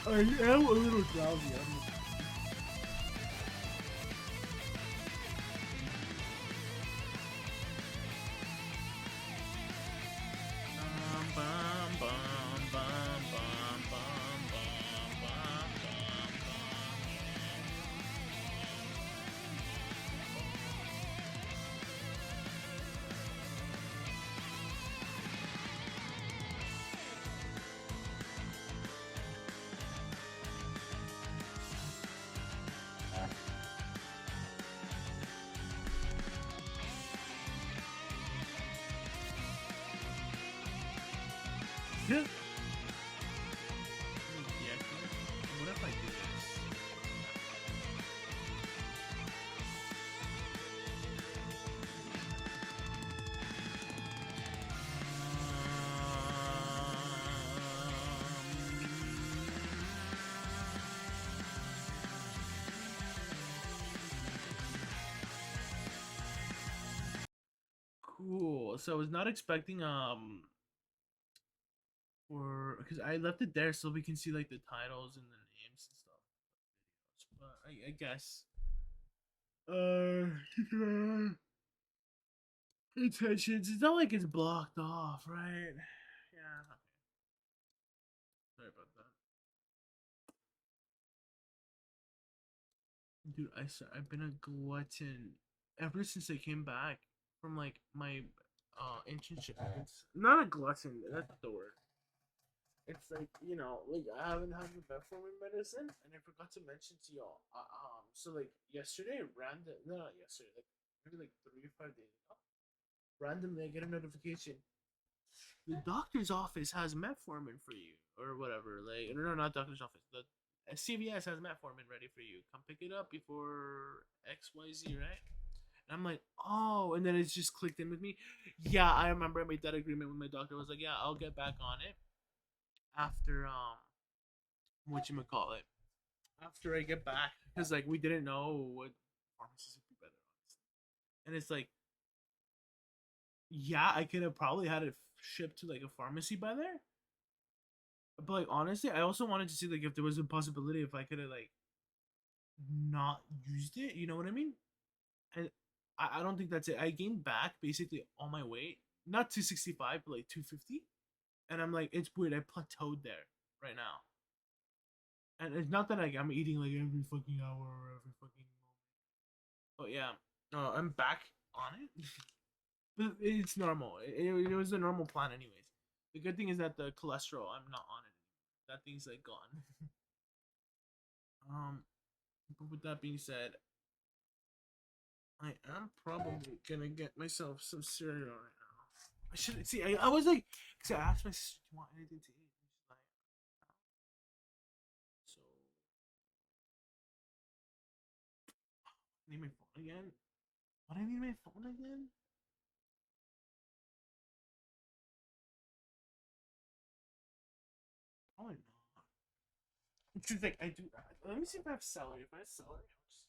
I am a little drowsy. Yeah. What if I do this? Cool. So I was not expecting or because I left it there so we can see like the titles and the names and stuff. But I guess intentions. It's not like it's blocked off, right? Yeah. Okay. Sorry about that. Dude, I've been a glutton ever since I came back from like my internship. It's not a glutton. That's the word. It's like like I haven't had the metformin medicine, and I forgot to mention to y'all. So like yesterday, random, no, not yesterday, like maybe like 3 or 5 days ago, randomly I get a notification. The doctor's office has metformin for you, or whatever. Like no, not doctor's office. The CVS has metformin ready for you. Come pick it up before XYZ, right? And I'm like, oh, and then it's just clicked in with me. Yeah, I remember I made that agreement with my doctor. I was like, yeah, I'll get back on it after what you call it after I get back because like we didn't know what pharmacies would be better honestly. And it's like yeah, I could have probably had it shipped to like a pharmacy by there, but like honestly I also wanted to see like if there was a possibility if I could have like not used it, you know what I mean? And I don't think that's it. I gained back basically all my weight, not 265 but like 250, and I'm like it's weird, I plateaued there right now. And it's not that like I'm eating like every fucking hour or every fucking moment. But yeah, I'm back on it. But it's normal. It was a normal plan anyways. The good thing is that the cholesterol, I'm not on it. That thing's like gone. um, but with that being said, I am probably gonna get myself some cereal right now. I should see. I was like, cause I asked my sister, "Do you want anything to eat?" And she's like, "So, I need my phone again. What I need my phone again? Probably not." She's like, "I do." Let me see if I have celery. If I have celery, I'll just get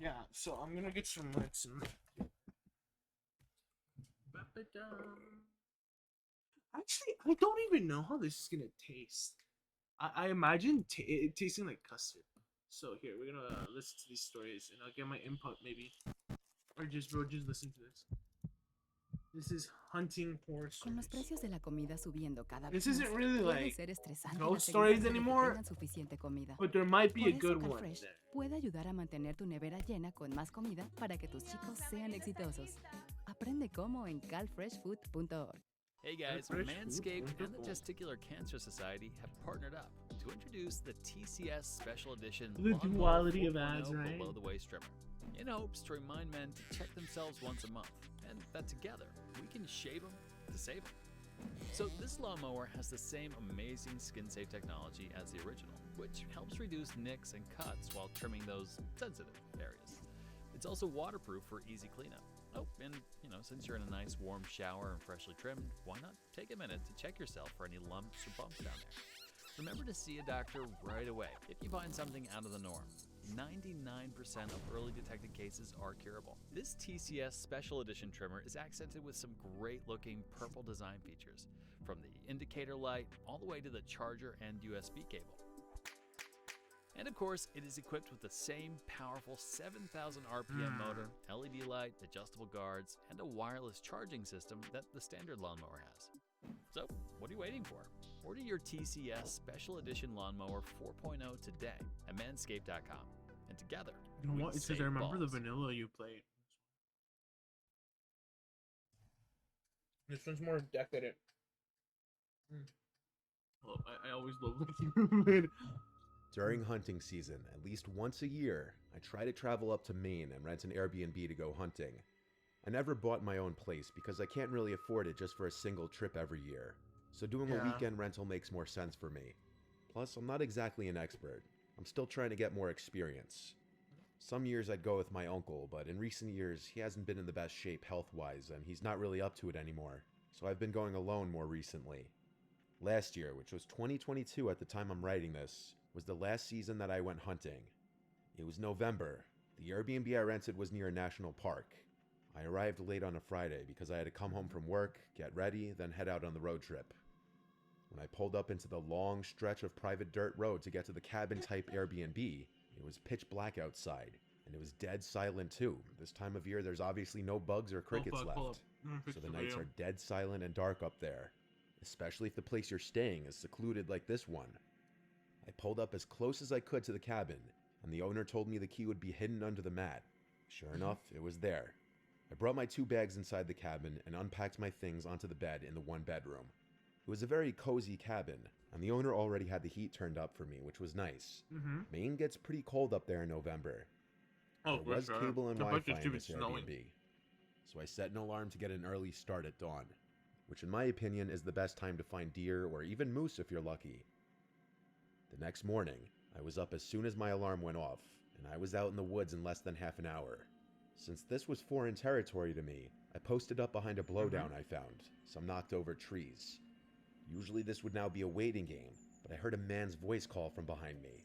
Yeah, so I'm gonna get some nuts. Actually, I don't even know how this is gonna taste. I imagine it tasting like custard. So here, we're gonna listen to these stories, and I'll get my input maybe, or just listen to this. This is hunting horror Con los stories. precios de la comida subiendo cada This vez más, isn't really puede like ser estresante la ghost asegurarse stories de que anymore, tengan suficiente comida. but there might be Por a eso good one CalFresh there. puede ayudar a mantener tu nevera llena con más comida para que tus chicos sean exitosos. Aprende cómo en calfreshfood.org. Hey guys, Fresh Manscaped food, and the wonderful. Testicular Cancer Society have partnered up to introduce the TCS Special Edition The Lawnmower duality of 4.0 ads, right? below the waist trimmer, in hopes to remind men to check themselves once a month, and that together we can shave them to save them. So this lawnmower has the same amazing skin-safe technology as the original, which helps reduce nicks and cuts while trimming those sensitive areas. It's also waterproof for easy cleanup. Oh, and since you're in a nice warm shower and freshly trimmed, why not take a minute to check yourself for any lumps or bumps down there? Remember to see a doctor right away if you find something out of the norm. 99% of early detected cases are curable. This TCS Special Edition trimmer is accented with some great looking purple design features, from the indicator light all the way to the charger and USB cable. And of course, it is equipped with the same powerful 7,000 RPM motor, LED light, adjustable guards, and a wireless charging system that the standard lawnmower has. So, what are you waiting for? Order your TCS Special Edition Lawnmower 4.0 today at manscaped.com. And together, You know we what? can It's because save I remember the balls. vanilla you played. This one's more decadent. Oh, I always love looking. During hunting season, at least once a year, I try to travel up to Maine and rent an Airbnb to go hunting. I never bought my own place because I can't really afford it just for a single trip every year, so doing a Yeah. weekend rental makes more sense for me. Plus, I'm not exactly an expert. I'm still trying to get more experience. Some years I'd go with my uncle, but in recent years he hasn't been in the best shape health-wise and he's not really up to it anymore, so I've been going alone more recently. Last year, which was 2022 at the time I'm writing this, was the last season that I went hunting. It was November. The Airbnb I rented was near a national park. I arrived late on a Friday because I had to come home from work, get ready, then head out on the road trip. When I pulled up into the long stretch of private dirt road to get to the cabin-type Airbnb, it was pitch black outside, and it was dead silent too. This time of year, there's obviously no bugs or crickets left, so the nights are dead silent and dark up there, especially if the place you're staying is secluded like this one. I pulled up as close as I could to the cabin, and the owner told me the key would be hidden under the mat. Sure enough, it was there. I brought my 2 bags inside the cabin and unpacked my things onto the bed in the 1 bedroom. It was a very cozy cabin, and the owner already had the heat turned up for me, which was nice. Maine gets pretty cold up there in November. Oh, There for was sure. cable and The Wi-Fi budget's in too this snowing. Airbnb, so I set an alarm to get an early start at dawn, which in my opinion is the best time to find deer or even moose if you're lucky. The next morning, I was up as soon as my alarm went off, and I was out in the woods in less than half an hour. Since this was foreign territory to me, I posted up behind a blowdown I found, some knocked over trees. Usually this would now be a waiting game, but I heard a man's voice call from behind me.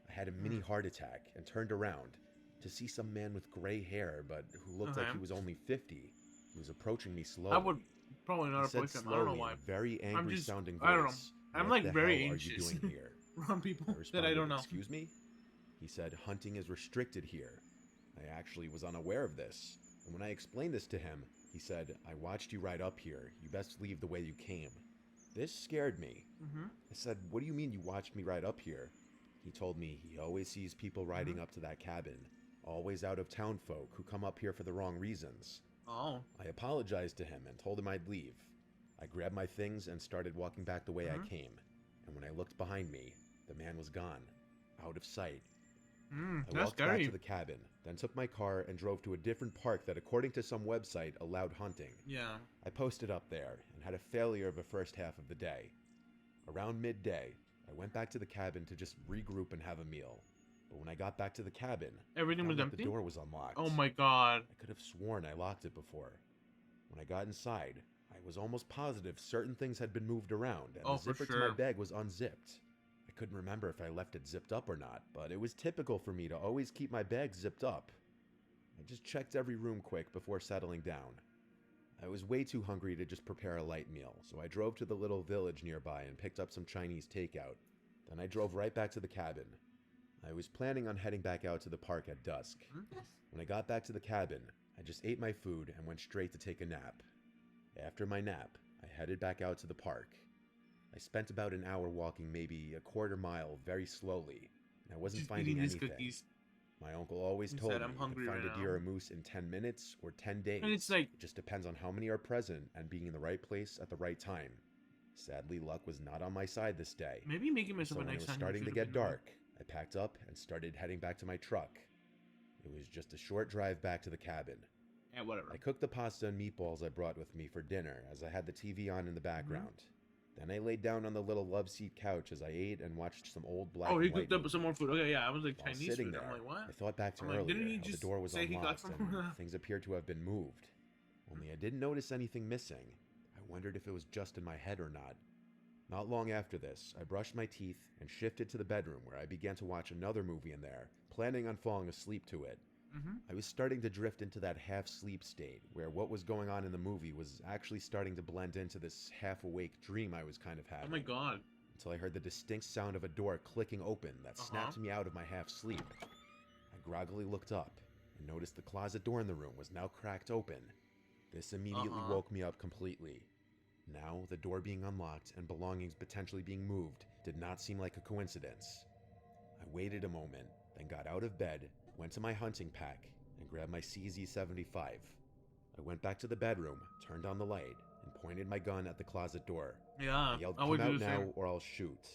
I had a mini heart attack and turned around to see some man with gray hair, but who looked like he was only 50. He was approaching me slowly. I would probably He not said approach him. I don't know slowly why. in a very angry just- sounding voice, I don't know. I'm, "What like, the very hell anxious. are you doing here?" Around people I that I responded, don't know. "Excuse me?" He said, "Hunting is restricted here." I actually was unaware of this, and when I explained this to him, he said, "I watched you ride up here. You best leave the way you came." This scared me. I said, "What do you mean you watched me ride up here?" He told me he always sees people riding up to that cabin, always out-of-town folk who come up here for the wrong reasons. Oh. I apologized to him and told him I'd leave. I grabbed my things and started walking back the way I came, and when I looked behind me, the man was gone, out of sight. I That's walked back scary. to the cabin, then took my car and drove to a different park that, according to some website, allowed hunting. Yeah. I posted up there and had a failure of the first half of the day. Around midday, I went back to the cabin to just regroup and have a meal. But when I got back to the cabin, Everything I was found that empty? the door was unlocked. Oh my god. I could have sworn I locked it before. When I got inside, I was almost positive certain things had been moved around, and Oh, the for zipper to sure. my bag was unzipped. I couldn't remember if I left it zipped up or not, but it was typical for me to always keep my bag zipped up. I just checked every room quick before settling down. I was way too hungry to just prepare a light meal, so I drove to the little village nearby and picked up some Chinese takeout. Then I drove right back to the cabin. I was planning on heading back out to the park at dusk. When I got back to the cabin, I just ate my food and went straight to take a nap. After my nap, I headed back out to the park. I spent about an hour walking maybe a quarter mile very slowly, and I wasn't Just finding eating his anything. cookies. My uncle always He told said, me "I'm you hungry can find right a deer now." or moose in 10 minutes or 10 days. And it's like, It just depends on how many are present and being in the right place at the right time. Sadly, luck was not on my side this day. maybe making So myself when a it nice was sandwich starting to would have get been nice. dark, I packed up and started heading back to my truck. It was just a short drive back to the cabin. Yeah, whatever. I cooked the pasta and meatballs I brought with me for dinner as I had the TV on in the background. Then I laid down on the little love seat couch as I ate and watched some old black Oh, and he white cooked up some more movies. food. Okay, yeah, I was like While Chinese sitting food. there, I'm like, what? I thought back to I'm like, earlier didn't he how the just door was say he got unlocked some? and things appeared to have been moved. Only I didn't notice anything missing. I wondered if it was just in my head or not. Not long after this, I brushed my teeth and shifted to the bedroom where I began to watch another movie in there, planning on falling asleep to it. I was starting to drift into that half-sleep state, where what was going on in the movie was actually starting to blend into this half-awake dream I was kind of having. Oh my god. Until I heard the distinct sound of a door clicking open that snapped me out of my half-sleep. I groggily looked up and noticed the closet door in the room was now cracked open. This immediately woke me up completely. Now, the door being unlocked and belongings potentially being moved did not seem like a coincidence. I waited a moment, then got out of bed, went to my hunting pack, and grabbed my CZ-75. I went back to the bedroom, turned on the light, and pointed my gun at the closet door. Yeah, I yelled, I would "Come do out the now same. or I'll shoot."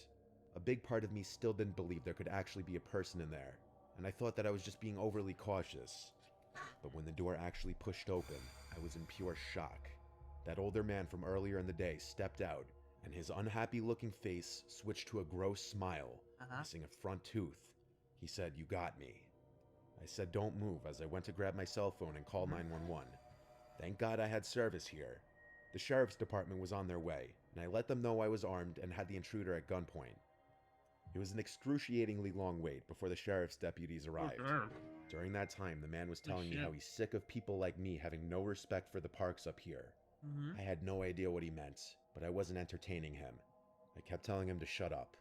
A big part of me still didn't believe there could actually be a person in there, and I thought that I was just being overly cautious. But when the door actually pushed open, I was in pure shock. That older man from earlier in the day stepped out, and his unhappy-looking face switched to a gross smile, missing a front tooth. He said, "You got me." I said, "Don't move," as I went to grab my cell phone and call 911. Thank God I had service here. The sheriff's department was on their way, and I let them know I was armed and had the intruder at gunpoint. It was an excruciatingly long wait before the sheriff's deputies arrived. During that time, the man was telling me how he's sick of people like me having no respect for the parks up here. I had no idea what he meant, but I wasn't entertaining him. I kept telling him to shut up.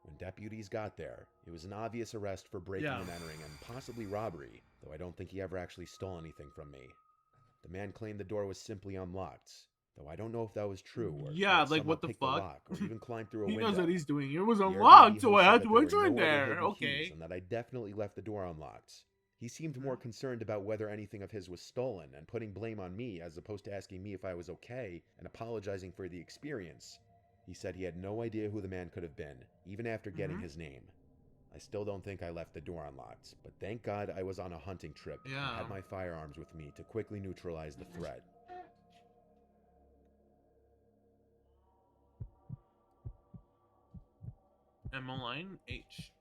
When deputies got there, it was an obvious arrest for breaking and entering and possibly robbery, though I don't think he ever actually stole anything from me. The man claimed the door was simply unlocked, though I don't know if that was true or Yeah, if like, someone what the picked fuck? lock or even climbed through a He window. knows what he's doing. It was The unlocked, Airbnb so host I said had that to there enter were in no other there. hidden Okay. keys and that I definitely left the door unlocked. He seemed more concerned about whether anything of his was stolen and putting blame on me as opposed to asking me if I was okay and apologizing for the experience. He said he had no idea who the man could have been, even after getting his name. I still don't think I left the door unlocked, but thank God I was on a hunting trip and had my firearms with me to quickly neutralize the threat. M-O-line H.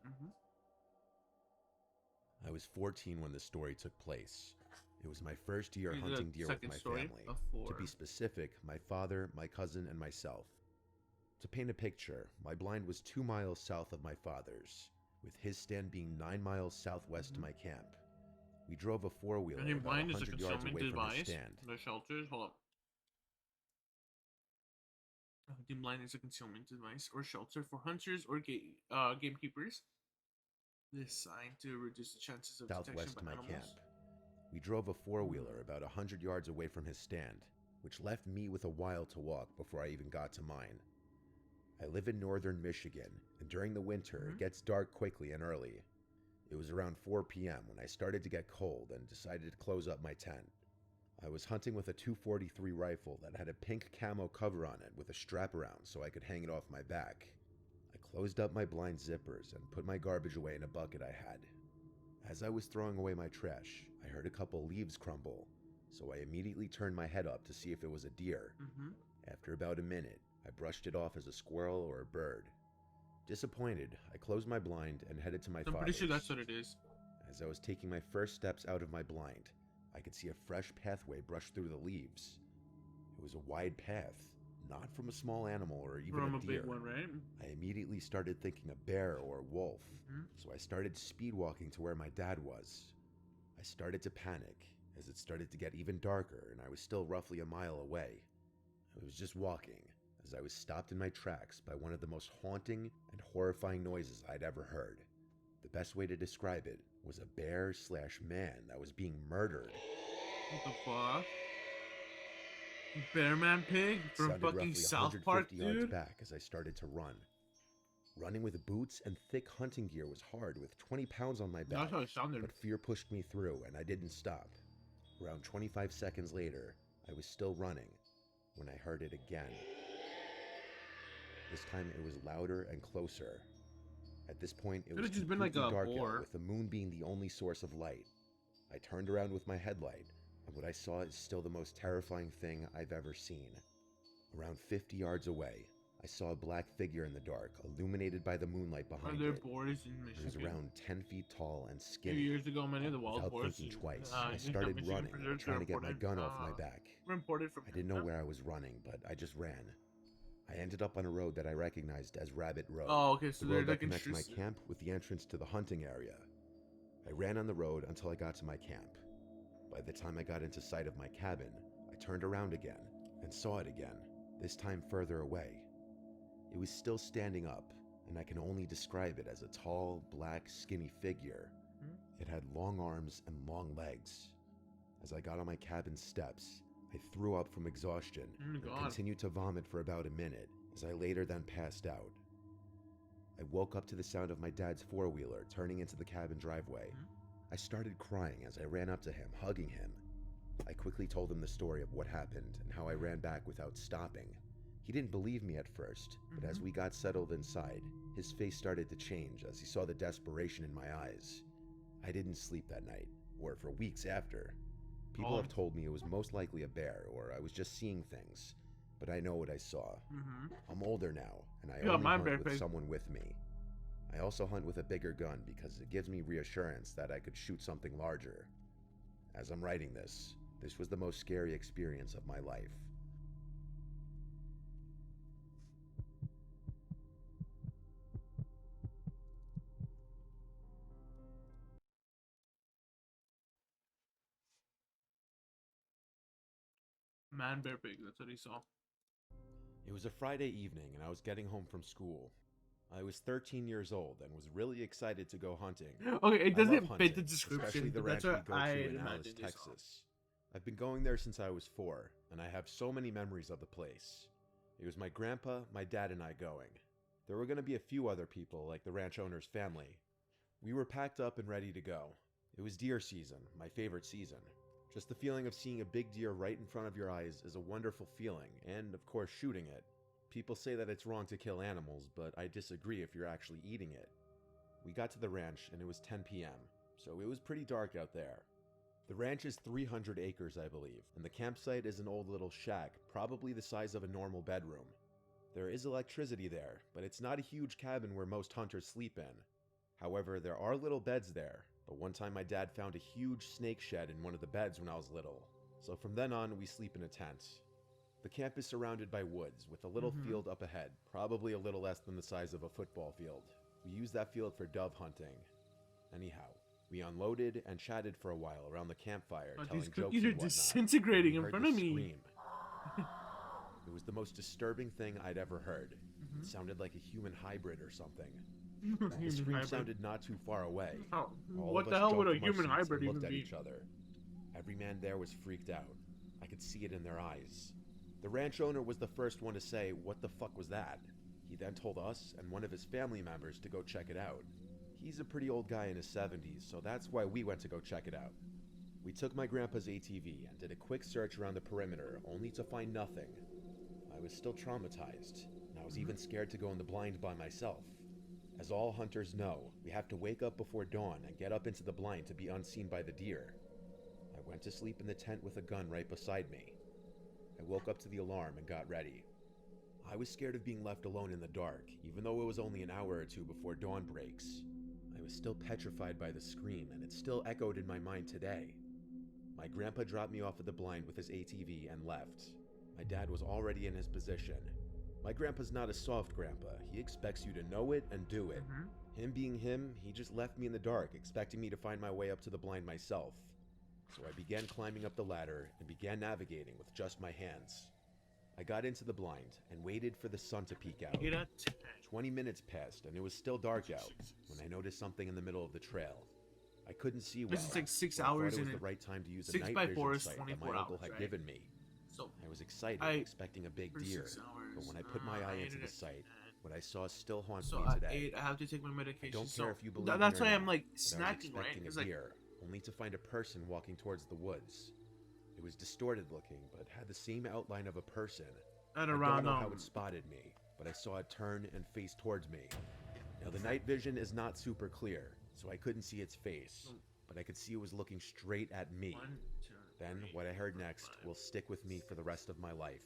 I was 14 when this story took place. It was my first year Here's the hunting deer with second my story family. of To 4. be specific, my father, my cousin, and myself. To paint a picture, my blind was 2 miles south of my father's, with his stand being 9 miles southwest to my camp. We drove a four-wheeler I think about blind is a 100 yards concealment away from his device. stand. The shelters. Hold up. I think blind is a concealment device or shelter for hunters or gamekeepers. Designed to reduce the chances of detection Southwest by to my animals. camp. We drove a four-wheeler about 100 yards away from his stand, which left me with a while to walk before I even got to mine. I live in northern Michigan, and during the winter, it gets dark quickly and early. It was around 4 p.m. when I started to get cold and decided to close up my tent. I was hunting with a .243 rifle that had a pink camo cover on it with a strap around so I could hang it off my back. I closed up my blind zippers and put my garbage away in a bucket I had. As I was throwing away my trash, I heard a couple leaves crumble, so I immediately turned my head up to see if it was a deer. After about a minute, I brushed it off as a squirrel or a bird. Disappointed, I closed my blind and headed to my I'm father's. pretty sure that's what it is. As I was taking my first steps out of my blind, I could see a fresh pathway brush through the leaves. It was a wide path, not from a small animal or even From a a deer. big one, right? I immediately started thinking a bear or a wolf, so I started speed walking to where my dad was. I started to panic as it started to get even darker and I was still roughly a mile away. I was just walking as I was stopped in my tracks by one of the most haunting and horrifying noises I'd ever heard. The best way to describe it was a bear/man that was being murdered. What the fuck? Bearman Pig It from sounded fucking roughly South 150 Park, yards dude. back as I started to run. Running with boots and thick hunting gear was hard with 20 pounds on my back, That's how it sounded. but fear pushed me through and I didn't stop. Around 25 seconds later, I was still running when I heard it again. This time it was louder and closer. At this point, it Could've was just been like completely a dark out, boar. with the moon being the only source of light. I turned around with my headlight, and what I saw is still the most terrifying thing I've ever seen. Around 50 yards away, I saw a black figure in the dark, illuminated by the moonlight Are behind there it. boars in It was Michigan? around 10 feet tall and A few skinny. years ago, many of the wild Without boars. thinking twice, uh, I started Michigan running, preserves trying were to get my imported, gun off my back. Were imported from I didn't know Canada. where I was running, but I just ran. I ended up on a road that I recognized as Rabbit Road. Oh, okay, so the they're road that like connects my intrusive. camp with the entrance to the hunting area. I ran on the road until I got to my camp. By the time I got into sight of my cabin, I turned around again and saw it again, this time further away. It was still standing up, and I can only describe it as a tall, black, skinny figure. It had long arms and long legs. As I got on my cabin steps, I threw up from exhaustion Oh my and God. continued to vomit for about a minute, as I later then passed out. I woke up to the sound of my dad's four-wheeler turning into the cabin driveway. I started crying as I ran up to him, hugging him. I quickly told him the story of what happened and how I ran back without stopping. He didn't believe me at first, but as we got settled inside, his face started to change as he saw the desperation in my eyes. I didn't sleep that night, or for weeks after. People have told me it was most likely a bear, or I was just seeing things, but I know what I saw. I'm older now, and I Yeah, only mine hunt bear with pig. someone with me. I also hunt with a bigger gun because it gives me reassurance that I could shoot something larger. As I'm writing this was the most scary experience of my life. Man bear pig, that's what he saw. It was a Friday evening and I was getting home from school. I was 13 years old and was really excited to go hunting. Okay, it I love doesn't hunting, fit the description, especially the but ranch that's we what go I to in Alice, imagined you saw. Texas. I've been going there since I was 4, and I have so many memories of the place. It was my grandpa, my dad, and I going. There were going to be a few other people, like the ranch owner's family. We were packed up and ready to go. It was deer season, my favorite season. Just the feeling of seeing a big deer right in front of your eyes is a wonderful feeling, and of course shooting it. People say that it's wrong to kill animals, but I disagree if you're actually eating it. We got to the ranch and it was 10 p.m., so it was pretty dark out there. The ranch is 300 acres, I believe, and the campsite is an old little shack, probably the size of a normal bedroom. There is electricity there, but it's not a huge cabin where most hunters sleep in. However, there are little beds there, but one time my dad found a huge snake shed in one of the beds when I was little, so from then on we sleep in a tent. The camp is surrounded by woods, with a little field up ahead, probably a little less than the size of a football field. We use that field for dove hunting. Anyhow, we unloaded and chatted for a while around the campfire, Oh, telling these jokes cookies and are whatnot. disintegrating We in heard front this of me. scream. It was the most disturbing thing I'd ever heard. It sounded like a human hybrid or something. The scream sounded not too far away. Oh, All what of the us hell would jumped a from our human seats hybrid and even looked at be? each other. Every man there was freaked out. I could see it in their eyes. The ranch owner was the first one to say, "What the fuck was that?" He then told us and one of his family members to go check it out. He's a pretty old guy in his 70s, so that's why we went to go check it out. We took my grandpa's ATV and did a quick search around the perimeter, only to find nothing. I was still traumatized, and I was even scared to go in the blind by myself. As all hunters know, we have to wake up before dawn and get up into the blind to be unseen by the deer. I went to sleep in the tent with a gun right beside me. I woke up to the alarm and got ready. I was scared of being left alone in the dark, even though it was only an hour or two before dawn breaks. I was still petrified by the scream, and it still echoed in my mind today. My grandpa dropped me off at the blind with his ATV and left. My dad was already in his position. My grandpa's not a soft grandpa. He expects you to know it and do it. Him being him, he just left me in the dark, expecting me to find my way up to the blind myself. So I began climbing up the ladder and began navigating with just my hands. I got into the blind and waited for the sun to peek out. 20 minutes passed and it was still dark out when I noticed something in the middle of the trail. I couldn't see well. This is like 6 but I thought hours it was in the it. right time to use a 6 night by vision 4 is sight that 24 my uncle hours, had right? given me. So I was excited, expecting a big for deer, 6 hours, but when I put my eye I into ate the it sight, at what I saw still haunts so me at today. 8, I have to take my medication. I don't so care if you believe that's me or why I'm not, like but I was snacking, right? expecting It's a like deer, only to find a person walking towards the woods. It was distorted looking, but had the same outline of a person. at I around don't know how it spotted me, but I saw it turn and face towards me. Now the night vision is not super clear, so I couldn't see its face, but I could see it was looking straight at me. 1, 2, Then 3, what I heard next 5, will stick with me for the rest of my life.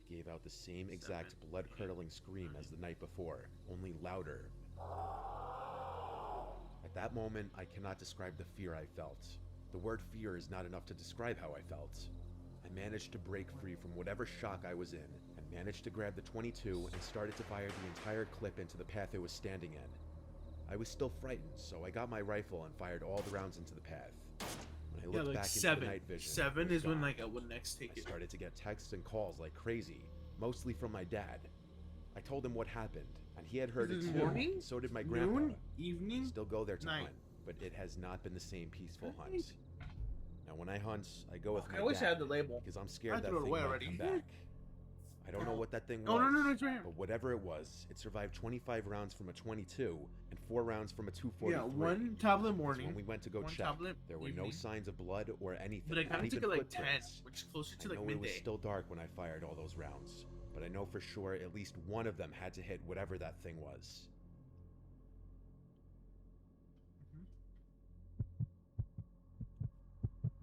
It gave out the same exact blood-curdling scream as the night before, only louder. At that moment, I cannot describe the fear I felt. The word fear is not enough to describe how I felt. I managed to break free from whatever shock I was in, and managed to grab the .22 and started to fire the entire clip into the path it was standing in. I was still frightened, so I got my rifle and fired all the rounds into the path. When I Yeah, looked like back 7. into the night vision, 7 it was is when gone. like I would next take I it. started to get texts and calls like crazy, mostly from my dad. I told him what happened, and he had heard it Is it too. morning? And so did my grandpa. Noon, I evening. still go there to night. hunt, but it has not been the same peaceful hunt. Night. Now when I hunt, I go with my I wish dad I had the label. because I'm I scared that threw it thing away might already. come back. I don't know what that thing was. Oh no, it's right here. But whatever it was, it survived 25 rounds from a .22 and 4 rounds from a .243. Yeah, 1 tablet Because morning. when we went to go 1 check, tablet there were no evening. signs of blood or anything. But I not kind of took even it like 10, footprints. which is closer to I like know it was midday. still dark when I fired all those rounds, but I know for sure at least one of them had to hit whatever that thing was.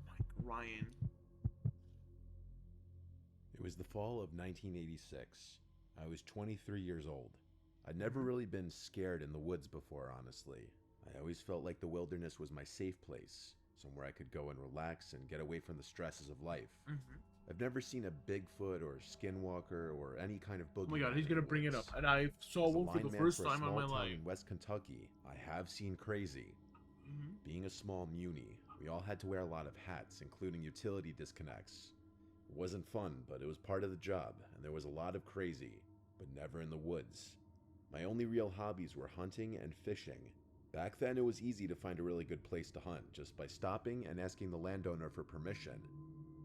Mike Ryan. It was the fall of 1986. I was 23 years old. I'd never really been scared in the woods before, honestly. I always felt like the wilderness was my safe place, somewhere I could go and relax and get away from the stresses of life. I've never seen a Bigfoot or skinwalker or any kind of boogeyman. Oh my god, he's in the gonna bring it up, woods. and I saw As a one for the lineman first for a time on small my town life. in West Kentucky, I have seen crazy. Being a small muni, we all had to wear a lot of hats, including utility disconnects. It wasn't fun, but it was part of the job, and there was a lot of crazy, but never in the woods. My only real hobbies were hunting and fishing. Back then, it was easy to find a really good place to hunt just by stopping and asking the landowner for permission.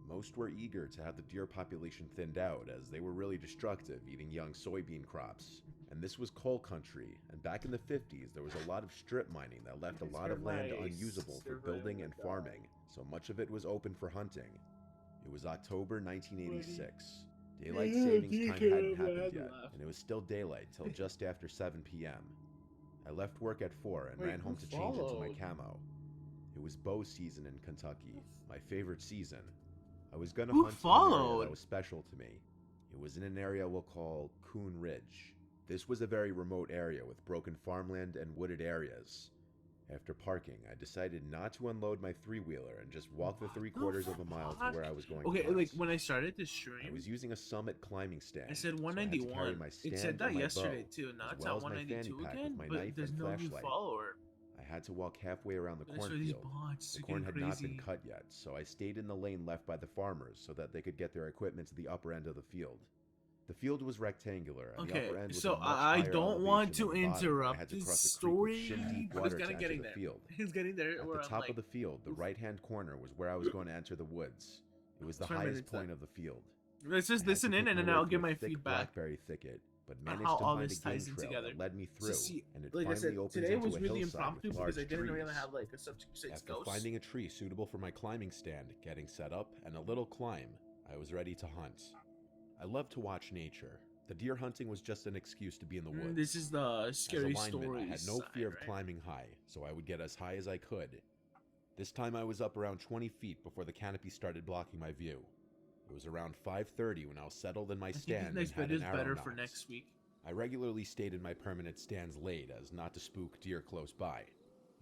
Most were eager to have the deer population thinned out, as they were really destructive, eating young soybean crops. And this was coal country, and back in the 50s, there was a lot of strip mining that left a lot of land unusable for building and farming, so much of it was open for hunting. It was October 1986. Daylight savings time hadn't happened yet, and it was still daylight till just after 7 p.m. I left work at 4 and Wait, ran home who to change into my followed? camo. It was bow season in Kentucky, my favorite season. I was gonna Who hunt in an area followed? that was special to me. It was in an area we'll call Coon Ridge. This was a very remote area with broken farmland and wooded areas. After parking, I decided not to unload my three-wheeler and just walk the 3/4 of a mile to where I was going Okay, to hunt. like when I started this I stream, was using a Summit climbing stand. I said so I had to carry 191. my It stand said and that my yesterday bow, too. Now as it's well at as my fanny 192 pack again, with my but knife there's and no new flashlight. follower. I had to walk halfway around the I saw these cornfield. bots. The They're corn getting had not been crazy. cut yet, so I stayed in the lane left by the farmers so that they could get their equipment to the upper end of the field. The field was rectangular, and the Okay, upper end was so a much I higher don't want elevation to than the bottom, where I interrupt had to this cross a creek with story, shin-deep but water it's to kind of enter getting the there. field. It's getting there. At where the I'm top like, of the field, the right-hand corner was where I was going to enter the woods. It was the 20 highest minutes point left. of the field. Let's just I had to listen in, pick and my then way I'll through give a my thick feedback. blackberry thicket, but on managed how to all find a this game ties in trail together. that led me So through, see, and it like I finally said, opened today into was a really hillside impromptu with because large I didn't really trees. have like a subject besides After ghosts. finding a tree suitable for my climbing stand, getting set up, and a little climb, I was ready to hunt. I love to watch nature. The deer hunting was just an excuse to be in the woods. This is the scary As a lineman, I had stories no side, fear of right? climbing high, so I would get as high as I could. This time I was up around 20 feet before the canopy started blocking my view. It was around 5:30 when I was settled in my I think stand this and next had bit an is arrow better for knocked. next week. I regularly stayed in my permanent stands late as not to spook deer close by.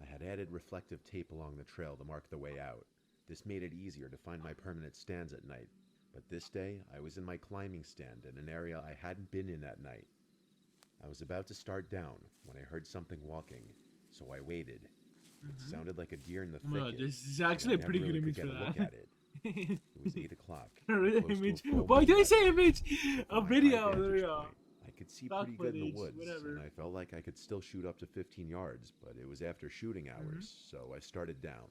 I had added reflective tape along the trail to mark the way out. This made it easier to find my permanent stands at night. But this day, I was in my climbing stand in an area I hadn't been in at night. I was about to start down when I heard something walking, so I waited. It sounded like a deer in the thicket. Well, this is and I actually a never pretty good really image could for get a look that. at it. It was 8 o'clock. Image. close to a full Why moon did I that say night. image? From A my high video. There we vantage go. point, I could see Stock pretty good in the footage, woods, whatever. and I felt like I could still shoot up to 15 yards, but it was after shooting hours, so I started down.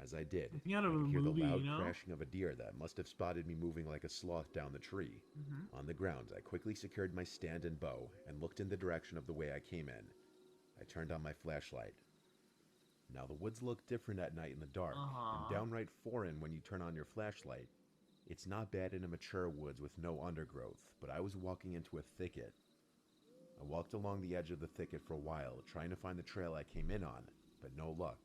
As I did, Something out I of could a hear movie, the loud you know? crashing of a deer that must have spotted me moving like a sloth down the tree. On the ground, I quickly secured my stand and bow and looked in the direction of the way I came in. I turned on my flashlight. Now, the woods look different at night in the dark, and downright foreign when you turn on your flashlight. It's not bad in a mature woods with no undergrowth, but I was walking into a thicket. I walked along the edge of the thicket for a while, trying to find the trail I came in on, but no luck.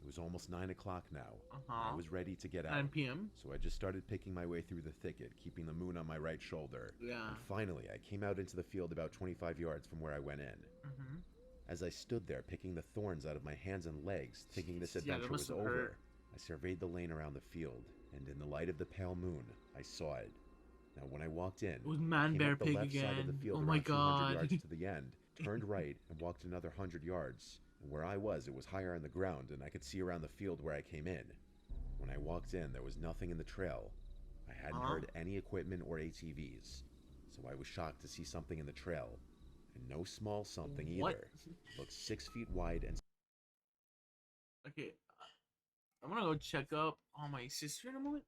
It was almost 9 o'clock now, and I was ready to get out. 9 p.m. So I just started picking my way through the thicket, keeping the moon on my right shoulder. Yeah. And finally, I came out into the field about 25 yards from where I went in. As I stood there, picking the thorns out of my hands and legs, thinking this Yeah, that adventure must was have over, hurt. I surveyed the lane around the field, and in the light of the pale moon, I saw it. Now, when I walked in, It was I Man came Bear up the Pig left side of the again. field Oh my around 200 god. yards to the end, turned right, and walked another 100 yards. And where I was, it was higher on the ground, and I could see around the field where I came in. When I walked in, there was nothing in the trail. I hadn't heard any equipment or ATVs, so I was shocked to see something in the trail. And no small something either. What? It looked 6 feet wide and Okay, I'm gonna go check up on my sister in a moment.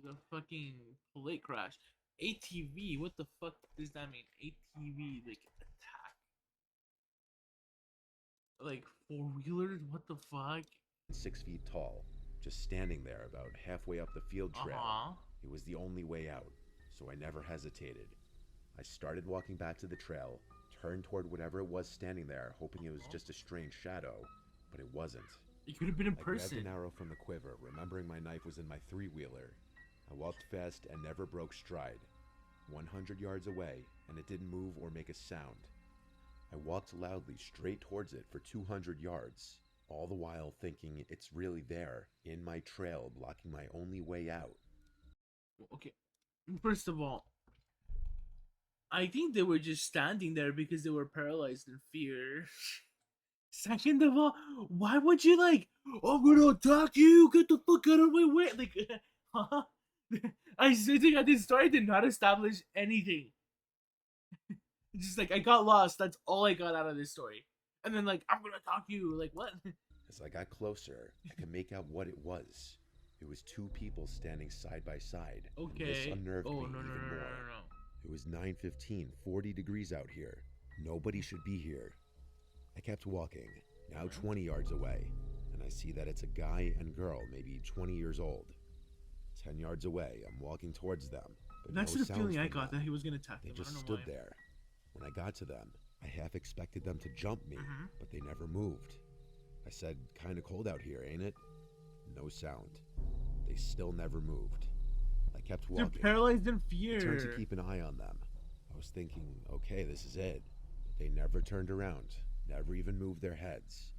The fucking plate crash. ATV, what the fuck does that mean? ATV, like attack. Like 4-wheelers, what the fuck? 6 feet tall, just standing there about halfway up the field trail. It was the only way out, so I never hesitated. I started walking back to the trail, turned toward whatever it was standing there, hoping it was just a strange shadow, but it wasn't. It could have been in I grabbed person. an arrow from the quiver, remembering my knife was in my 3-wheeler. I walked fast and never broke stride. 100 yards away, and it didn't move or make a sound. I walked loudly straight towards it for 200 yards, all the while thinking it's really there, in my trail, blocking my only way out. Okay, first of all, I think they were just standing there because they were paralyzed in fear. Second of all, why would you like, I'm gonna attack you, get the fuck out of my way? Like, huh? I think this story did not establish anything. It's just like, I got lost, that's all I got out of this story. And then like, I'm gonna attack you, like what? As I got closer, I could make out what it was. It was 2 people standing side by side. Okay. And this unnerved me no, even more. It was 9:15, 40 degrees out here. Nobody should be here. I kept walking, now 20 yards away, and I see that it's a guy and girl, maybe 20 years old. 10 yards away, I'm walking towards them, but That's no the sounds feeling I from got, them. that he was gonna attack They them. just I don't know stood why. there. When I got to them, I half expected them to jump me, but they never moved. I said, "Kinda cold out here, ain't it?" No sound. They still never moved. I kept They're walking. paralyzed in I fear. turned to keep an eye on them. I was thinking, okay, this is it. But they never turned around, never even moved their heads.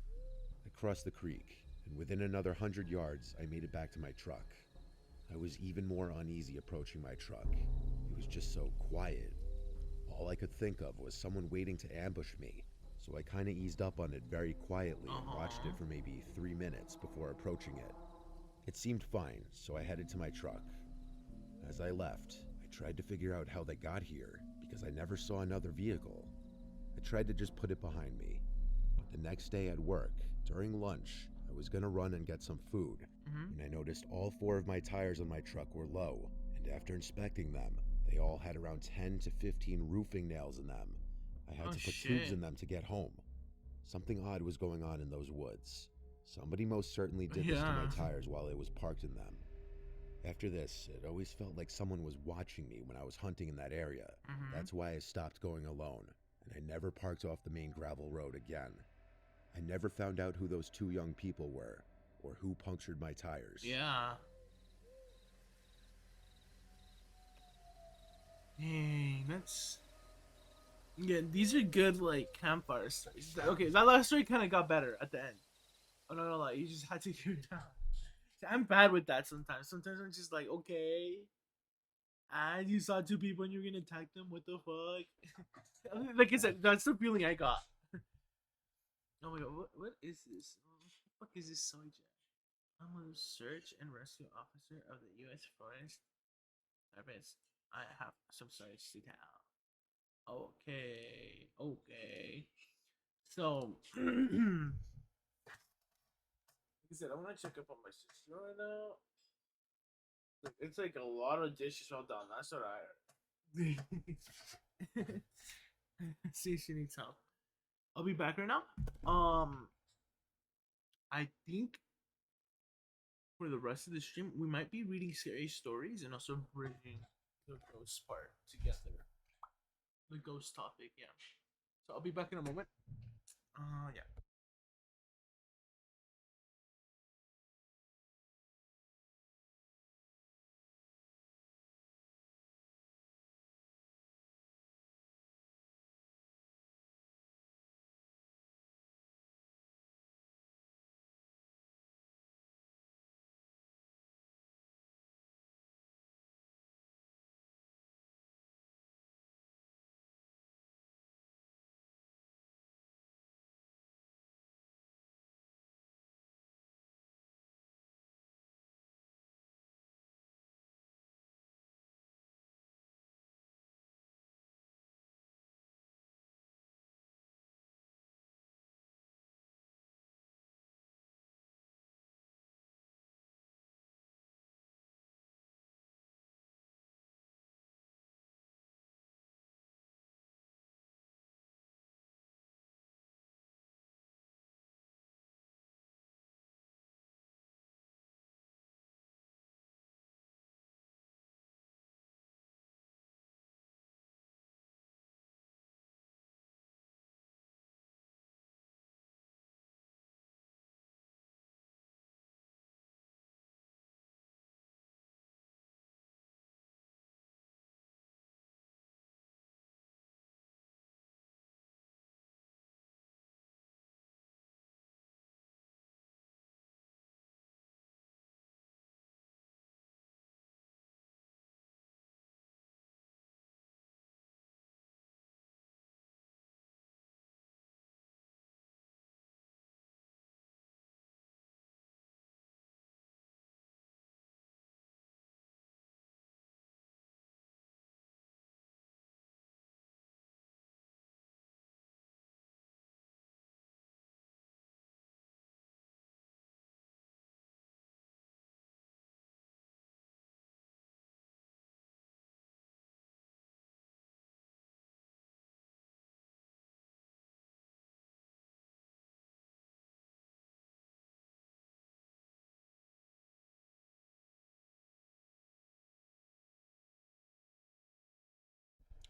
I crossed the creek, and within another 100 yards, I made it back to my truck. I was even more uneasy approaching my truck. It was just so quiet. All I could think of was someone waiting to ambush me, so I kinda eased up on it very quietly and watched it for maybe 3 minutes before approaching it. It seemed fine, so I headed to my truck. As I left, I tried to figure out how they got here, because I never saw another vehicle. I tried to just put it behind me. But the next day at work, during lunch, I was gonna run and get some food, and I noticed all 4 of my tires on my truck were low, and after inspecting them, they all had around 10 to 15 roofing nails in them. I had to put tubes in them to get home. Something odd was going on in those woods. Somebody most certainly did this to my tires while I was parked in them. After this, it always felt like someone was watching me when I was hunting in that area. That's why I stopped going alone, and I never parked off the main gravel road again. I never found out who those 2 young people were, or who punctured my tires. Yeah. Dang, that's... Yeah, these are good, like, campfire stories. Okay, that last story kind of got better at the end. I'm not gonna lie, you just had to hear it down. I'm bad with that sometimes. Sometimes I'm just like, okay, and you saw two people and you're gonna attack them. What the fuck? Like I said, that's the feeling I got. Oh my god, what is this? What the fuck is this soja? I'm a search and rescue officer of the U.S. Forest Service. I have some search to tell. Okay, okay. So, like I said, I want to check up on my sister right now. Like, it's like a lot of dishes well done. That's alright. See if she needs help. I'll be back right now. I think for the rest of the stream, we might be reading scary stories and also bringing the ghost part together. The ghost topic, yeah. So I'll be back in a moment. Yeah.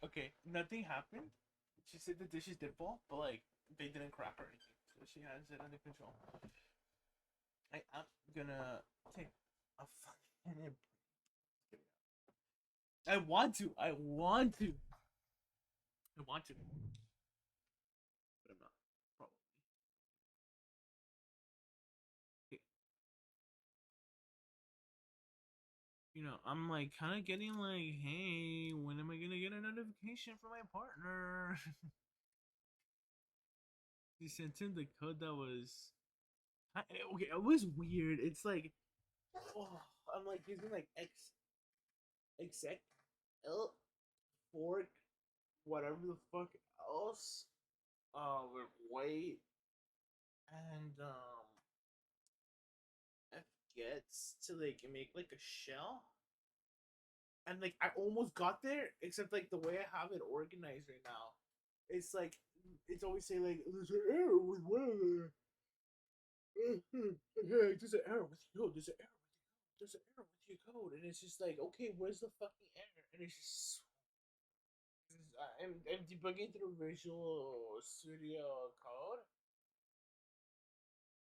Okay, nothing happened. She said the dishes did fall, but like they didn't crack or anything, so she has it under control. I am gonna take a fucking. I want to. I want to. I want to. But I'm not. Probably. Okay. You know, I'm like kind of getting like, hey, when am I gonna get a notification from my partner? She sent in the code that was. Okay, it was weird. It's like, oh, I'm like using like exec L fork whatever the fuck else. With weight and F gets to like make like a shell. And like I almost got there, except like the way I have it organized right now, it's like it's always say like there's an error with one of the there's an error with your code, there's an error with your code, and it's just like okay, where's the fucking error? And it's just I'm debugging through Visual Studio Code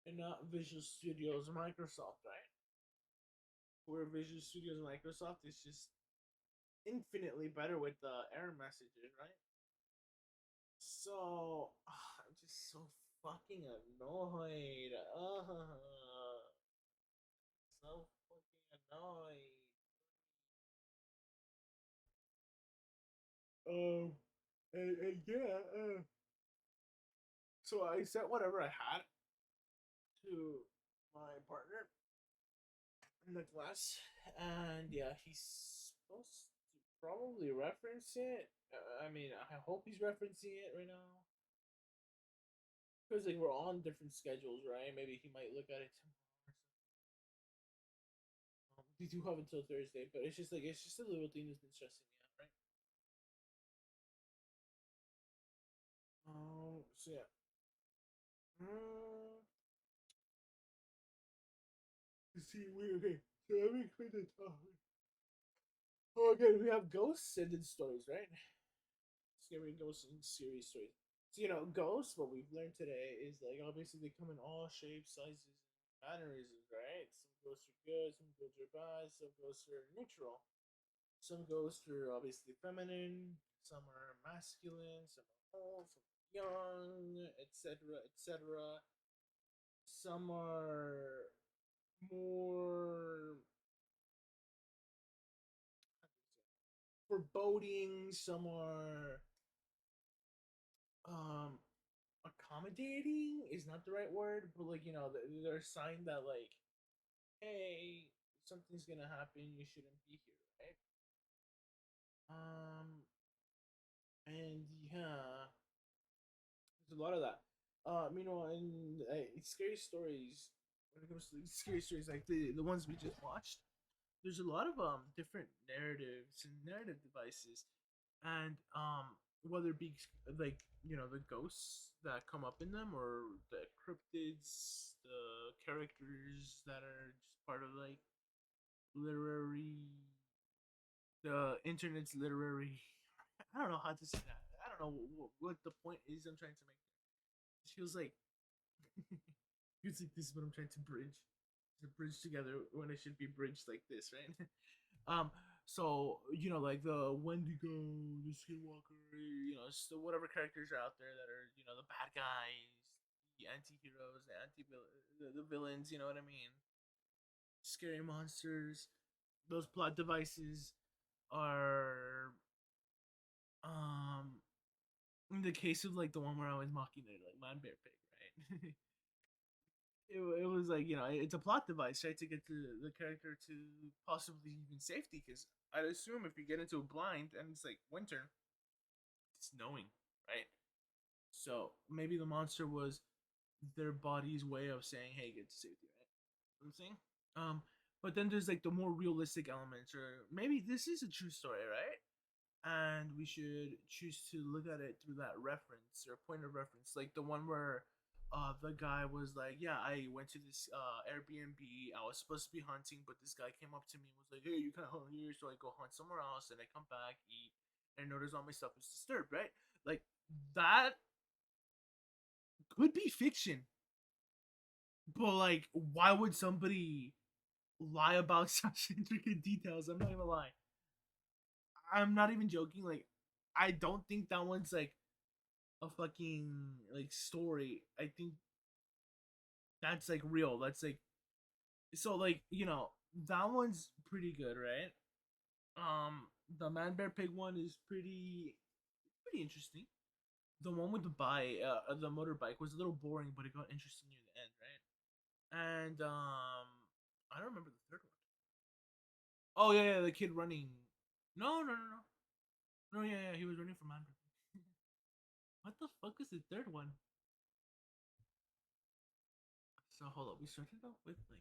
and not Visual Studios Microsoft, right? Where Visual Studios Microsoft is just infinitely better with the error messages, right? So I'm just so fucking annoyed. so fucking annoying. And yeah, so I sent whatever I had to my partner in the class, and yeah, he's supposed to probably reference it. I mean, I hope he's referencing it right now because like we're on different schedules, right? Maybe he might look at it tomorrow or something. We do have until Thursday, but it's just a little thing that's been stressing me out, right? So yeah. See, we okay. So let me explain the topic. Oh, again, we have ghosts and then stories, right? Scary ghosts and scary stories. So ghosts. What we've learned today is like obviously they come in all shapes, sizes, and mannerisms, right? Some ghosts are good, some ghosts are bad, some ghosts are neutral. Some ghosts are obviously feminine, some are masculine, some are old, some are young, etc., etc. Some are more foreboding, some are um accommodating is not the right word, but like they're a sign that like, hey, something's gonna happen, you shouldn't be here, right? Um, and yeah, there's a lot of that. And scary stories. When it comes to scary stories, like the ones we just watched, there's a lot of different narratives and narrative devices, and whether it be like the ghosts that come up in them or the cryptids, the characters that are just part of like literary the internet's literary. I don't know how to say that. I don't know what the point is I'm trying to make. It feels like feels like this is what I'm trying to bridge. To bridge together when it should be bridged like this, right? um, so like the Wendigo, the Skinwalker, so whatever characters are out there that are the bad guys, the anti-heroes, the villains. You know what I mean? Scary monsters. Those plot devices are um in the case of like the one where I was mocking it, like Man Bear Pig, right? It was like it's a plot device, right, to get the character to possibly even safety. Because I'd assume if you get into a blind and it's like winter, it's snowing, right? So maybe the monster was their body's way of saying, "Hey, get to safety," right? You know what I'm saying. But then there's like the more realistic elements, or maybe this is a true story, right? And we should choose to look at it through that reference or point of reference, like the one where the guy was like, yeah, I went to this Airbnb, I was supposed to be hunting, but this guy came up to me and was like, hey, you can't hunt here, so I go hunt somewhere else, and I come back, eat, and notice all my stuff is disturbed, right? Like that could be fiction, but like why would somebody lie about such intricate details? I'm not even joking. Like, I don't think that one's like a fucking like story. I think that's like real. That's like so like that one's pretty good, right? The Man Bear Pig one is pretty interesting. The one with the the motorbike was a little boring, but it got interesting near the end, right? And I don't remember the third one. Oh yeah, the kid running. No, yeah, he was running from Man Bear Pig. What the fuck is the third one? So hold up, we started off with like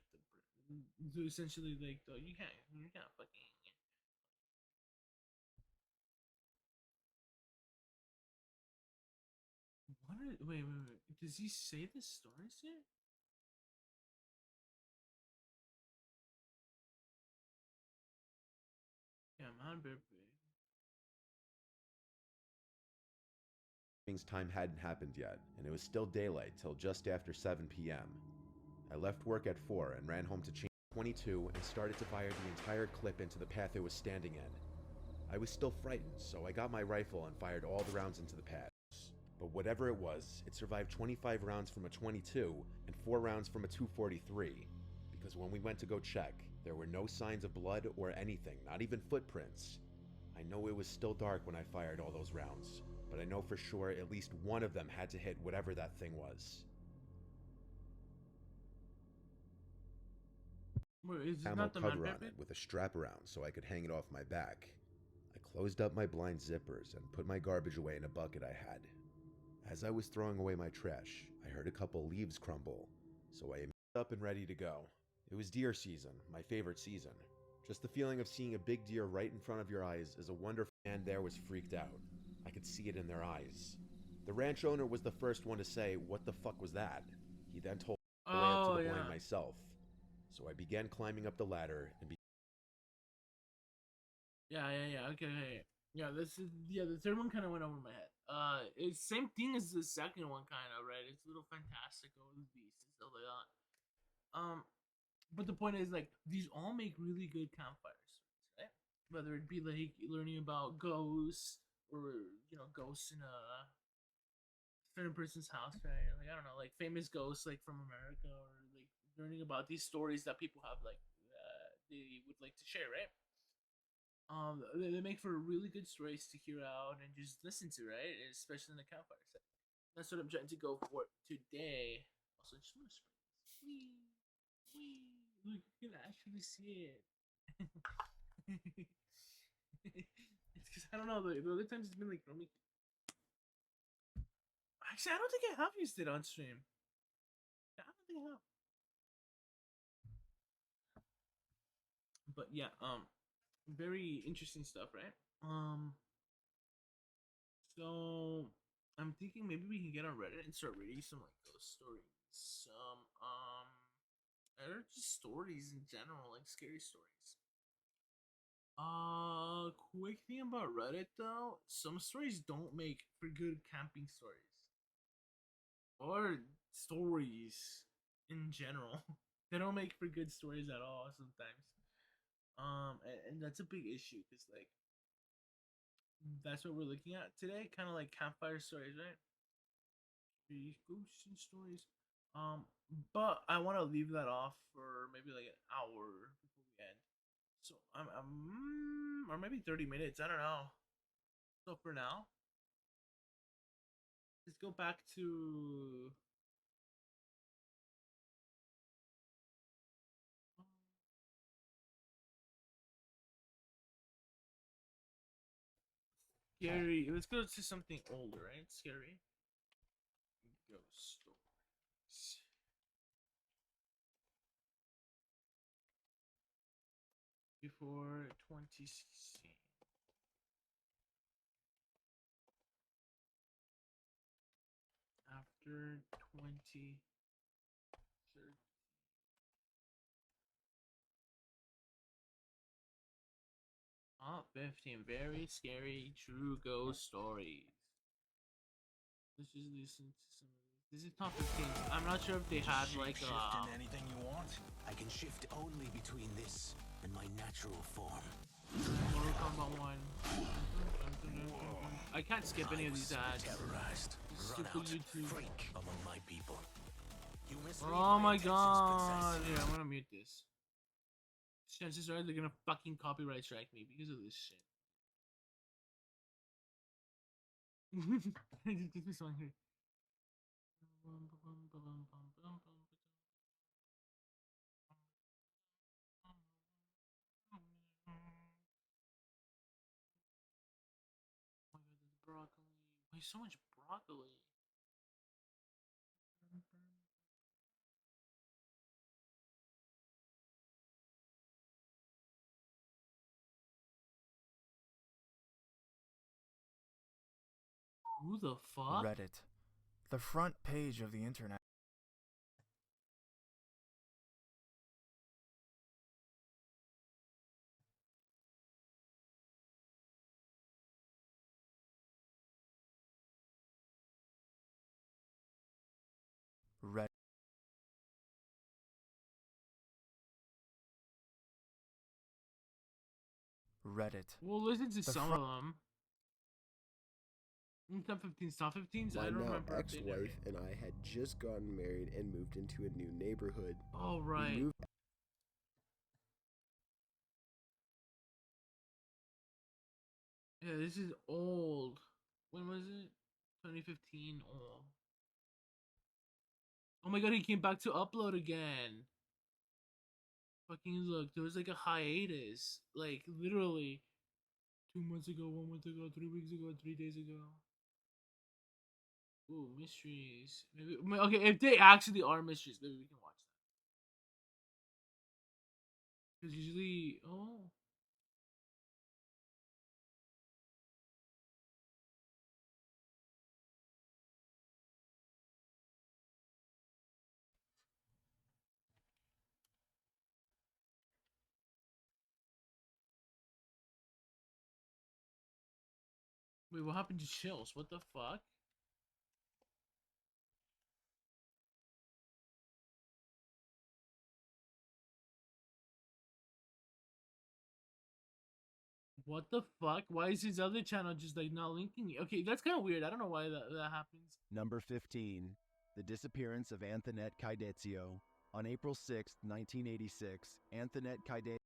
so essentially like the you can't fucking wait. Does he say the stories here? Yeah, man, baby. Time hadn't happened yet, and it was still daylight till just after 7 p.m. I left work at 4 and ran home to change 22 and started to fire the entire clip into the path it was standing in. I was still frightened, so I got my rifle and fired all the rounds into the pad. But whatever it was, it survived 25 rounds from a 22 and 4 rounds from a 243. because when we went to go check, there were no signs of blood or anything, not even footprints. I know it was still dark when I fired all those rounds, but I know for sure at least one of them had to hit whatever that thing was. Wait, is this Ammo not the man cover on baby? it with a strap around so I could hang it off my back. I closed up my blind zippers and put my garbage away in a bucket I had. As I was throwing away my trash, I heard a couple leaves crumble, so I am up and ready to go. It was deer season, my favorite season. Just the feeling of seeing a big deer right in front of your eyes is a wonderful. Man there was freaked out. I could see it in their eyes. The ranch owner was the first one to say, "What the fuck was that?" He then told me the way up to Oh, the blind yeah. myself. So I began climbing up the ladder and Yeah. Okay. Yeah, this is the third one kind of went over my head. It's same thing as the second one, kind of, right? It's a little fantastical with beasts and stuff like that. But the point is, like, these all make really good campfires, right? Whether it be like learning about ghosts or ghosts in a certain person's house, right? Like, I don't know, like famous ghosts like from America, or like learning about these stories that people have, like, they would like to share, right? They make for really good stories to hear out and just listen to, right? Especially in the campfire set. That's what I'm trying to go for today. Also, just want to spray this. Wee. Look, you can actually see it. It's because I don't know. The other times it's been like filming. Actually, I don't think I have used it on stream. I don't think I have. But yeah, very interesting stuff, right? So I'm thinking maybe we can get on Reddit and start reading some like ghost stories, some or just stories in general, like scary stories. Quick thing about Reddit though, some stories don't make for good camping stories or stories in general. They don't make for good stories at all sometimes. And that's a big issue because like that's what we're looking at today, kind of like campfire stories, right? These ghosts and stories. But I want to leave that off for maybe like an hour before we end. So or maybe 30 minutes. I don't know. So for now, let's go back to. Scary. Let's go to something older, right? Scary. Ghost stories. Before 2016. After 2013. Oh, 15. Very scary true ghost stories. Let's just listen to some of these. This is top 15. I'm not sure if they had like Shift into anything you want. I can shift only between this and my natural form. Mortal Kombat 1. I can't skip any of these ads. Terrorized, run Stupid out, YouTube. freak among my people. You misread Oh my intentions, god. princess. Yeah, I'm gonna mute this. Chances are they're gonna fucking copyright strike me because of this shit. Just this one here. Oh my god, there's broccoli. Why so much broccoli? Who the fuck? Reddit, the front page of the internet. Reddit. Reddit. We'll listen to The some front- of them. Top 15s, top 15s. My I don't now remember. updating ex-wife everything. and I had just gotten married and moved into a new neighborhood. Oh We right. moved Yeah, this is old. When was it? 2015. Oh. Oh my god, he came back to upload again. Fucking look, there was like a hiatus. Like literally 2 months ago, 1 month ago, 3 weeks ago, 3 days ago. Ooh, mysteries. Maybe okay, if they actually are mysteries, maybe we can watch that. Because usually, oh, wait, what happened to Chills? What the fuck? What the fuck? Why is his other channel just like not linking? Okay, that's kind of weird. I don't know why that happens. Number 15. The disappearance of Antoinette Caidezio. On April 6, 1986, Antoinette Caidezio.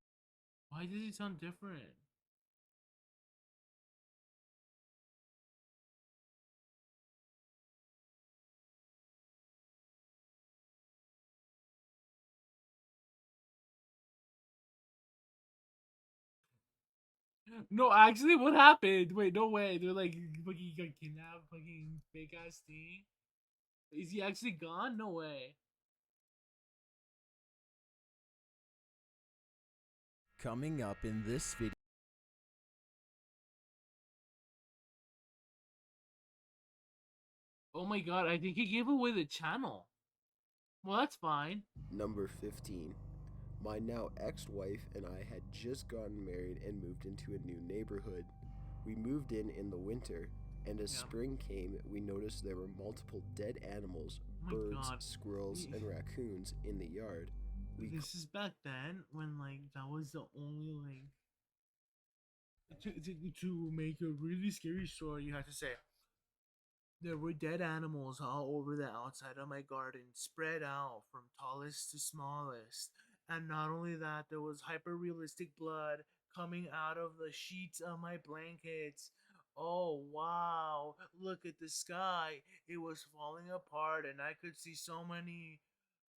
Why does it sound different? No, actually, what happened? Wait, no way. They're like fucking got kidnapped, fucking fake ass thing. Is he actually gone? No way. Coming up in this video. Oh my god, I think he gave away the channel. Well, that's fine. Number 15. My now ex-wife and I had just gotten married and moved into a new neighborhood. We moved in the winter, and as spring came, we noticed there were multiple dead animals, birds, squirrels, and raccoons in the yard. This is back then when like that was the only like to make a really scary story. You had to say there were dead animals all over the outside of my garden, spread out from tallest to smallest. And not only that, there was hyper realistic blood coming out of the sheets of my blankets. Oh wow, look at the sky. It was falling apart, and I could see so many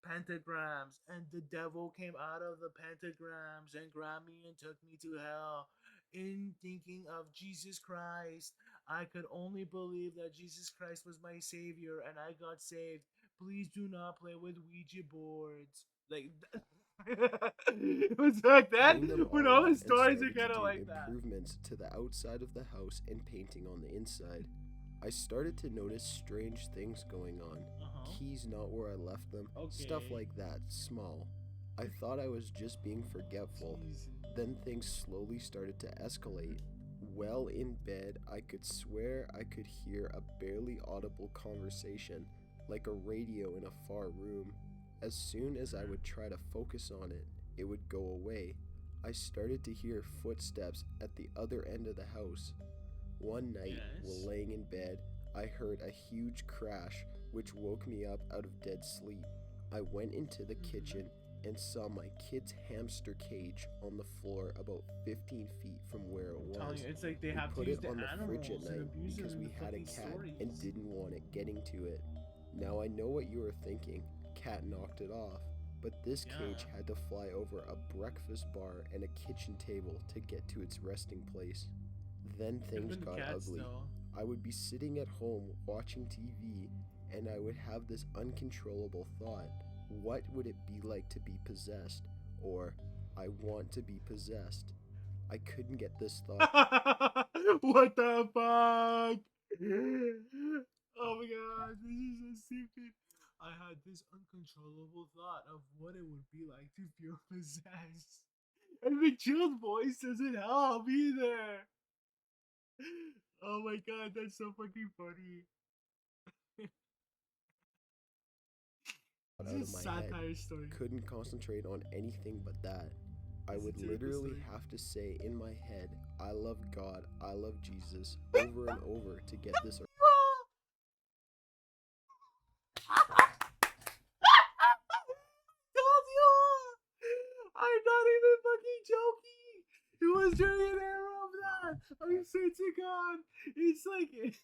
pentagrams, and the devil came out of the pentagrams and grabbed me and took me to hell. In thinking of Jesus Christ, I could only believe that Jesus Christ was my savior and I got saved. Please do not play with Ouija boards. Like it was back then when all the stories are kind of like that. Improvements to the outside of the house and painting on the inside. I started to notice strange things going on. Keys not where I left them, stuff like that, small. I thought I was just being forgetful. Then things slowly started to escalate. Well in bed, I could swear I could hear a barely audible conversation, like a radio in a far room. As soon as I would try to focus on it, it would go away. I started to hear footsteps at the other end of the house. One night, while laying in bed, I heard a huge crash which woke me up out of dead sleep. I went into the kitchen and saw my kid's hamster cage on the floor about 15 feet from where it was. It's like they have put to use it the on the fridge at animals and night abuse because them we in had a fucking cat stories. and didn't want it getting to it. Now I know what you were thinking. Cat knocked it off. But this cage had to fly over a breakfast bar and a kitchen table to get to its resting place. Then things got ugly. I would be sitting at home watching TV and I would have this uncontrollable thought. What would it be like to be possessed? Or, I want to be possessed. I couldn't get this thought. What the fuck? Oh my god, this is so stupid. I had this uncontrollable thought of what it would be like to feel possessed. And the chilled voice doesn't help either. Oh my god, that's so fucking funny. Out of my head. Story. Couldn't concentrate on anything but that. I would literally have to say in my head, I love God, I love Jesus, over and over to get this. I'm not even fucking joking. It was during an era of that. God! I swear to God! It's like.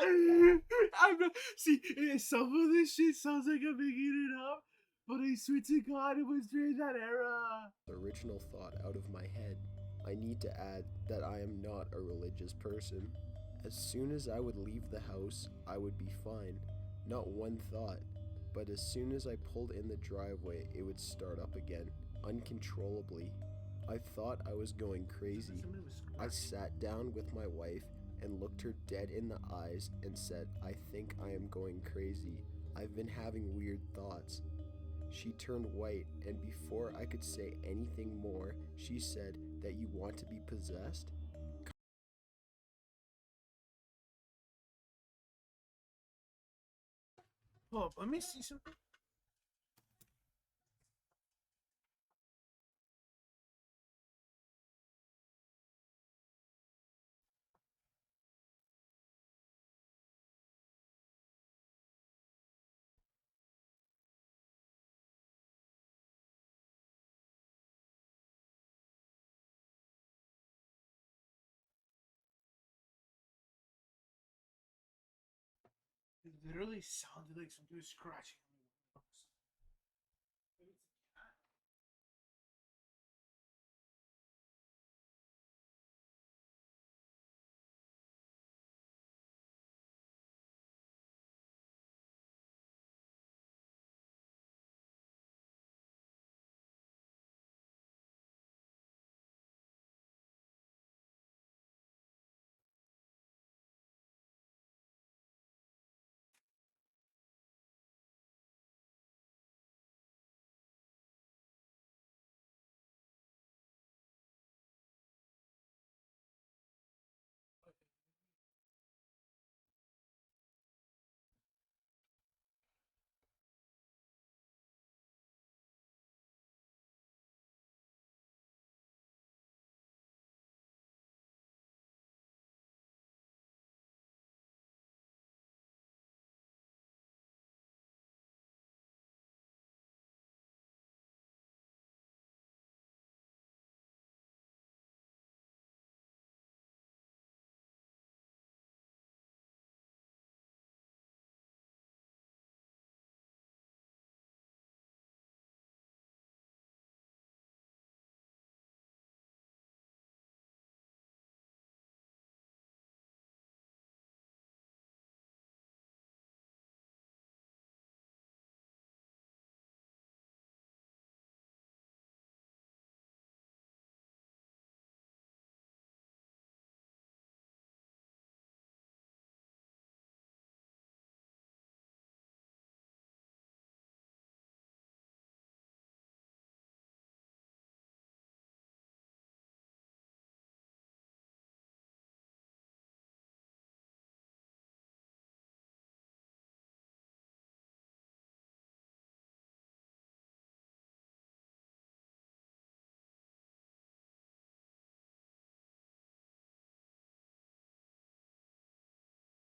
I'm not, see, some of this shit sounds like I'm making it up, but I swear to God, it was during that era. Original thought out of my head. I need to add that I am not a religious person. As soon as I would leave the house, I would be fine. Not one thought. But as soon as I pulled in the driveway, it would start up again, uncontrollably. I thought I was going crazy. I sat down with my wife and looked her dead in the eyes and said, I think I am going crazy. I've been having weird thoughts. She turned white, and before I could say anything more, she said, that you want to be possessed? Hold up, let me see something. It literally sounded like something was scratching on my windows. Maybe it's a cat.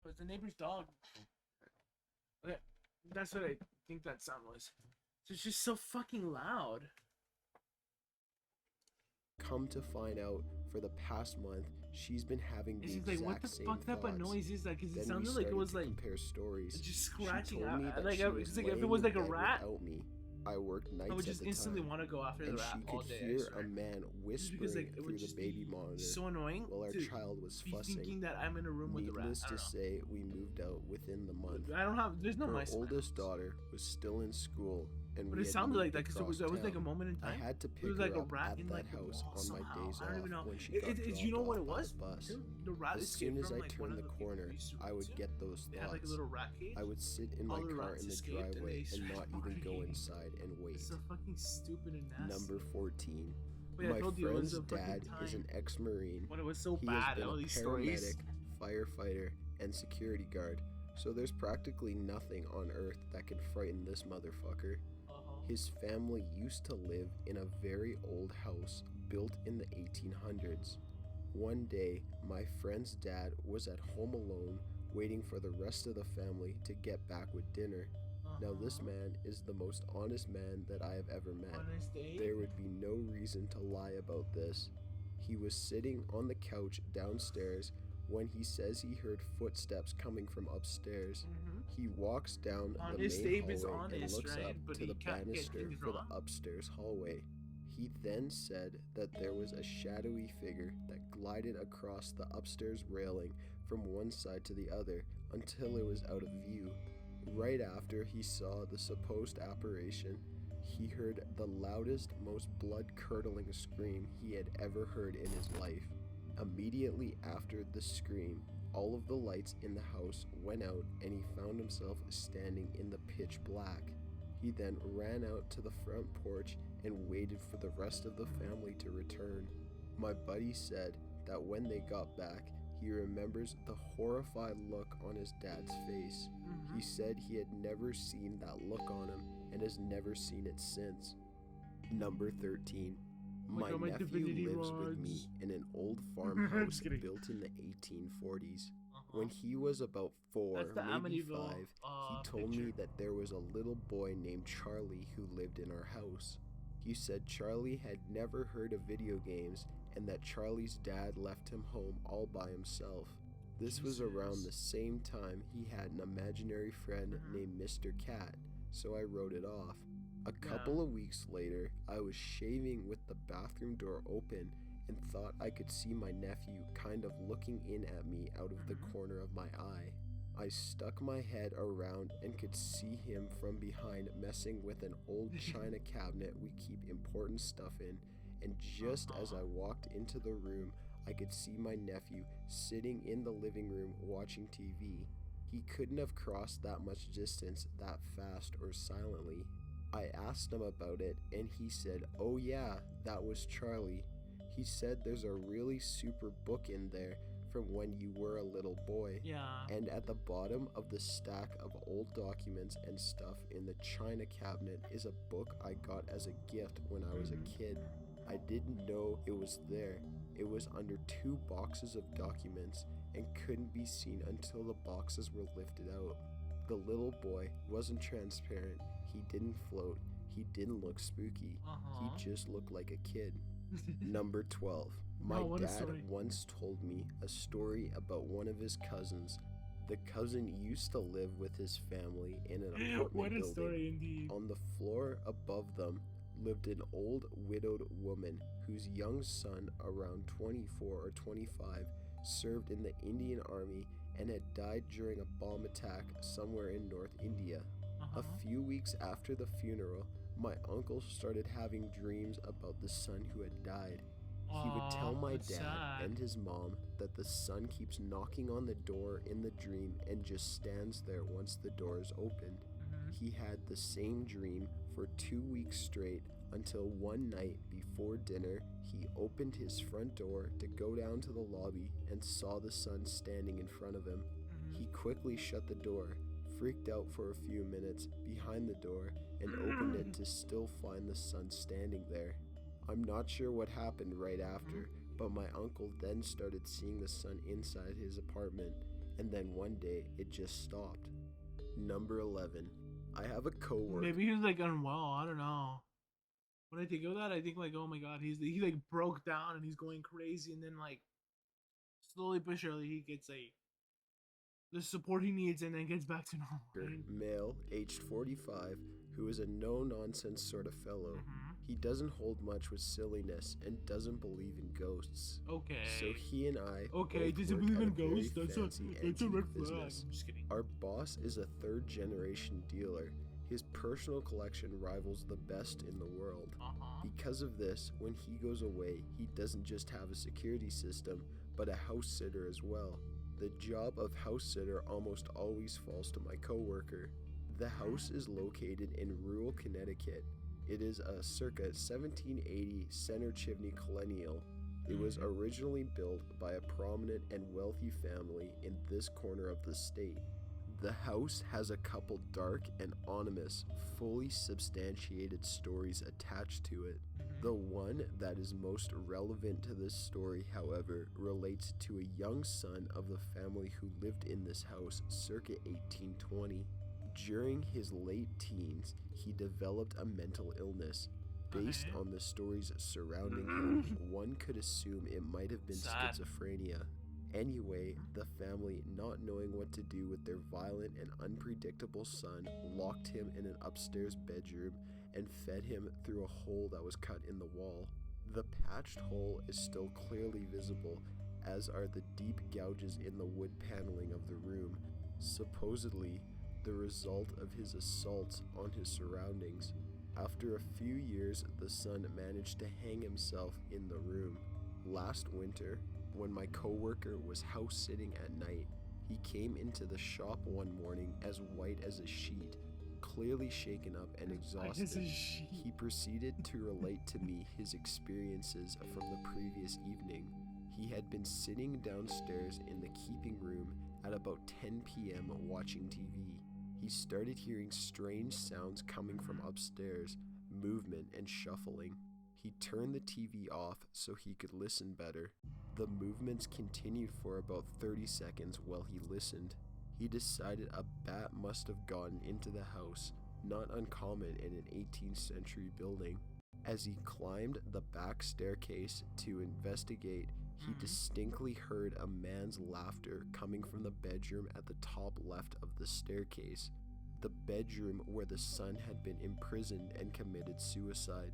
It was the neighbor's dog. Okay, that's what I think that sound was. So it's just so fucking loud. Come to find out, for the past month, she's been having the It's exact like, what the same fuck type of thoughts. noise is that? Because it Then we sounded like it was started to like compare stories. just She scratching told out. me that Like, she was it's like if it laying was in like a bed rat, without me. I worked nights I would at just the instantly time, want to go after the and rat she all could day. I hear swear. a man Just because whispering like it through would the just baby be monitor so annoying while our to child was be fussing. thinking that I'm in a room with the rat. Needless I to don't know. say, we moved out within the month. I don't have. There's no Her mice. oldest daughter was still in school, and But we it had sounded moved like that because across it was like a town. moment in time. I had to It pick was her like a up rat at in that like the house wall on my somehow. days I don't even off know. when she got dropped You know what off it by was? the bus. The rat As escaped soon as from I like one turned of the the people corner, we used to I room would to. get those They had like a thoughts. little rat cage. I would sit in All my the car rats in the escaped and driveway they and started not even go barking. inside and wait. It's so fucking stupid and nasty. Number 14. But yeah, I My told you it was friend's a fucking dad is an time ex-Marine. when it was so He bad. has been All a these paramedic, stories. firefighter, and security guard, so there's practically nothing on earth that can frighten this motherfucker. His family used to live in a very old house built in the 1800s. One day, my friend's dad was at home alone waiting for the rest of the family to get back with dinner. Now this man is the most honest man that I have ever met. Honest Abe? There would be no reason to lie about this. He was sitting on the couch downstairs when he says he heard footsteps coming from upstairs. He walks down Honest the main Abe is hallway and honest, looks right? up But to he the can't get banister things for wrong. the upstairs hallway. He then said that there was a shadowy figure that glided across the upstairs railing from one side to the other until it was out of view. Right after he saw the supposed apparition, he heard the loudest, most blood-curdling scream he had ever heard in his life. Immediately after the scream, all of the lights in the house went out and he found himself standing in the pitch black. He then ran out to the front porch and waited for the rest of the family to return. My buddy said that when they got back, he remembers the horrified look on his dad's face. He said he had never seen that look on him and has never seen it since. Number 13. My my nephew divinity lives with me rods. in an old farmhouse Just kidding. built in the 1840s. When he was about 4, That's the maybe Amityville, 5, he told me that there was a little boy named Charlie who lived in our house. He said Charlie had never heard of video games and that Charlie's dad left him home all by himself. This was around the same time he had an imaginary friend named Mr. Cat, so I wrote it off. A couple of weeks later, I was shaving with the bathroom door open and thought I could see my nephew kind of looking in at me out of the corner of my eye. I stuck my head around and could see him from behind messing with an old china cabinet we keep important stuff in, and just as I walked into the room, I could see my nephew sitting in the living room watching TV. He couldn't have crossed that much distance that fast or silently. I asked him about it and he said, "Oh yeah, that was Charlie." He said there's a really super book in there from when you were a little boy. Yeah. And at the bottom of the stack of old documents and stuff in the china cabinet is a book I got as a gift when I was a kid. I didn't know it was there. It was under 2 boxes of documents and couldn't be seen until the boxes were lifted out. The little boy wasn't transparent, he didn't float, he didn't look spooky, he just looked like a kid. Number 12. My dad once told me a story about one of his cousins. The cousin used to live with his family in an apartment What a building. story indeed. On the floor above them lived an old widowed woman whose young son, around 24 or 25, served in the Indian Army and had died during a bomb attack somewhere in North India. A few weeks after the funeral, my uncle started having dreams about the son who had died. He would tell my dad and his mom that the son keeps knocking on the door in the dream and just stands there once the door is opened. He had the same dream for 2 weeks straight until one night before dinner, he opened his front door to go down to the lobby and saw the son standing in front of him. He quickly shut the door, freaked out for a few minutes behind the door, and opened it to still find the son standing there. I'm not sure what happened right after, but my uncle then started seeing the sun inside his apartment, and then one day it just stopped. Number 11. I have a coworker. Maybe he was like unwell. I don't know. When I think of that, I think like, oh my god, he like broke down and he's going crazy, and then like slowly but surely he gets like the support he needs and then gets back to normal. Right? Male, aged 45, who is a no-nonsense sort of fellow. He doesn't hold much with silliness and doesn't believe in ghosts. Okay. So he and I Okay, both doesn't work belig at in a very ghosts? That's fancy a red antique flag. business. I'm just kidding. Our boss is a third-generation dealer. His personal collection rivals the best in the world. Because of this, when he goes away, he doesn't just have a security system, but a house sitter as well. The job of house sitter almost always falls to my coworker. The house is located in rural Connecticut. It is a circa 1780 center chimney colonial. It was originally built by a prominent and wealthy family in this corner of the state. The house has a couple dark and ominous, fully substantiated stories attached to it. The one that is most relevant to this story, however, relates to a young son of the family who lived in this house circa 1820. During his late teens, he developed a mental illness. Based on the stories surrounding him, one could assume it might have been schizophrenia. Anyway, the family, not knowing what to do with their violent and unpredictable son, locked him in an upstairs bedroom and fed him through a hole that was cut in the wall. The patched hole is still clearly visible, as are the deep gouges in the wood paneling of the room, supposedly the result of his assaults on his surroundings. After a few years, the son managed to hang himself in the room. Last winter, when my coworker was house sitting at night, he came into the shop one morning as white as a sheet, clearly shaken up and exhausted. He proceeded to relate to me his experiences from the previous evening. He had been sitting downstairs in the keeping room at about 10 p.m. watching TV. He started hearing strange sounds coming from upstairs, movement and shuffling. He turned the TV off so he could listen better. The movements continued for about 30 seconds while he listened. He decided a bat must have gotten into the house, not uncommon in an 18th century building. As he climbed the back staircase to investigate, he distinctly heard a man's laughter coming from the bedroom at the top left of the staircase, the bedroom where the son had been imprisoned and committed suicide.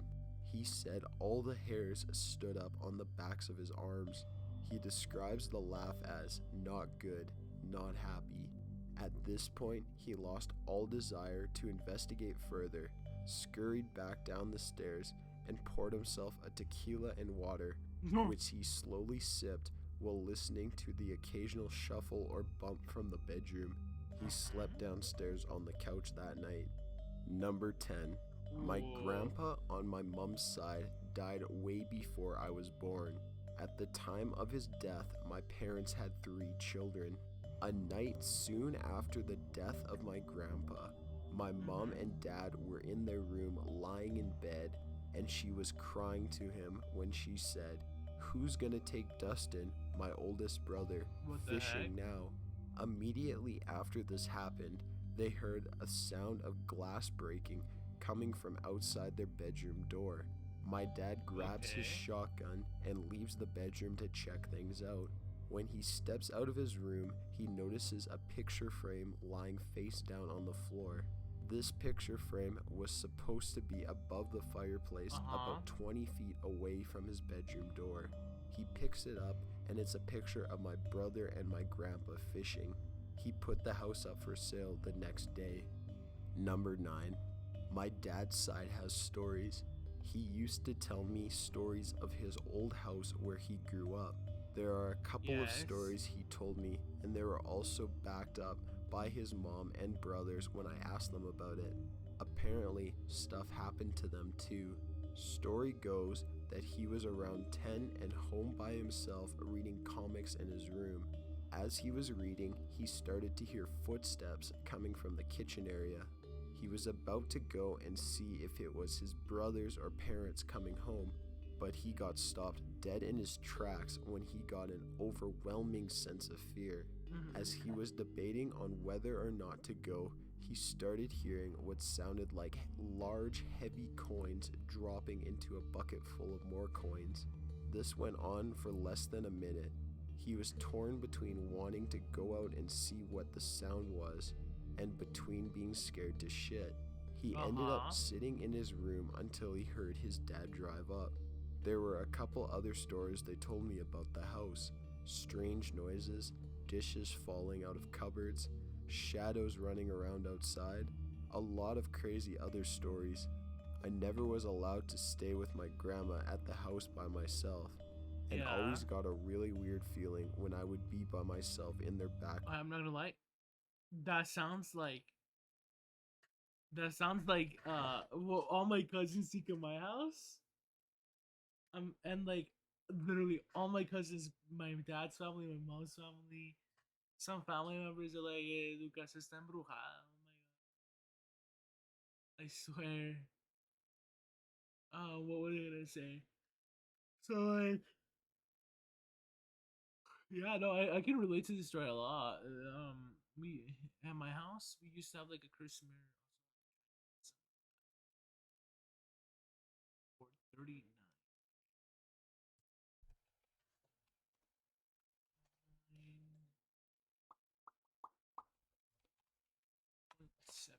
He said all the hairs stood up on the backs of his arms. He describes the laugh as not good, not happy. At this point, he lost all desire to investigate further, scurried back down the stairs, and poured himself a tequila and water, which he slowly sipped while listening to the occasional shuffle or bump from the bedroom. He slept downstairs on the couch that night. Number 10. My grandpa on my mom's side died way before I was born. At the time of his death, my parents had 3 children. A night soon after the death of my grandpa, my mom and dad were in their room lying in bed, and she was crying to him when she said, "Who's gonna take Dustin, my oldest brother, fishing now?" Immediately after this happened, they heard a sound of glass breaking coming from outside their bedroom door. My dad grabs his shotgun and leaves the bedroom to check things out. When he steps out of his room, he notices a picture frame lying face down on the floor. This picture frame was supposed to be above the fireplace, about 20 feet away from his bedroom door. He picks it up, and it's a picture of my brother and my grandpa fishing. He put the house up for sale the next day. Number 9. My dad's side has stories. He used to tell me stories of his old house where he grew up. There are a couple of stories he told me, and they were also backed up by his mom and brothers when I asked them about it. Apparently, stuff happened to them too. Story goes that he was around 10 and home by himself reading comics in his room. As he was reading, he started to hear footsteps coming from the kitchen area. He was about to go and see if it was his brothers or parents coming home, but he got stopped dead in his tracks when he got an overwhelming sense of fear. As he was debating on whether or not to go, he started hearing what sounded like large, heavy coins dropping into a bucket full of more coins. This went on for less than a minute. He was torn between wanting to go out and see what the sound was, and between being scared to shit. He ended up sitting in his room until he heard his dad drive up. There were a couple other stories they told me about the house. Strange noises, dishes falling out of cupboards, shadows running around outside, a lot of crazy other stories. I never was allowed to stay with my grandma at the house by myself, and always got a really weird feeling when I would be by myself in their back. I'm not gonna lie. That sounds like well, all my cousins seek in my house. And like literally all my cousins, my dad's family, my mom's family, some family members are like, tu casa está embrujada. Oh my god. I swear. What was I gonna say? So like, yeah, no, I can relate to this story a lot. We at my house we used to have like a Christmas for 39. 7.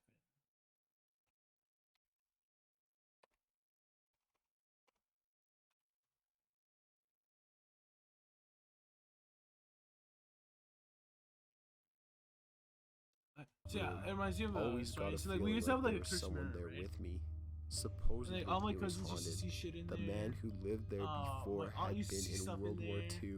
So yeah, it reminds you of Always got a so like feeling we used to have like there a was Christmas someone mirror, there right? with me. And Supposedly like all my it was cousins used to haunted. see shit in The there. man who lived there before My aunt had used to been see in stuff World in War there. II,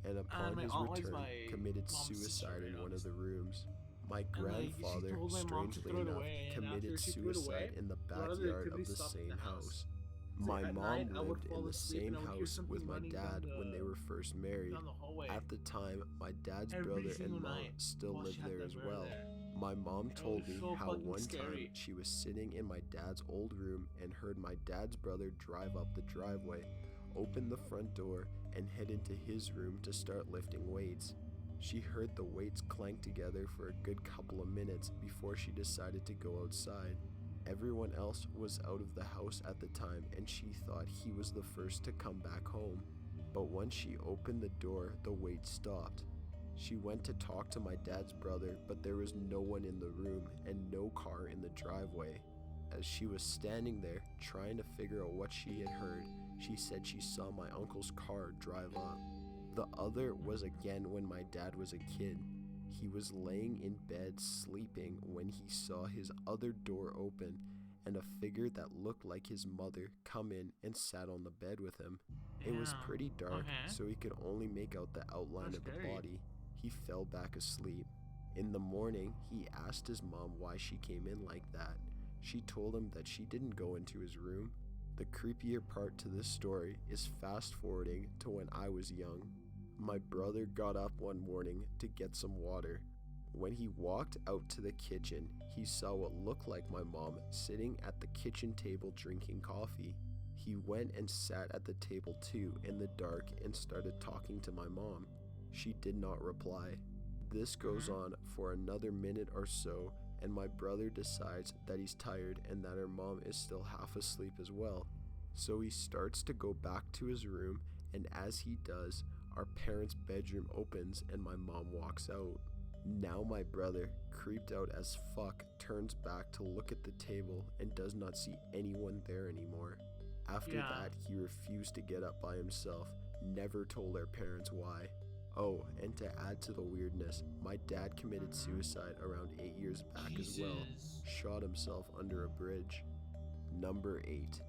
and upon My his aunt was return my committed mom's sister, suicide right? in one of Obviously. the rooms. My And like she grandfather, told my mom to strangely throw it enough, away, and committed after she threw it suicide away, in the a lot of the backyard of activities the stopped in same the house. It's My like at mom night I would lived fall in the asleep same and I would hear house something with my running dad when they were first married. down the hallway. At the time, my dad's Every brother single and mom night still while lived she had there that as mirror well. there. My mom It told was me so how fucking one scary. time she was sitting in my dad's old room and heard my dad's brother drive up the driveway, open the front door, and head into his room to start lifting weights. She heard the weights clank together for a good couple of minutes before she decided to go outside. Everyone else was out of the house at the time and she thought he was the first to come back home. But once she opened the door, the weight stopped. She went to talk to my dad's brother, but there was no one in the room and no car in the driveway. As she was standing there, trying to figure out what she had heard, she said she saw my uncle's car drive up. The other was again when my dad was a kid. He was laying in bed sleeping when he saw his other door open and a figure that looked like his mother come in and sat on the bed with him. It was pretty dark, so he could only make out the outline of the body. He fell back asleep. In the morning, he asked his mom why she came in like that. She told him that she didn't go into his room. The creepier part to this story is fast forwarding to when I was young. My brother got up one morning to get some water. When he walked out to the kitchen, he saw what looked like my mom sitting at the kitchen table drinking coffee. He went and sat at the table too in the dark and started talking to my mom. She did not reply. This goes on for another minute or so, and my brother decides that he's tired and that her mom is still half asleep as well. So he starts to go back to his room, and as he does, our parents' bedroom opens and my mom walks out. Now my brother, creeped out as fuck, turns back to look at the table and does not see anyone there anymore. After that, he refused to get up by himself, never told our parents why. Oh, and to add to the weirdness, my dad committed suicide around 8 years back as well. Shot himself under a bridge. Number 8.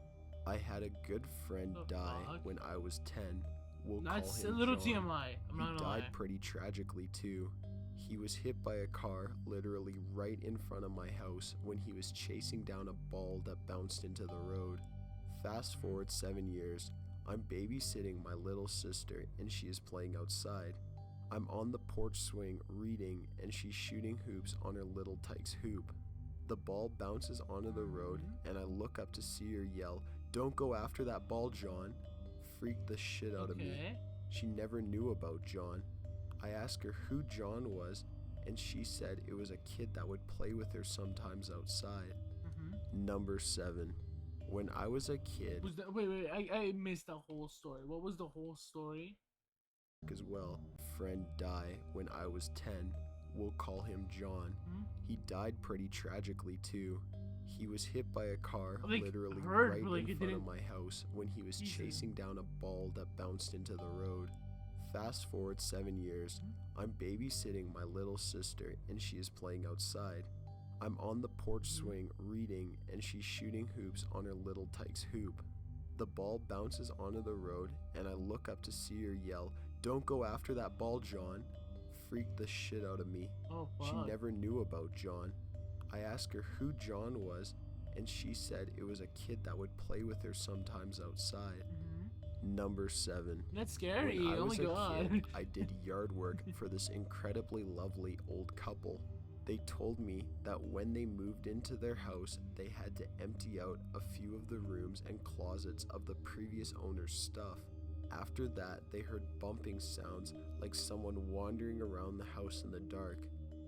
I had a good friend die when I was 10. We'll That's call him a little John. TMI. I'm not He gonna died lie. pretty tragically too. He was hit by a car literally right in front of my house when he was chasing down a ball that bounced into the road. Fast forward 7 years, I'm babysitting my little sister and she is playing outside. I'm on the porch swing reading and she's shooting hoops on her little Tykes hoop. The ball bounces onto the road and I look up to see her yell, "Don't go after that ball, John." Freaked the shit out of me. She never knew about John. I asked her who John was and she said it was a kid that would play with her sometimes outside. Number 7. When I was a kid, Wait, I missed the whole story. What was the whole story? as well, friend die when I was 10. We'll call him John. He died pretty tragically too. He was hit by a car literally right in front of my house when he was chasing down a ball that bounced into the road. Fast forward 7 years, I'm babysitting my little sister and she is playing outside. I'm on the porch swing reading and she's shooting hoops on her little Tykes hoop. The ball bounces onto the road and I look up to see her yell, "Don't go after that ball, John." Freaked the shit out of me. She never knew about John. I asked her who John was and she said it was a kid that would play with her sometimes outside. Number 7. That's scary. When I Oh was my a god. kid, I did yard work for this incredibly lovely old couple. They told me that when they moved into their house, they had to empty out a few of the rooms and closets of the previous owner's stuff. After that, they heard bumping sounds like someone wandering around the house in the dark.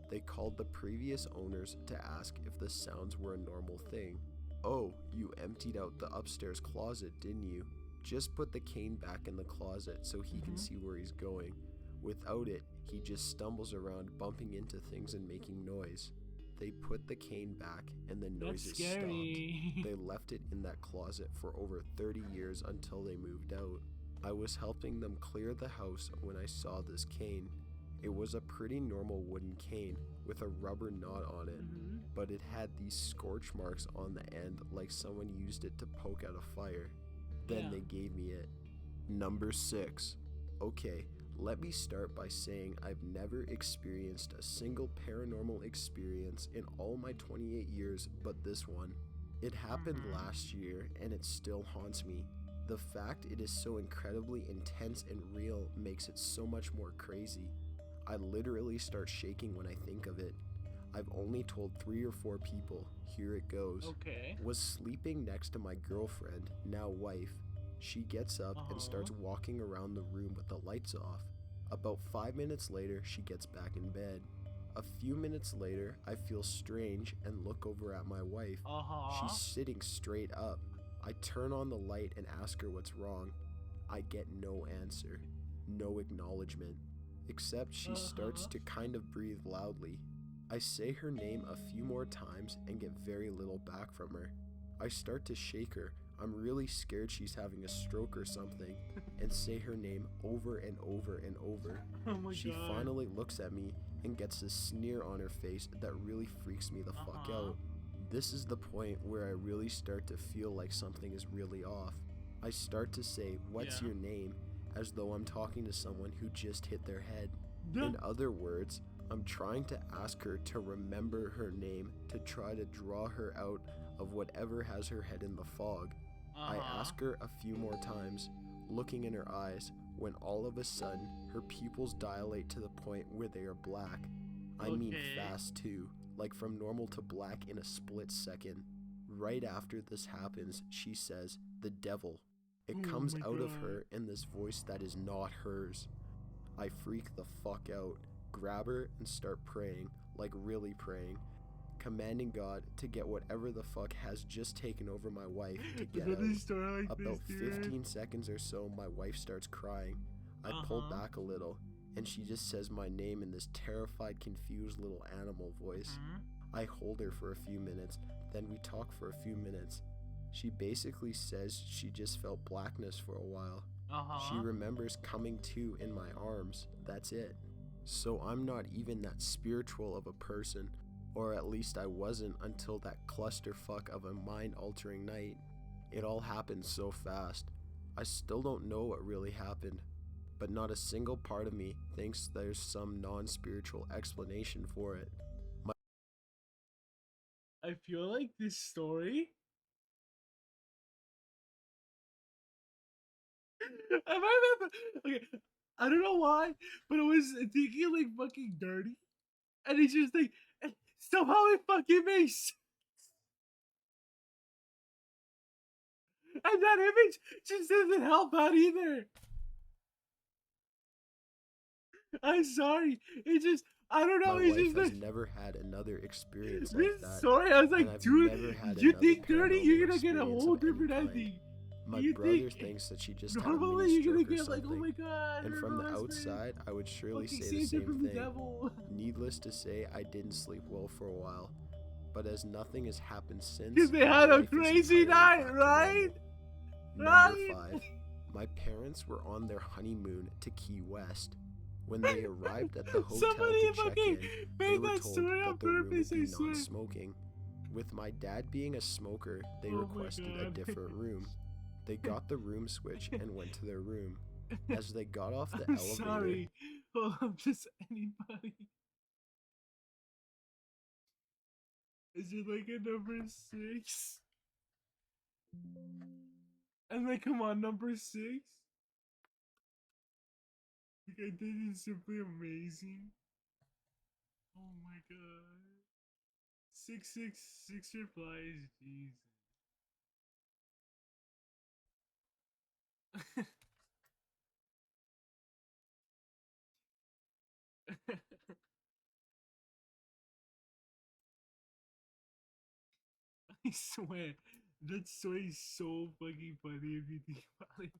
They called the previous owners to ask if the sounds were a normal thing. "Oh, you emptied out the upstairs closet, didn't you? Just put the cane back in the closet so he can see where he's going. Without it, he just stumbles around bumping into things and making noise." They put the cane back and the noises stopped. They left it in that closet for over 30 years until they moved out. I was helping them clear the house when I saw this cane. It was a pretty normal wooden cane with a rubber knot on it, but it had these scorch marks on the end like someone used it to poke out a fire. Then they gave me it. Number 6. Okay, let me start by saying I've never experienced a single paranormal experience in all my 28 years but this one. It happened last year and it still haunts me. The fact it is so incredibly intense and real makes it so much more crazy. I literally start shaking when I think of it. I've only told 3 or 4 people. Here it goes. Okay. Was sleeping next to my girlfriend, now wife. She gets up and starts walking around the room with the lights off. About 5 minutes later, she gets back in bed. A few minutes later, I feel strange and look over at my wife. She's sitting straight up. I turn on the light and ask her what's wrong. I get no answer, no acknowledgement, except she starts to kind of breathe loudly. I say her name a few more times and get very little back from her. I start to shake her. I'm really scared she's having a stroke or something, and say her name over and over and over. She finally looks at me and gets this sneer on her face that really freaks me the fuck out. This is the point where I really start to feel like something is really off. I start to say, "What's your name?" as though I'm talking to someone who just hit their head. In other words, I'm trying to ask her to remember her name to try to draw her out of whatever has her head in the fog. I ask her a few more times, looking in her eyes, when all of a sudden her pupils dilate to the point where they are black. I mean fast too, like from normal to black in a split second. Right after this happens, she says, "The devil." It comes out of her in this voice that is not hers. I freak the fuck out, grab her and start praying, like really praying, commanding God to get whatever the fuck has just taken over my wife to get out. About 15 seconds or so, my wife starts crying. I pull back a little, and she just says my name in this terrified, confused little animal voice. I hold her for a few minutes, then we talk for a few minutes. She basically says she just felt blackness for a while. She remembers coming to in my arms. That's it. So I'm not even that spiritual of a person, or at least I wasn't until that clusterfuck of a mind-altering night. It all happened so fast. I still don't know what really happened, but not a single part of me thinks there's some non-spiritual explanation for it. I feel like this story okay, I don't know why, but it was thinking like fucking dirty, and it's just like somehow it fucking makes, and that image just doesn't help out either. I'm sorry, it just I don't know. My It's wife just has like, never had another experience this like that. story. I was and like, I've dude, never had you another think dirty, you're gonna paranormal get a experience whole of any different kind. ending. My You brother think thinks that she just had a normally mini you're gonna stroke or get like, oh something. my god, And her from the husband outside, I would surely fucking say the saved her same from the thing. devil. Needless to say, I didn't sleep well for a while. But as nothing has happened since, Because they my had a life is crazy entirely night, back to right? normal. Number Right? 5. My parents were on their honeymoon to Key West. When they arrived at the hotel Somebody to check fucking in, made they were that told story on that the room would purpose, be I swear. non-smoking. With my dad being a smoker, they Oh my requested a God. different room. They got the room switch and went to their room. As they got off the I'm elevator, sorry. Oh, I'm just anybody. Is it like a number 6? And like, come on, number 6? Like, I think it's simply amazing. Oh my god. 666 replies, Jesus. I swear, that story is so fucking funny if you think about it.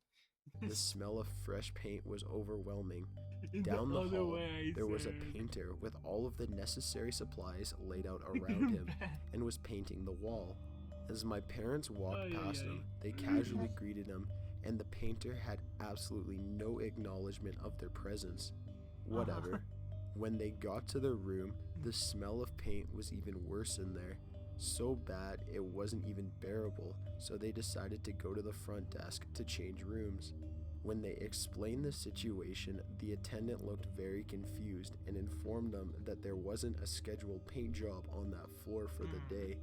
The smell of fresh paint was overwhelming. In Down the other hall, way, there was a sir. painter with all of the necessary supplies laid out around him and was painting the wall. As my parents walked past him, they casually greeted him, and the painter had absolutely no acknowledgement of their presence. Whatever. When they got to their room, the smell of paint was even worse in there. So bad it wasn't even bearable, so they decided to go to the front desk to change rooms. When they explained the situation, the attendant looked very confused and informed them that there wasn't a scheduled paint job on that floor for the day,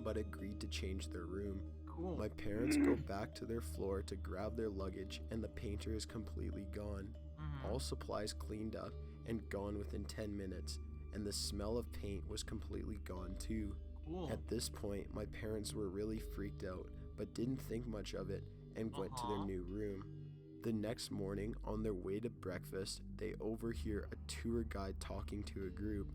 but agreed to change their room. Cool. My parents go back to their floor to grab their luggage, and the painter is completely gone. All supplies cleaned up and gone within 10 minutes, and the smell of paint was completely gone too. Cool. At this point, my parents were really freaked out, but didn't think much of it and went to their new room. The next morning, on their way to breakfast, they overhear a tour guide talking to a group.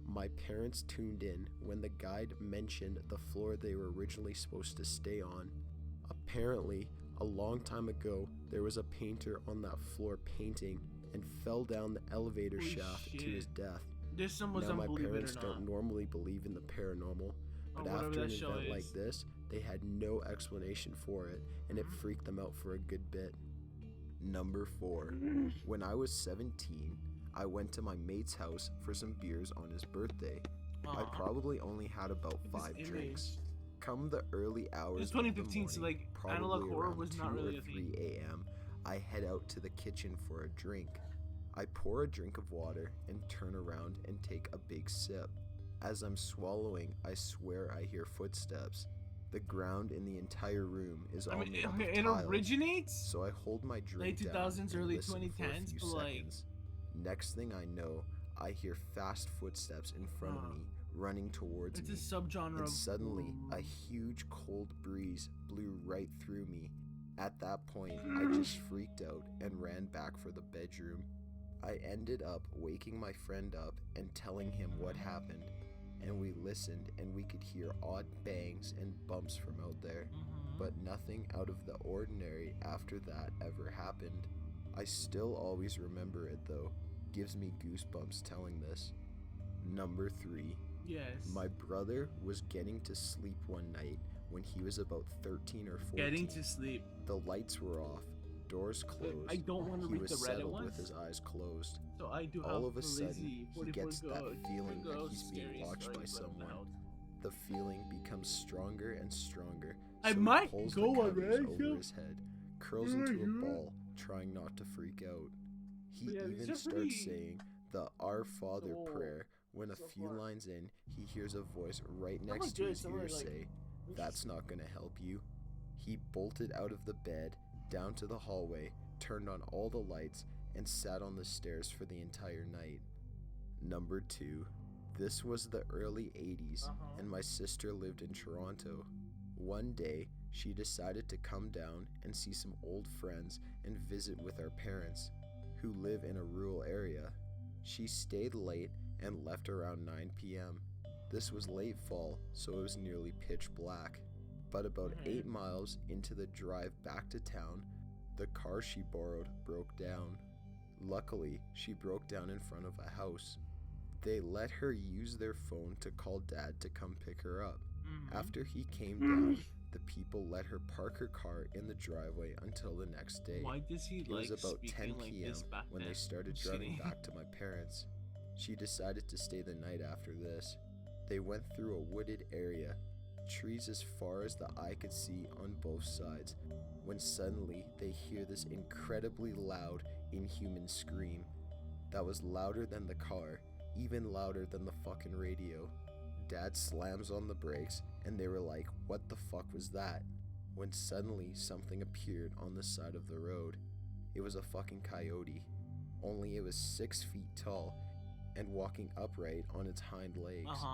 My parents tuned in when the guide mentioned the floor they were originally supposed to stay on. Apparently, a long time ago, there was a painter on that floor painting and fell down the elevator shaft to his death. This one was Now, my unbelievable parents or not. don't normally believe in the paranormal, but whatever after an that show event is. like this, they had no explanation for it, and it freaked them out for a good bit. Number 4. When I was 17, I went to my mate's house for some beers on his birthday. I probably only had about 5 drinks. Come the early hours It's of the 2015, so morning, like analog probably horror around was 2 not really or a 3 thing. a.m., I head out to the kitchen for a drink. I pour a drink of water and turn around and take a big sip. As I'm swallowing, I swear I hear footsteps. The ground in the entire room is all made up of it tiles, originates so I hold my drink late down 2000s, and early listen for a 2010s, few but like seconds. Next thing I know, I hear fast footsteps in front of me, running towards it's me. a subgenre And of suddenly, a huge cold breeze blew right through me. At that point, I just freaked out and ran back for the bedroom. I ended up waking my friend up and telling him what happened, and we listened and we could hear odd bangs and bumps from out there, but nothing out of the ordinary after that ever happened. I still always remember it though. Gives me goosebumps telling this. Number 3. Yes. My brother was getting to sleep one night when he was about 13 or 14. Getting to sleep. The lights were off, doors closed. I don't want to He read was the Reddit settled ones. with his eyes closed. So I do All have of a sudden, Lizzie, he gets that feeling that he's being scary watched by stories about someone. the The feeling becomes stronger and stronger. I so might he pulls go the on covers Reddit, over yeah. his head, curls into a ball, trying not to freak out. He But yeah, these even are starts pretty- saying the Our Father So- prayer when a so few far. lines in, he hears a voice right Some next are to good, his some are, ear like, say, "That's not gonna help you." He bolted out of the bed, down to the hallway, turned on all the lights, and sat on the stairs for the entire night. Number 2. This was the early 80s, and my sister lived in Toronto. One day, she decided to come down and see some old friends and visit with our parents, who live in a rural area. She stayed late and left around 9 p.m. This was late fall, so it was nearly pitch black. But about 8 miles into the drive back to town, the car she borrowed broke down. Luckily, she broke down in front of a house. They let her use their phone to call Dad to come pick her up. After he came down, the people let her park her car in the driveway until the next day. Why does he It like was about 10 speaking like p.m. this back when then? they started Just driving kidding. back to my parents. She decided to stay the night after this. They went through a wooded area, trees as far as the eye could see on both sides, when suddenly they hear this incredibly loud, inhuman scream that was louder than the car, even louder than the fucking radio. Dad slams on the brakes, and they were like, "What the fuck was that?" When suddenly something appeared on the side of the road. It was a fucking coyote, only it was 6 feet tall and walking upright on its hind legs.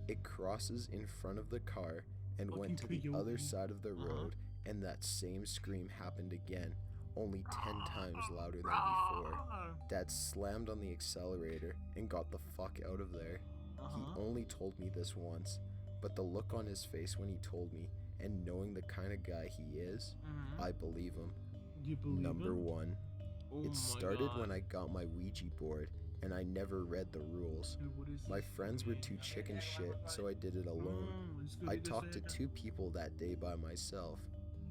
It crosses in front of the car and went to the other side of the road, and that same scream happened again, only 10 times louder than before. Dad slammed on the accelerator and got the fuck out of there. He only told me this once. but the look on his face when he told me, and knowing the kind of guy he is, I believe him. You believe Number him? 1. Oh It started when I got my Ouija board and I never read the rules. My friends were too chicken shit, so I did it alone. I talked to 2 people that day by myself.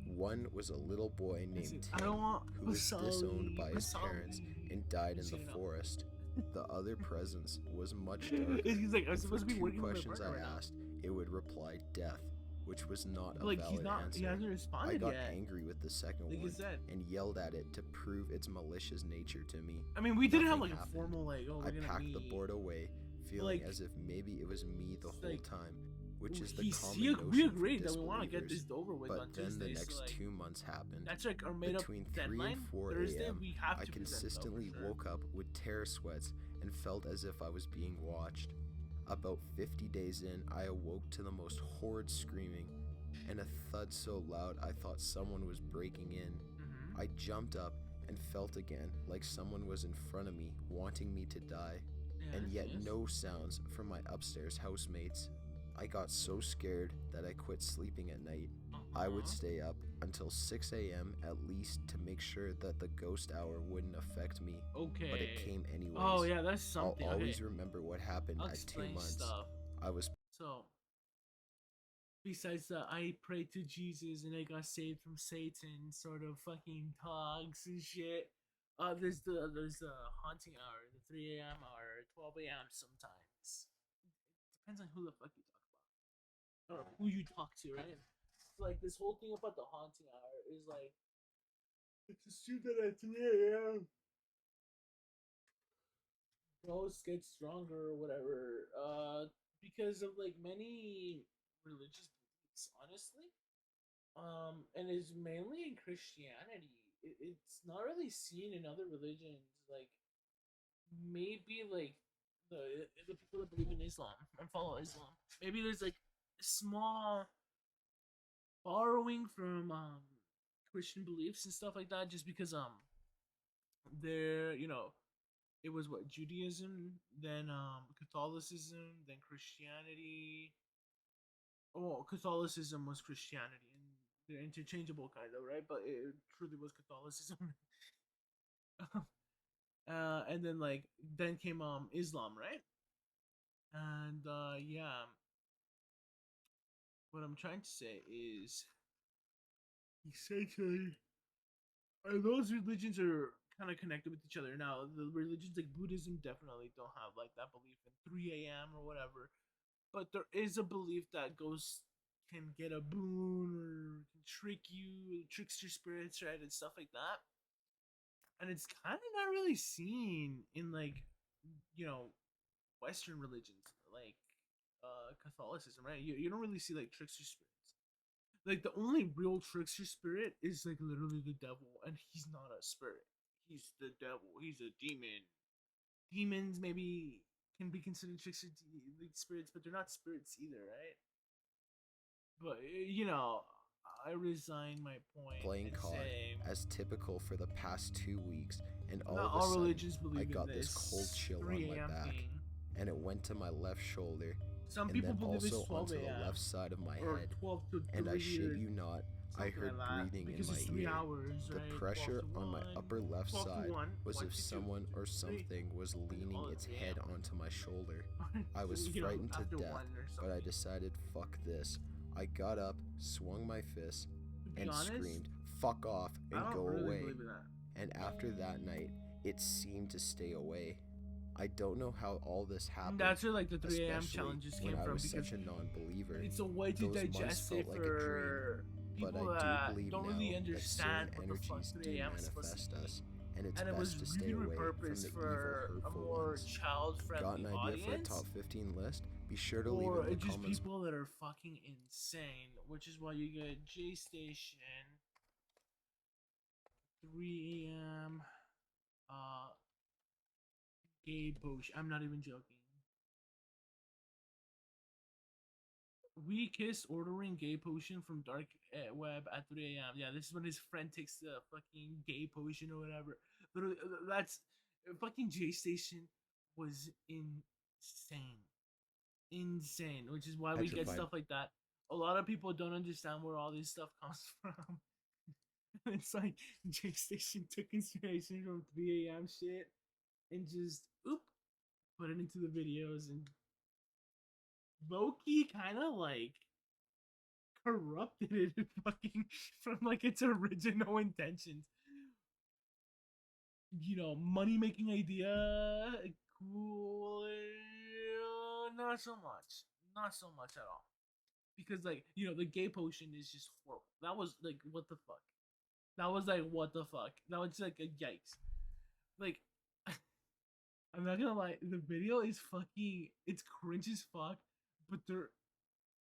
One was a little boy named Tim, who was disowned by his parents and died in the forest. The other presence was much darker. He's like, I'm and supposed for to be 2 working with my questions partner I right now. asked, it would reply death, which was not a Like, valid answer. he hasn't responded I got yet. angry with the second Like you one said. and yelled at it to prove its malicious nature to me. I mean, we didn't have Nothing like happened. a formal like, oh, we're I gonna packed the meet. board away, feeling Like, as if maybe it was me the whole like, time, which is the we common notion agreed for that we want to get disbelievers. this over with But on then Tuesday. the next so, like, 2 months happened. that's like our made up Between 3 deadline. and 4 Thursday, a.m., we have I to present, though, for consistently sure. woke up with terror sweats and felt as if I was being watched. About 50 days in, I awoke to the most horrid screaming and a thud so loud I thought someone was breaking in. I jumped up and felt again like someone was in front of me wanting me to die, and yet no sounds from my upstairs housemates. I got so scared that I quit sleeping at night. I would stay up until 6 a.m. at least to make sure that the ghost hour wouldn't affect me. Okay. But it came anyways. Oh yeah, that's something. I'll always okay. remember what happened I'll at 2 explain months. stuff. I was So, besides that, I prayed to Jesus and I got saved from Satan, sort of fucking talks and shit. There's the haunting hour, the 3 a.m. hour, 12 a.m. sometimes. Depends on who the fuck you talk about or who you talk to, right? So, like this whole thing about the haunting hour is like it's assumed that at 3 a.m. ghosts get stronger or whatever. Because of like many religious beliefs, honestly. And it's mainly in Christianity. It's not really seen in other religions. Like maybe like the people that believe in Islam and follow Islam. Maybe there's like a small borrowing from Christian beliefs and stuff like that, just because they're it was what Judaism, then Catholicism, then Christianity. Oh, Catholicism was Christianity, and they're interchangeable, kind of, right? But it truly was Catholicism. And then then came Islam, right? And yeah, what I'm trying to say is essentially, those religions are kind of connected with each other. Now, the religions like Buddhism definitely don't have like that belief in 3 a.m. or whatever, but there is a belief that ghosts can get a boon or can trick you, trickster spirits, right, and stuff like that. And it's kind of not really seen in like Western religions like Catholicism, right? You don't really see like trickster spirits. Like the only real trickster spirit is like literally the devil, and he's not a spirit. He's the devil. He's a demon. Demons maybe can be considered trickster spirits, but they're not spirits either, right? But I resign my point. playing COD say, as typical for the past 2 weeks, and all not of a all sudden religions believe I in got this this cold chill on 3 my a.m. back, thing. and it went to my left shoulder, Some and people then believe it's also 12 onto the a.m. left side of my or head. 12 to 3 And I shit or you not, I something heard like that, breathing in because my it's 3 ear. hours, The right? pressure 12 to on my 1, upper left 12 to side 1, was 1 if to 2, someone or 3, something was leaning all its at 3 head a.m. onto my shoulder. I was frightened to after death, 1 or but I something. decided fuck this. I got up, swung my fist, To be and honest, screamed, fuck off, and I don't go really away. believe in that. And after that night, it seemed to stay away. I don't know how all this happened. That's where like the 3 a.m. especially challenges when came I from, was because such a non-believer. it's a way to Those months digest it felt like a for dream, but people I do that believe don't now really that understand certain what the fuck energies 3 do a.m. is supposed manifest to be. us, and it's And it was best to stay really away from repurposed the for evil, a hurtful more ones. child-friendly Got an idea audience, for a top 15 list? Be sure to leave or it in the just comments. people that are fucking insane, which is why you get J Station, 3 a.m. Gay potion. I'm not even joking. We kissed ordering gay potion from dark web at 3 a.m. Yeah, this is when his friend takes the fucking gay potion or whatever. Literally, that's fucking J Station was insane. insane, which is why we get Petrified. stuff like that. A lot of people don't understand where all this stuff comes from. It's like J Station took inspiration from 3 a.m. shit and just put it into the videos, and low-key kind of like corrupted it fucking from like its original intentions. You know, money making idea, cool. Not so much. Not so much at all. Because like, you know, the gay potion is just horrible. That was like, what the fuck? That was like, what the fuck? That was like a yikes. Like, I'm not gonna lie, the video is fucking, it's cringe as fuck, but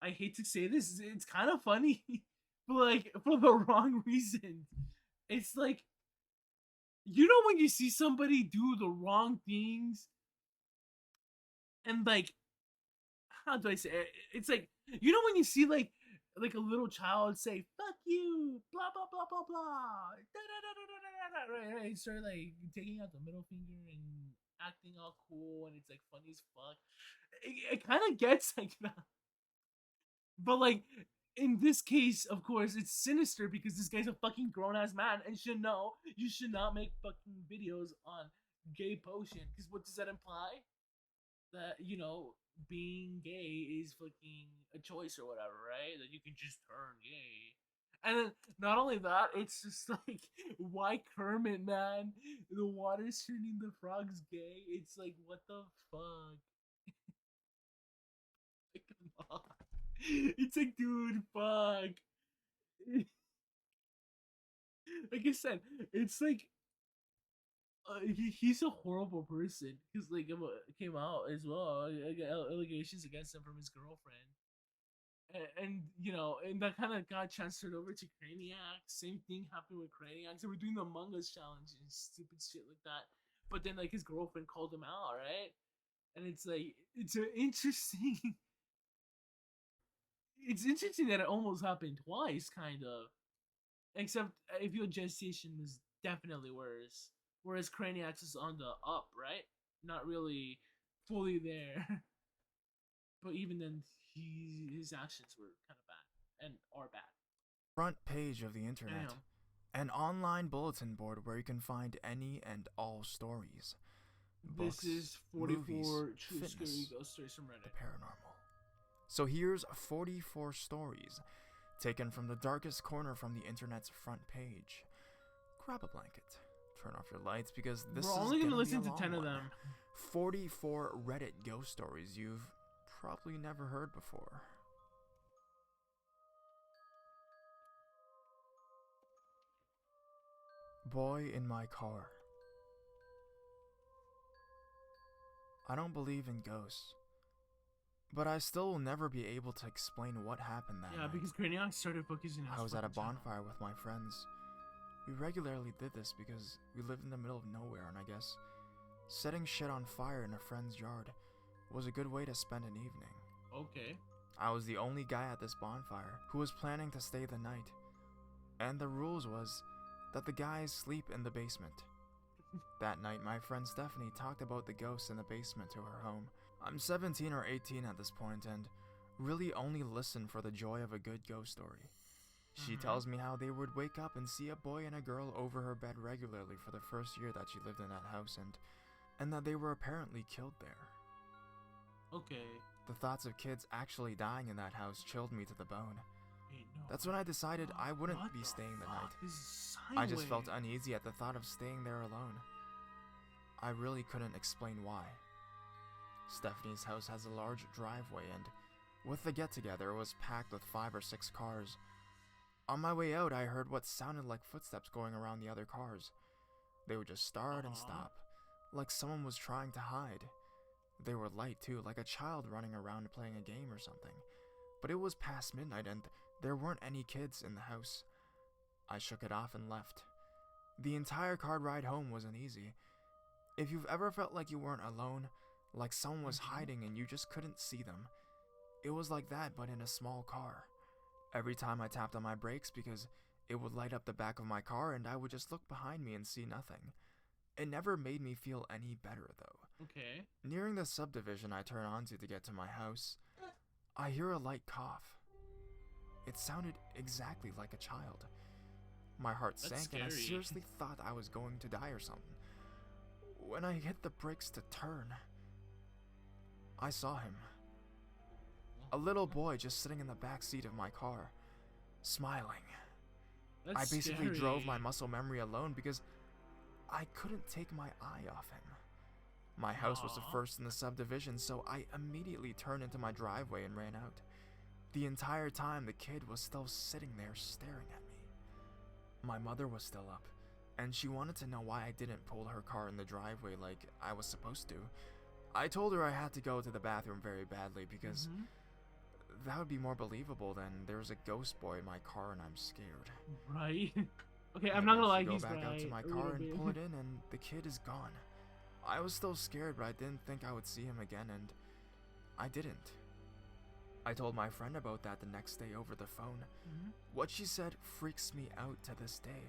I hate to say this, it's kind of funny, but like, for the wrong reason. It's like, you know when you see somebody do the wrong things, and like, how do I say it? It's like, you know when you see like a little child say "fuck you," blah blah blah blah blah, right? Start like taking out the middle finger and acting all cool, and it's like funny as fuck. It kind of gets like that, but like in this case, of course, it's sinister because this guy's a fucking grown ass man and should know you should not make fucking videos on gay potion. Because what does that imply? That, you know, being gay is fucking a choice or whatever, right? That you can just turn gay. And then not only that, it's just like, why Kermit, man? The water's turning the frogs gay. It's like, what the fuck? Come on. It's like, dude, fuck. Like I said, it's like he's a horrible person because like it came out as well, allegations against him from his girlfriend, and you know, and that kind of got transferred over to Craniac. Same thing happened with Craniac. So we're doing the Among Us challenge and stupid shit like that. But then like his girlfriend called him out, right? And it's like it's an interesting. It's interesting that it almost happened twice, kind of. Except I feel gestation was definitely worse. Whereas Craniax is on the up, right? Not really fully there. But even then, his actions were kind of bad and are bad. Front page of the internet. Damn. An online bulletin board where you can find any and all stories. Books, this is 44 movies, true fitness, scary ghost stories from Reddit. The paranormal. So here's 44 stories taken from the darkest corner from the internet's front page. Grab a blanket, turn off your lights because this is only gonna listen to 10 one. of them. 44 Reddit ghost stories you've probably never heard before. Boy in my car. I don't believe in ghosts, but I still will never be able to explain what happened that night. Because Craniac started focusing on I was at a bonfire with my friends. We regularly did this because we lived in the middle of nowhere, and I guess setting shit on fire in a friend's yard was a good way to spend an evening. Okay. I was the only guy at this bonfire who was planning to stay the night, and the rules was that the guys sleep in the basement. That night, my friend Stephanie talked about the ghosts in the basement to her home. I'm 17 or 18 at this point and really only listen for the joy of a good ghost story. She tells me how they would wake up and see a boy and a girl over her bed regularly for the first year that she lived in that house, and that they were apparently killed there. Okay. The thoughts of kids actually dying in that house chilled me to the bone. Wait, no. That's when I decided I wouldn't be staying the night. This is I just felt uneasy at the thought of staying there alone. I really couldn't explain why. Stephanie's house has a large driveway, and with the get-together, it was packed with 5 or 6 cars. On my way out, I heard what sounded like footsteps going around the other cars. They would just start and stop, like someone was trying to hide. They were light too, like a child running around playing a game or something. But it was past midnight and there weren't any kids in the house. I shook it off and left. The entire car ride home wasn't easy. If you've ever felt like you weren't alone, like someone was hiding and you just couldn't see them, it was like that but in a small car. Every time I tapped on my brakes because it would light up the back of my car and I would just look behind me and see nothing. It never made me feel any better, though. Okay. Nearing the subdivision I turn onto to get to my house, I hear a light cough. It sounded exactly like a child. My heart That's sank and I scary. seriously thought I was going to die or something. When I hit the brakes to turn, I saw him. A little boy just sitting in the back seat of my car, smiling. That's I basically scary. drove my muscle memory alone because I couldn't take my eye off him. My house was the Aw. first in the subdivision, so I immediately turned into my driveway and ran out. The entire time, the kid was still sitting there staring at me. My mother was still up, and she wanted to know why I didn't pull her car in the driveway like I was supposed to. I told her I had to go to the bathroom very badly because that would be more believable than there's a ghost boy in my car and I'm scared. Right? Okay, I I'm not gonna lie, eventually he's go back out to right my a car little and bit. pull it in, and the kid is gone. I was still scared, but I didn't think I would see him again, and I didn't. I told my friend about that the next day over the phone. What she said freaks me out to this day.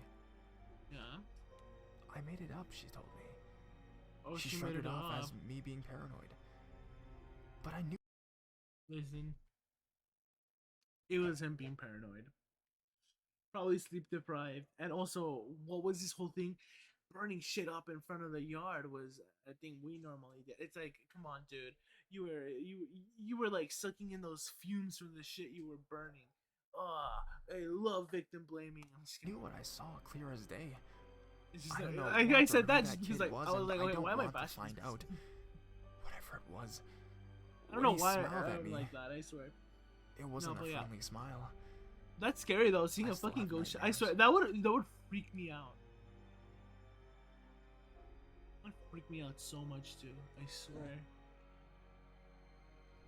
Yeah. I made it up, she told me. Oh, she she shrugged made it it off up. as me being paranoid. But I knew. Listen. It was him being paranoid. Probably sleep deprived. And also, what was this whole thing? Burning shit up in front of the yard was a thing we normally did. It's like, come on, dude. You were like sucking in those fumes from the shit you were burning. I love victim blaming. I'm just I knew what I saw clear as day. It's just I don't know like, what I or said who that that because kid like was, I was and like, I okay, don't why am I want to bashing find this out. person? Whatever it was. I don't When know he why smiled I at don't me, like that. I swear. It wasn't No, a but yeah. friendly smile. That's scary though. Seeing I a still fucking have ghost. I nightmares. swear that would freak me out. That would freak me out so much too. I swear.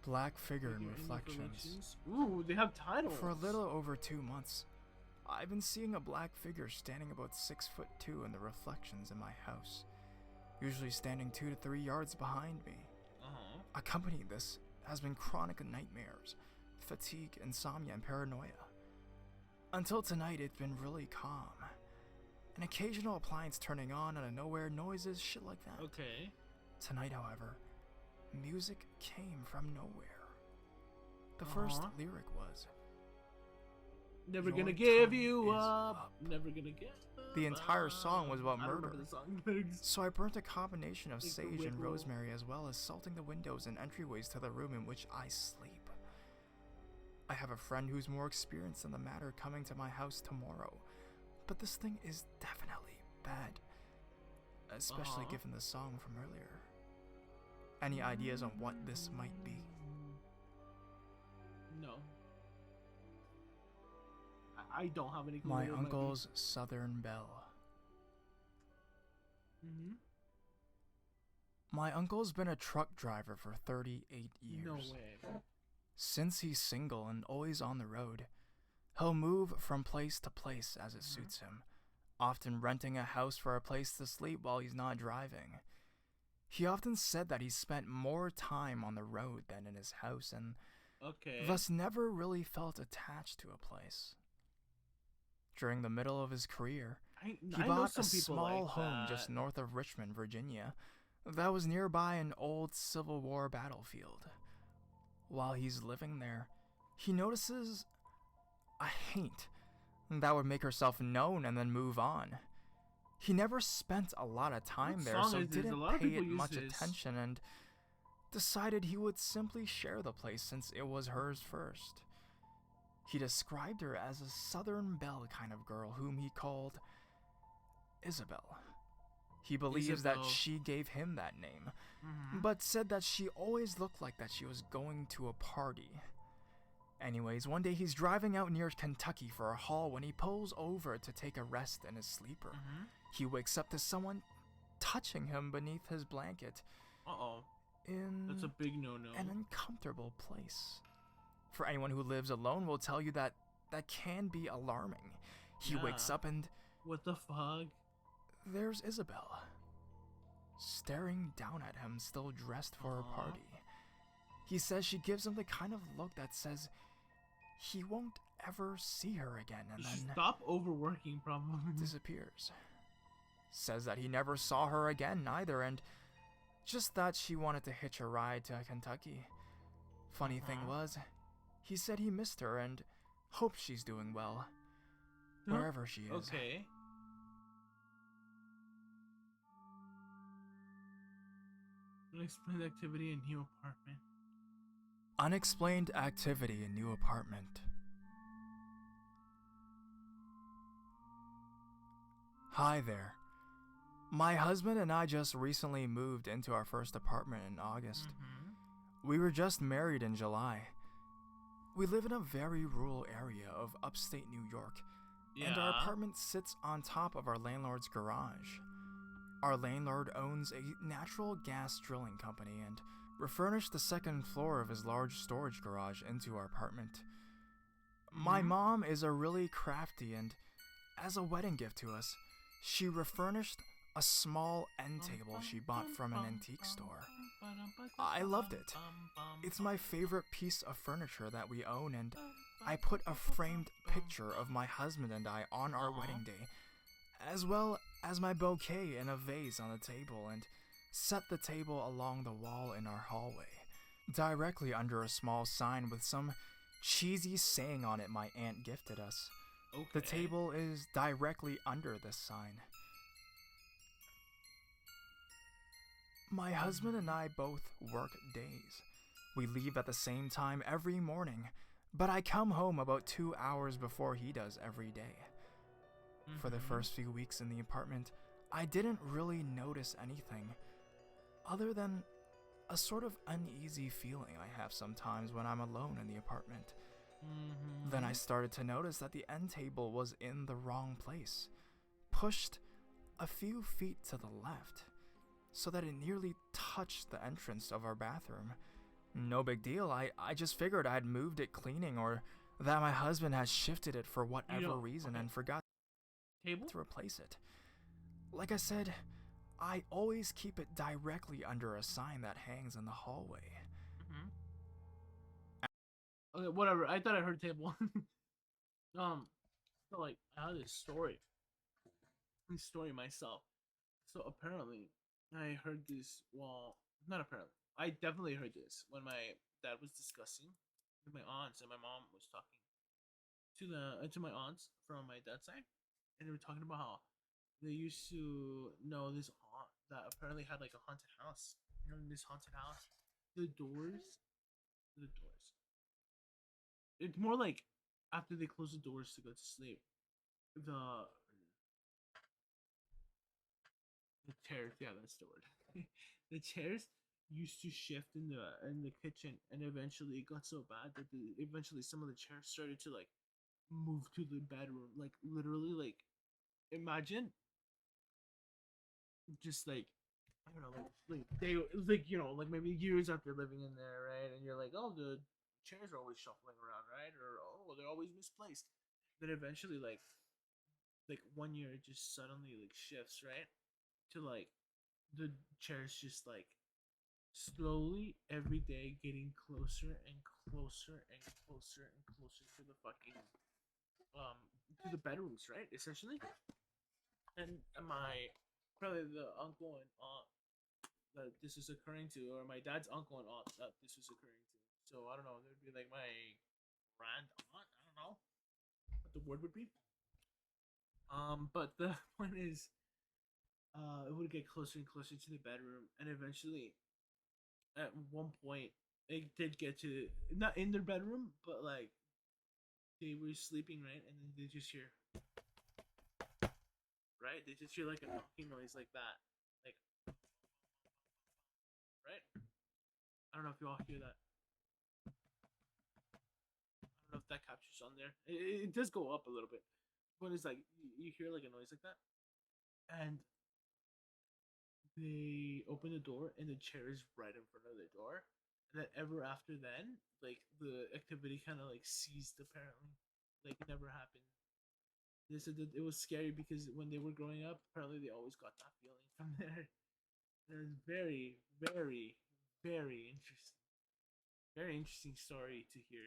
Black figure in Figure in reflections. Ooh, they have titles. For a little over 2 months, I've been seeing a black figure standing about 6'2" in the reflections in my house, usually standing 2 to 3 yards behind me. Accompanying this has been chronic nightmares, fatigue, insomnia, and paranoia. Until tonight, it's been really calm. An occasional appliance turning on out of nowhere, noises, shit like that. Okay. Tonight, however, music came from nowhere. The first lyric was, Never "Your gonna give time you is up. Never gonna give up. The entire song was about I don't murder. remember the song lyrics. So I burnt a combination of Like the sage and whip roll. rosemary, as well as salting the windows and entryways to the room in which I sleep. I have a friend who's more experienced in the matter coming to my house tomorrow, but this thing is definitely bad, especially given the song from earlier. Any ideas on what this might be? No. I don't have any clue. My what it might be. uncle's Southern Belle. My uncle's been a truck driver for 38 years. No way. Since he's single and always on the road, he'll move from place to place as it suits him, often renting a house for a place to sleep while he's not driving. He often said that he spent more time on the road than in his house and thus never really felt attached to a place. During the middle of his career, he I know bought some a people small like home that. just north of Richmond, Virginia, that was nearby an old Civil War battlefield. While he's living there, he notices a haint that would make herself known and then move on. He never spent a lot of time What there, song so is this? A didn't lot of pay people it use much this. attention and decided he would simply share the place since it was hers first. He described her as a Southern Belle kind of girl whom he called Isabel. He believes that Isabel. she gave him that name, but said that she always looked like that she was going to a party. Anyways, one day he's driving out near Kentucky for a haul when he pulls over to take a rest in his sleeper. He wakes up to someone touching him beneath his blanket in That's a big no-no. an uncomfortable place. For anyone who lives alone will tell you that that can be alarming. He wakes Yeah. up and What the fuck? there's Isabel, staring down at him, still dressed for a party. He says she gives him the kind of look that says he won't ever see her again, and then Stop overworking, probably. disappears. says that he never saw her again either, and just that she wanted to hitch a ride to Kentucky. Funny thing was, he said he missed her and hopes she's doing well, wherever she is. Okay. Unexplained activity in new apartment. Unexplained activity in new apartment. Hi there. My husband and I just recently moved into our first apartment in August. We were just married in July. We live in a very rural area of upstate New York, and our apartment sits on top of our landlord's garage. Our landlord owns a natural gas drilling company and refurnished the second floor of his large storage garage into our apartment. My mom is a really crafty, and as a wedding gift to us, she refurnished a small end table she bought from an antique store. I loved it. It's my favorite piece of furniture that we own, and I put a framed picture of my husband and I on our wedding day, as well as my bouquet in a vase on the table, and set the table along the wall in our hallway, directly under a small sign with some cheesy saying on it my aunt gifted us. The table is directly under this sign. My husband and I both work days. We leave at the same time every morning, but I come home about 2 hours before he does every day. For the first few weeks in the apartment, I didn't really notice anything, other than a sort of uneasy feeling I have sometimes when I'm alone in the apartment. Then I started to notice that the end table was in the wrong place, pushed a few feet to the left, so that it nearly touched the entrance of our bathroom. No big deal, I just figured I'd moved it cleaning, or that my husband had shifted it for whatever reason and forgot to replace it. Like I said, I always keep it directly under a sign that hangs in the hallway. Okay, whatever. I thought I heard table. So like I had this story myself. So apparently, I heard this. Well, not apparently. I definitely heard this when my dad was discussing with my aunts, and my mom was talking to my aunts from my dad's side, and they were talking about how they used to know this aunt that apparently had like a haunted house. You know, in this haunted house, the doors. It's more like after they close the doors to go to sleep, the chairs. Yeah, that's the word. The chairs used to shift in the kitchen, and eventually it got so bad that eventually some of the chairs started to like move to the bedroom. Like literally, like imagine just like I don't know, like they like like maybe years after living in there, right? And you're like, oh, the chairs are always shuffling around, right? Or oh, they're always misplaced. Then eventually, like 1 year, it just suddenly like shifts, right? To like the chairs just like slowly every day getting closer and closer and closer and closer to the fucking to the bedrooms, right? Essentially, and my probably the uncle and aunt that this is occurring to, or my dad's uncle and aunt that this was occurring to. So I don't know. There'd be like my grand aunt. I don't know what the word would be. But the point is, it would get closer and closer to the bedroom, and eventually, at one point, it did get to not in their bedroom, but like they were sleeping, right, and then they just hear, right, they just hear like a knocking noise like that, like, right. I don't know if you all hear that. I don't know if that captures on there. It does go up a little bit, but it's like you hear like a noise like that, and they open the door and the chair is right in front of the door, and then ever after then, like the activity kind of like ceased apparently, like it never happened. They said that it was scary because when they were growing up, apparently they always got that feeling from there. It was very, very, very interesting. Very interesting story to hear.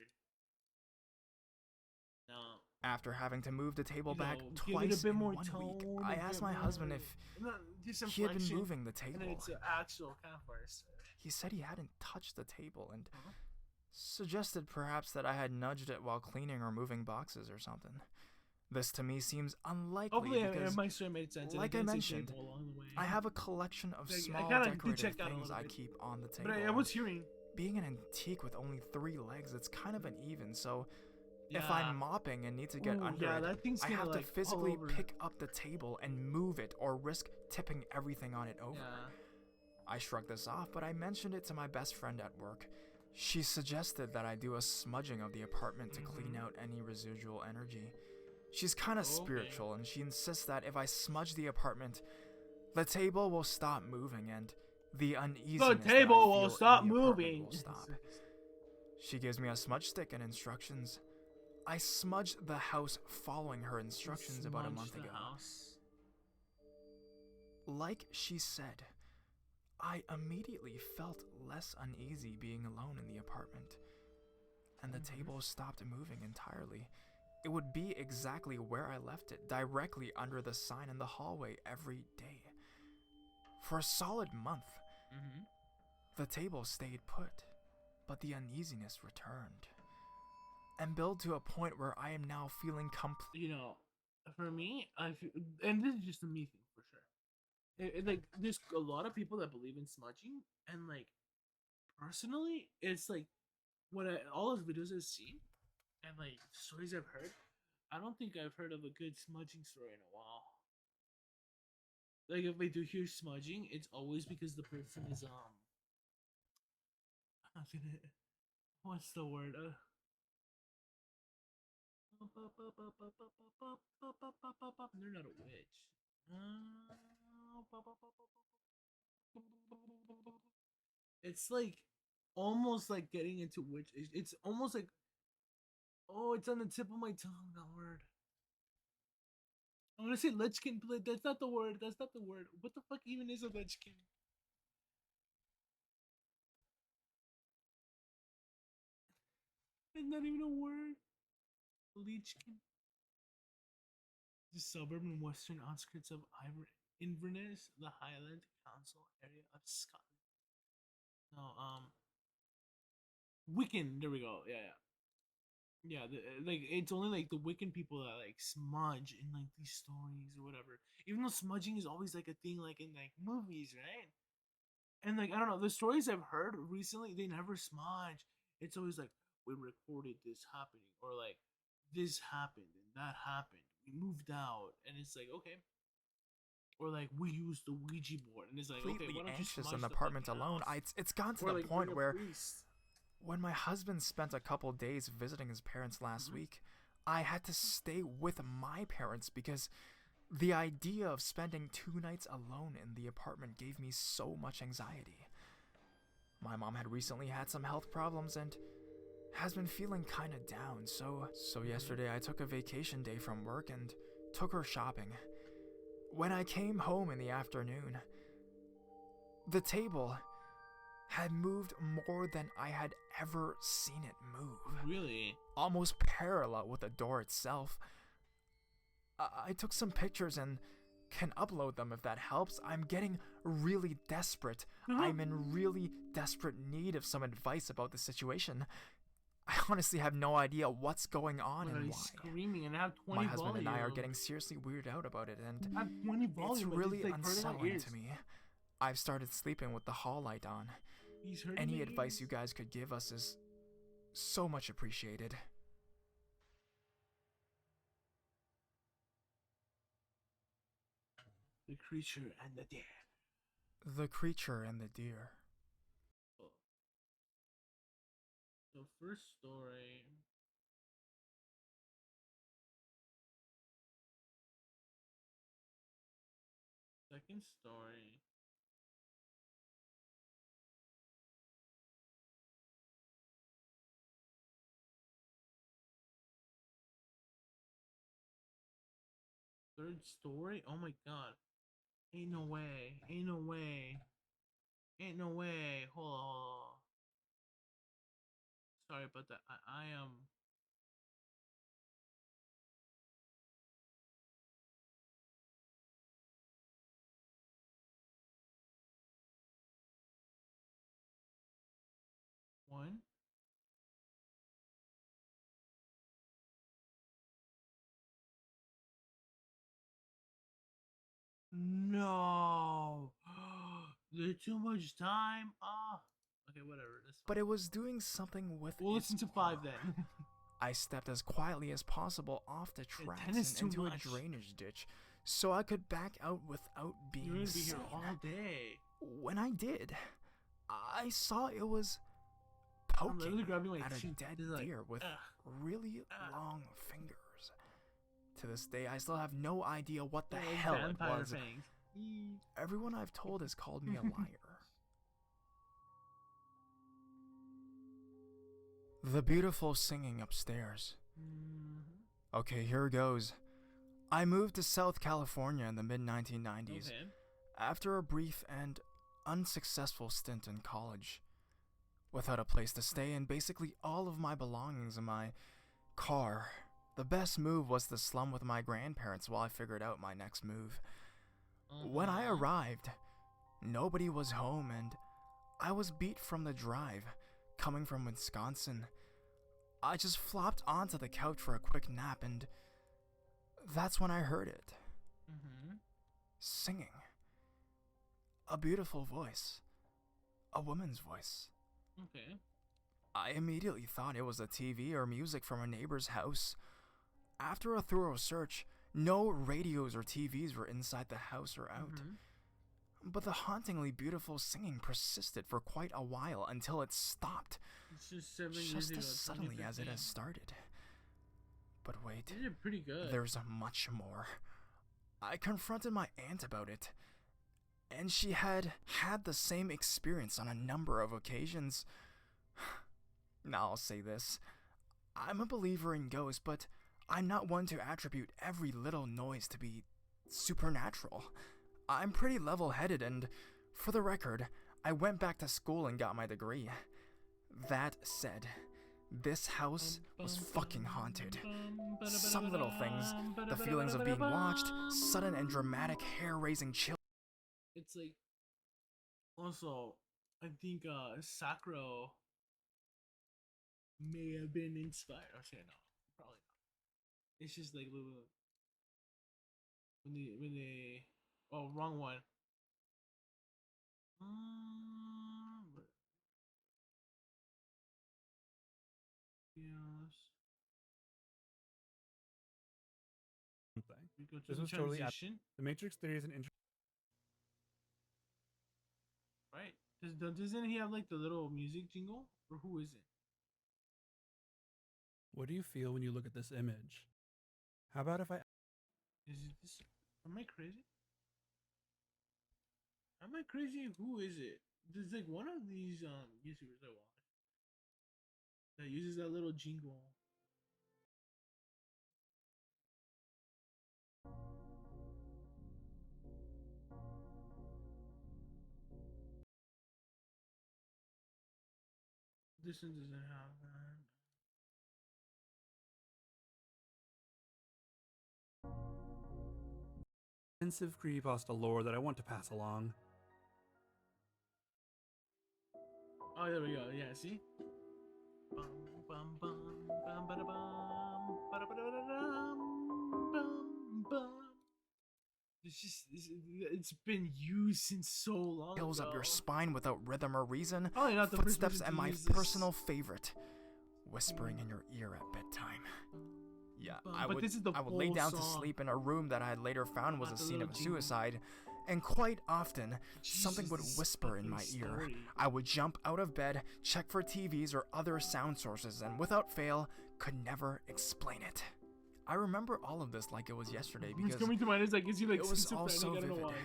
Now, After having to move the table back give it a twice bit in more 1 week, tone, I a asked bit my more, husband if just he had been inflection, moving the and then table. it's an actual kind of artist. He said he hadn't touched the table and suggested perhaps that I had nudged it while cleaning or moving boxes or something. This to me seems unlikely Hopefully, because, my story made sense. like I mentioned, I have a collection of small decorative things I keep on the table. But I was hearing. Being an antique with only 3 legs, it's kind of uneven, so if I'm mopping and need to get under it, I have to physically pick up the table and move it or risk tipping everything on it over. I shrugged this off, but I mentioned it to my best friend at work. She suggested that I do a smudging of the apartment to clean out any residual energy. She's kind of spiritual, and she insists that if I smudge the apartment, the table will stop moving and the uneasiness will stop moving. She gives me a smudge stick and instructions. I smudged the house following her instructions about a month ago. Like she said, I immediately felt less uneasy being alone in the apartment, and the table stopped moving entirely. It would be exactly where I left it, directly under the sign in the hallway every day. For a solid month, the table stayed put, but the uneasiness returned, and built to a point where I am now feeling For me, and this is just a me thing for sure. Like, there's a lot of people that believe in smudging, and like, personally, it's like all those videos I've seen, and like stories I've heard. I don't think I've heard of a good smudging story in a while. Like, if I do hear smudging, it's always because the person is what's the word? They're not a witch. It's like almost like getting into witch. It's almost like, oh, it's on the tip of my tongue. That word. I want to say lechkin, but that's not the word. That's not the word. What the fuck even is a lechkin? It's not even a word. Lechkin. The suburb and western outskirts of Inverness, the Highland Council area of Scotland. No, Wiccan. There we go. Yeah. Like, it's only like the Wiccan people that like smudge in like these stories or whatever. Even though smudging is always like a thing like in like movies, right? And like, I don't know, the stories I've heard recently, they never smudge. It's always like, we recorded this happening, or like, this happened and that happened. We moved out, and it's like, okay. Or like, we used the Ouija board, and it's like, okay, why don't you anxious smudge in the the apartment fucking alone. house? It's gone to Or the like, point bring a where priest. when my husband spent a couple days visiting his parents last week, I had to stay with my parents because the idea of spending 2 nights alone in the apartment gave me so much anxiety. My mom had recently had some health problems and has been feeling kinda down, so yesterday I took a vacation day from work and took her shopping. When I came home in the afternoon, the table had moved more than I had ever seen it move. Really? Almost parallel with the door itself. I took some pictures and can upload them if that helps. I'm getting really desperate. I'm in really desperate need of some advice about the situation. I honestly have no idea what's going on and why. Screaming and have 20 My husband volume. and I are getting seriously weirded out about it, and have 20 volume, it's really like unsettling to me. I've started sleeping with the hall light on. Any advice you guys could give us is so much appreciated. The creature and the deer. The creature and the deer. The first story. Second story. Third story? Oh my god. Ain't no way. Ain't no way. Ain't no way. Hold on. Sorry about that. I am. no. There's too much time. Ah. Okay, whatever. But it was doing something with We'll its listen to 5 then. I stepped as quietly as possible off the Yeah, 10 tracks is and too into much. a drainage ditch so I could back out without being You're gonna be seen. here all day. When I did, I saw it was I'm literally poking grabbing my at a cheek. dead It's like, deer with ugh. really long fingers. To this day, I still have no idea what the Like hell it vampire was. fangs. Everyone I've told has called me a liar. The beautiful singing upstairs. Okay, here goes. I moved to South California in the mid-1990s Okay. after a brief and unsuccessful stint in college. Without a place to stay and basically all of my belongings in my car, the best move was to slum with my grandparents while I figured out my next move. When I arrived, nobody was home and I was beat from the drive, coming from Wisconsin. I just flopped onto the couch for a quick nap and that's when I heard it. Singing. A beautiful voice. A woman's voice. Okay. I immediately thought it was a TV or music from a neighbor's house. After a thorough search, no radios or TVs were inside the house or out. But the hauntingly beautiful singing persisted for quite a while until it stopped. It's just 7 years Just ago. as suddenly as it has started. But wait, You did pretty good. there's much more. I confronted my aunt about it, and she had had the same experience on a number of occasions. Now I'll say this. I'm a believer in ghosts, but I'm not one to attribute every little noise to be supernatural. I'm pretty level-headed, and for the record, I went back to school and got my degree. That said, this house was fucking haunted. Some little things, the feelings of being watched, sudden and dramatic hair-raising chill. It's like, also, I think Sakura may have been inspired. Actually, no, probably not. It's just like when they oh, wrong one. Yes. Thing. We go to This the was totally transition. the Matrix theory is an interesting. Right? Doesn't he have like the little music jingle? Or who is it? What do you feel when you look at this image? How about if I Is it this? Am I crazy? Am I crazy? Who is it? There's like one of these YouTubers I watch that uses that little jingle. This one doesn't have that. extensive creepypasta lore that I want to pass along? Oh, there we go. Yeah, see? Bum, bum, bum, bum, bada, bum, bada, bada, bada, dum, bum, bum. It's been used since so long Hills ago. up your spine without rhythm or reason. Probably not the first Footsteps person and to my use this. personal favorite, whispering in your ear at bedtime. Yeah, I But would, this is the I would lay full down to song. sleep in a room that I had later found was Not a the scene little of jingle. suicide, and quite often, something would this is whisper in my fucking ear. story. I would jump out of bed, check for TVs or other sound sources, and without fail, could never explain it. I remember all of this like it was yesterday Who's because coming to mind is like, is he like it was all schizophrenic? so I don't know vivid.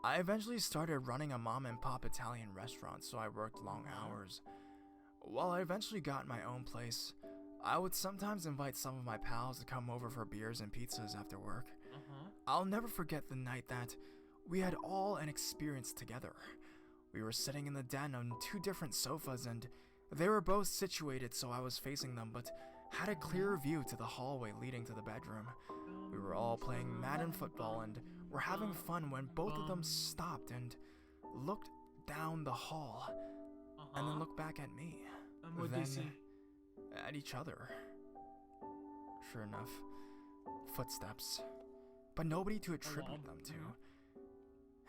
why. I eventually started running a mom and pop Italian restaurant, so I worked long hours. While I eventually got my own place, I would sometimes invite some of my pals to come over for beers and pizzas after work. I'll never forget the night that we had all an experience together. We were sitting in the den on two different sofas and they were both situated so I was facing them but had a clear view to the hallway leading to the bedroom. We were all playing Madden football and were having fun when both of them stopped and looked down the hall and then looked back at me. What'd they Then say? at each other. Sure enough, footsteps. but nobody to attribute them to.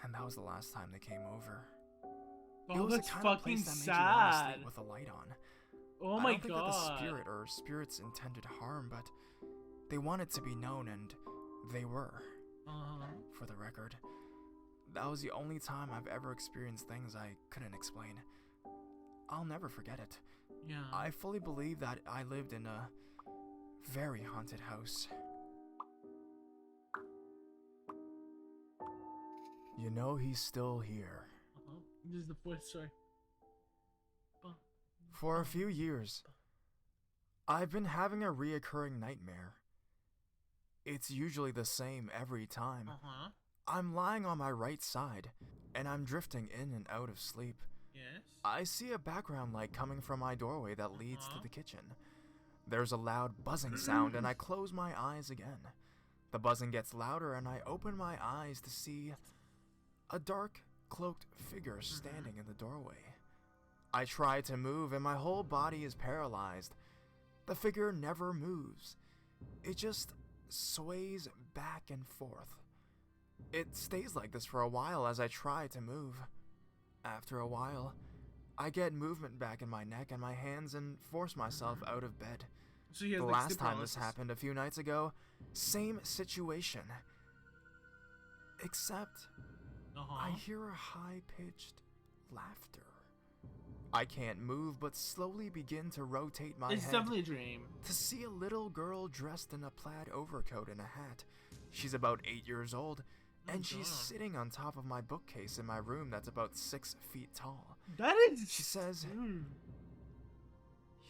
And that was the last time they came over. It Oh, was the that's kind of fucking place that made you want to sad. sleep with a light on. Oh I my don't think that the god. spirit or spirits intended harm, but they wanted to be known, and they were. For the record, that was the only time I've ever experienced things I couldn't explain. I'll never forget it. Yeah. I fully believe that I lived in a very haunted house. You know he's still here. This is the fourth story. For a few years, I've been having a reoccurring nightmare. It's usually the same every time. I'm lying on my right side, and I'm drifting in and out of sleep. Yes. I see a background light coming from my doorway that leads to the kitchen. There's a loud buzzing sound, and I close my eyes again. The buzzing gets louder, and I open my eyes to see a dark, cloaked figure standing in the doorway. I try to move, and my whole body is paralyzed. The figure never moves. It just sways back and forth. It stays like this for a while as I try to move. After a while, I get movement back in my neck and my hands and force myself out of bed. So he has, the like, last sleep time this paralysis. happened a few nights ago, same situation. Except, I hear a high-pitched laughter. I can't move, but slowly begin to rotate my It's head definitely a dream. to see a little girl dressed in a plaid overcoat and a hat. She's about 8 years old, and she's sitting on top of my bookcase in my room that's about 6 feet tall. That is... She says,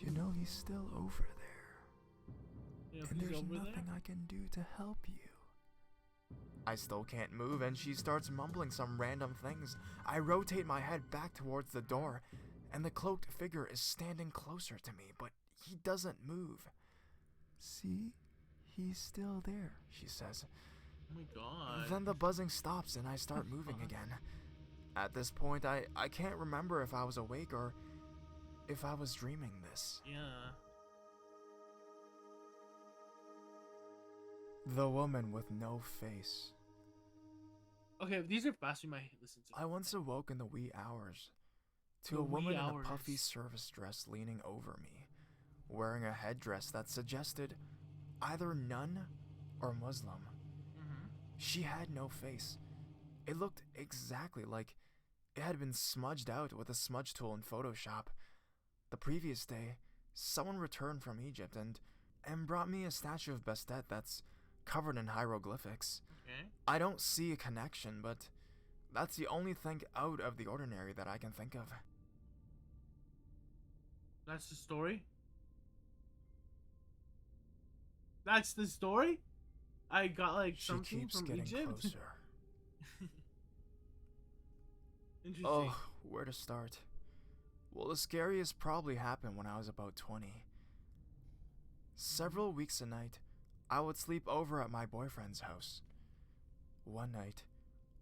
You know he's still over there. And there's nothing I can do to help you. I still can't move, and she starts mumbling some random things. I rotate my head back towards the door, and the cloaked figure is standing closer to me, but he doesn't move. See? He's still there, she says. Oh my god. Then the buzzing stops, and I start moving again. At this point, I can't remember if I was awake or if I was dreaming this. Yeah. The woman with no face. Okay, if these are fast, we might listen to them. I once awoke in the wee hours to The a woman wee in a hours. puffy service dress leaning over me, wearing a headdress that suggested either nun or Muslim. She had no face. It looked exactly like it had been smudged out with a smudge tool in Photoshop. The previous day, someone returned from Egypt and brought me a statue of Bastet that's covered in hieroglyphics. Okay. I don't see a connection, but that's the only thing out of the ordinary that I can think of. That's the story? That's the story? I got like She something keeps from getting Egypt? closer. Interesting. Oh, where to start? Well, the scariest probably happened when I was about 20. Several weeks a night, I would sleep over at my boyfriend's house. One night,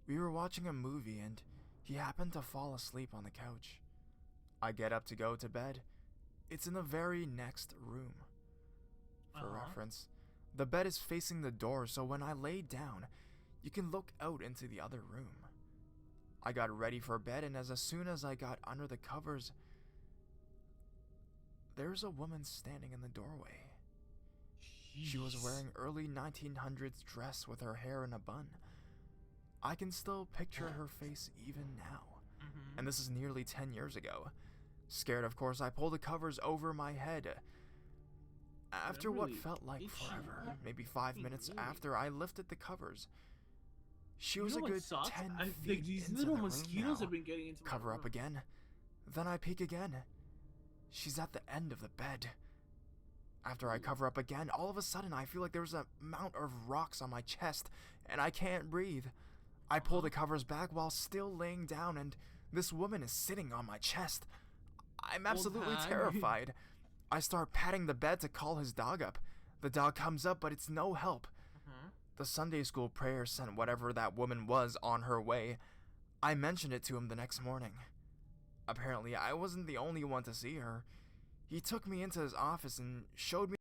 we were watching a movie and he happened to fall asleep on the couch. I get up to go to bed. It's in the very next room. For reference, the bed is facing the door, so when I lay down, you can look out into the other room. I got ready for bed, and as soon as I got under the covers, there's a woman standing in the doorway. She was wearing early 1900s dress with her hair in a bun. I can still picture her face even now. And this is nearly 10 years ago. Scared, of course, I pulled the covers over my head. After what felt like forever, maybe 5 minutes after, I lifted the covers. She was a good 10 feet these into little the room mosquitoes now. have been getting into my Cover up room. again. Then I peek again. She's at the end of the bed. After I cover up again, all of a sudden I feel like there's a mount of rocks on my chest, and I can't breathe. I pull the covers back while still laying down, and this woman is sitting on my chest. I'm absolutely hag. terrified. I start patting the bed to call his dog up. The dog comes up, but it's no help. The Sunday school prayer sent whatever that woman was on her way. I mentioned it to him the next morning. Apparently, I wasn't the only one to see her. He took me into his office and showed me.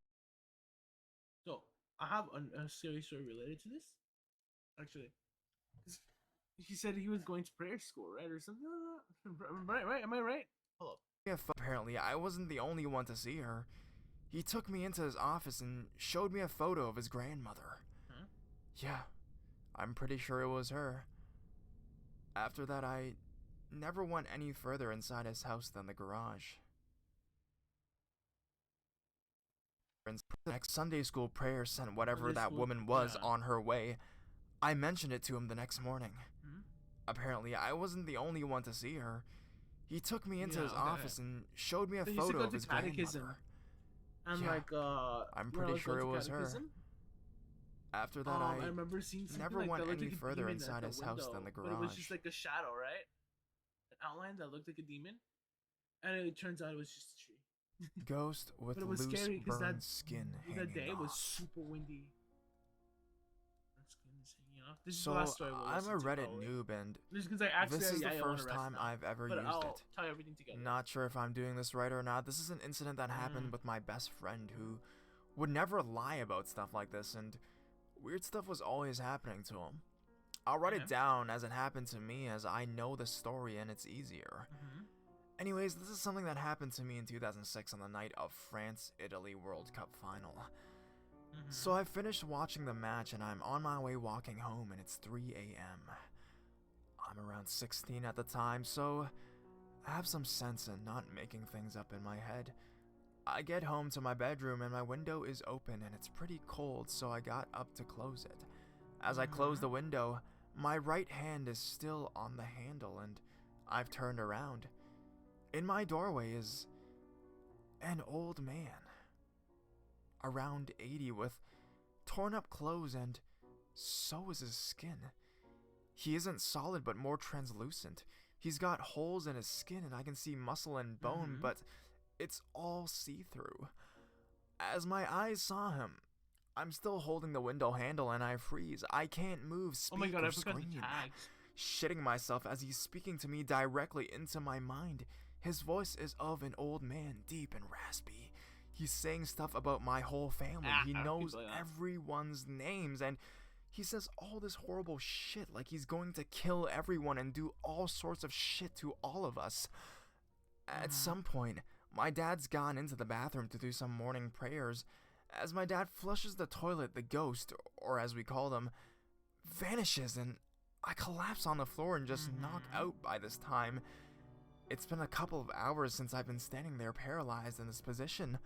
So, I have a scary story related to this. actually. He said he was going to prayer school, right, or something like that. Right? Am I right? Hold up. Apparently, I wasn't the only one to see her. He took me into his office and showed me a photo of his grandmother. Huh? Yeah, I'm pretty sure it was her. After that, I never went any further inside his house than the garage. The next Sunday school prayer sent whatever that woman was on her way. I mentioned it to him the next morning. Hmm? Apparently, I wasn't the only one to see her. He took me into his office and showed me a They used to photo go of to his catechism. grandmother. And Yeah, I'm pretty sure it was her. catechism, After that, I remember seeing something never like went that looked any like a further demon inside at his the house window, than the but it was just garage. like a shadow, right? An outline that looked like a demon, and it turns out it was just a tree. Ghost with But it was loose scary because burned skin that day hanging was off. super windy. This is So, the last story we'll I'm a listen to, Reddit probably. noob, and Just 'cause I actually, this is yeah, the I wanna first rest time now. I've ever But used I'll it. tie everything together. Not sure if I'm doing this right or not. This is an incident that happened with my best friend who would never lie about stuff like this, and weird stuff was always happening to him. I'll write it down as it happened to me, as I know the story and it's easier. Anyways, this is something that happened to me in 2006 on the night of France-Italy World Cup final. So I finished watching the match and I'm on my way walking home, and it's 3 a.m. I'm around 16 at the time, so I have some sense in not making things up in my head. I get home to my bedroom and my window is open and it's pretty cold, so I got up to close it. As I close the window, my right hand is still on the handle and I've turned around. In my doorway is an old man, around 80, with torn up clothes, and so is his skin. He isn't solid but more translucent. He's got holes in his skin and I can see muscle and bone, but it's all see-through. As my eyes saw him, I'm still holding the window handle and I freeze. I can't move, speak, Oh my god, or I forgot scream. the tags. Shitting myself as he's speaking to me directly into my mind. His voice is of an old man, deep and raspy. He's saying stuff about my whole family. He knows everyone's names, and he says all this horrible shit like he's going to kill everyone and do all sorts of shit to all of us. At some point, my dad's gone into the bathroom to do some morning prayers. As my dad flushes the toilet, the ghost, or as we call them, vanishes, and I collapse on the floor and just knock out by this time. It's been a couple of hours since I've been standing there paralyzed in this position.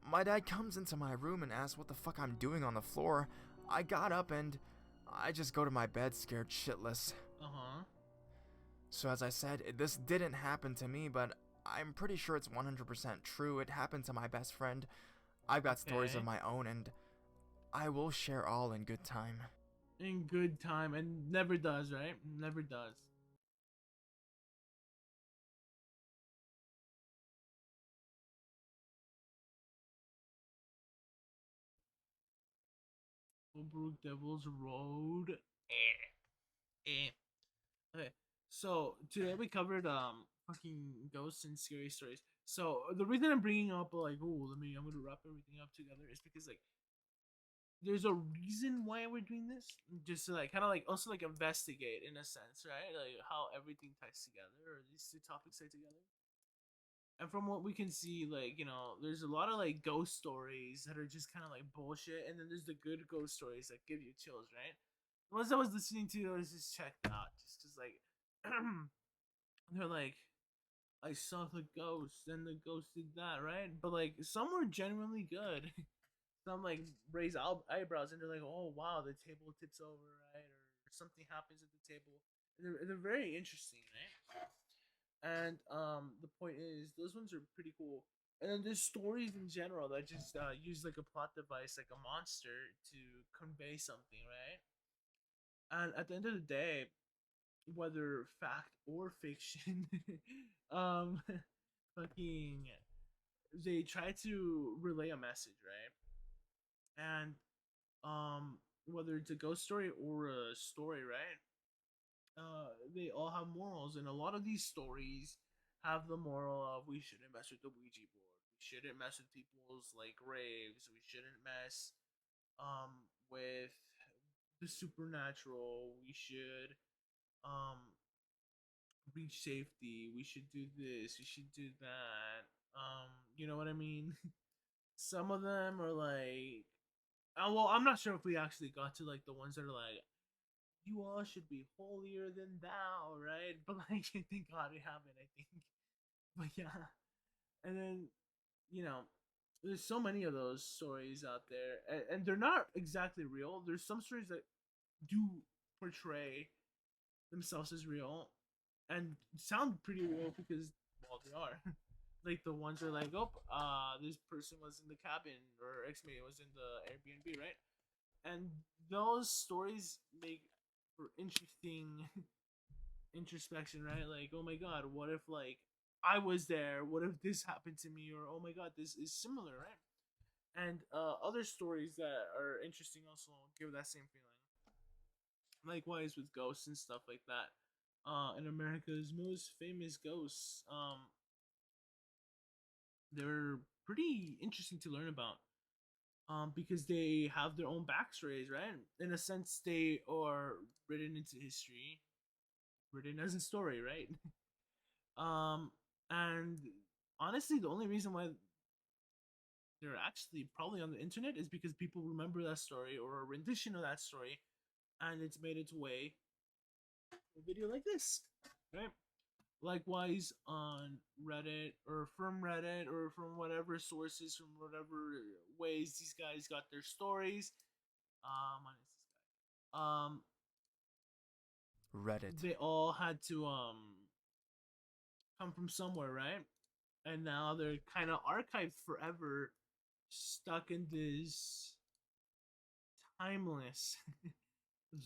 My dad comes into my room and asks what the fuck I'm doing on the floor. I got up and I just go to my bed scared shitless. So as I said, this didn't happen to me, but I'm pretty sure it's 100% true. It happened to my best friend. I've got stories of my own, and I will share all in good time. In good time, and never does, right? Never does. Brook Devil's Road. Okay, so today we covered fucking ghosts and scary stories. So the reason I'm bringing up I'm gonna wrap everything up together is because like there's a reason why we're doing this, just to like kind of like also like investigate in a sense, right? Like how everything ties together, or these two topics tie together. And from what we can see, like, there's a lot of like ghost stories that are just kind of like bullshit, and then there's the good ghost stories that give you chills, right? The ones I was listening to, I was just checked out, just because like they're like, I saw the ghost, and the ghost did that, right? But like some were genuinely good. Some like raise eyebrows, and they're like, oh wow, the table tips over, right? Or something happens at the table. And they're very interesting, right? And the point is, those ones are pretty cool. And then there's stories in general that just use like a plot device, like a monster, to convey something, right? And at the end of the day, whether fact or fiction, um, fucking, they try to relay a message, right? And whether it's a ghost story or a story, right? They all have morals, and a lot of these stories have the moral of we shouldn't mess with the Ouija board, we shouldn't mess with people's like graves, we shouldn't mess with the supernatural. We should um reach safety. We should do this. We should do that. You know what I mean? Some of them are like, well, I'm not sure if we actually got to like the ones that are like, you all should be holier than thou, right? But like, thank God we haven't. I think, but yeah, and then there's so many of those stories out there, and they're not exactly real. There's some stories that do portray themselves as real and sound pretty real because, well, they are. Like the ones are like, oh, this person was in the cabin or X-Men was in the Airbnb, right? And those stories make for interesting introspection, right? Like, oh my god, what if like I was there? What if this happened to me? Or oh my god, this is similar, right? And other stories that are interesting also give that same feeling. Likewise with ghosts and stuff like that. And America's most famous ghosts, they're pretty interesting to learn about. Because they have their own backstories, right? In a sense, they are written into history, written as a story, right? And honestly, the only reason why they're actually probably on the internet is because people remember that story or a rendition of that story, and it's made its way to a video like this, right? Likewise on Reddit or from Reddit or from whatever sources, from whatever ways these guys got their stories. Minus this guy. Reddit. They all had to come from somewhere, right? And now they're kind of archived forever, stuck in this timeless,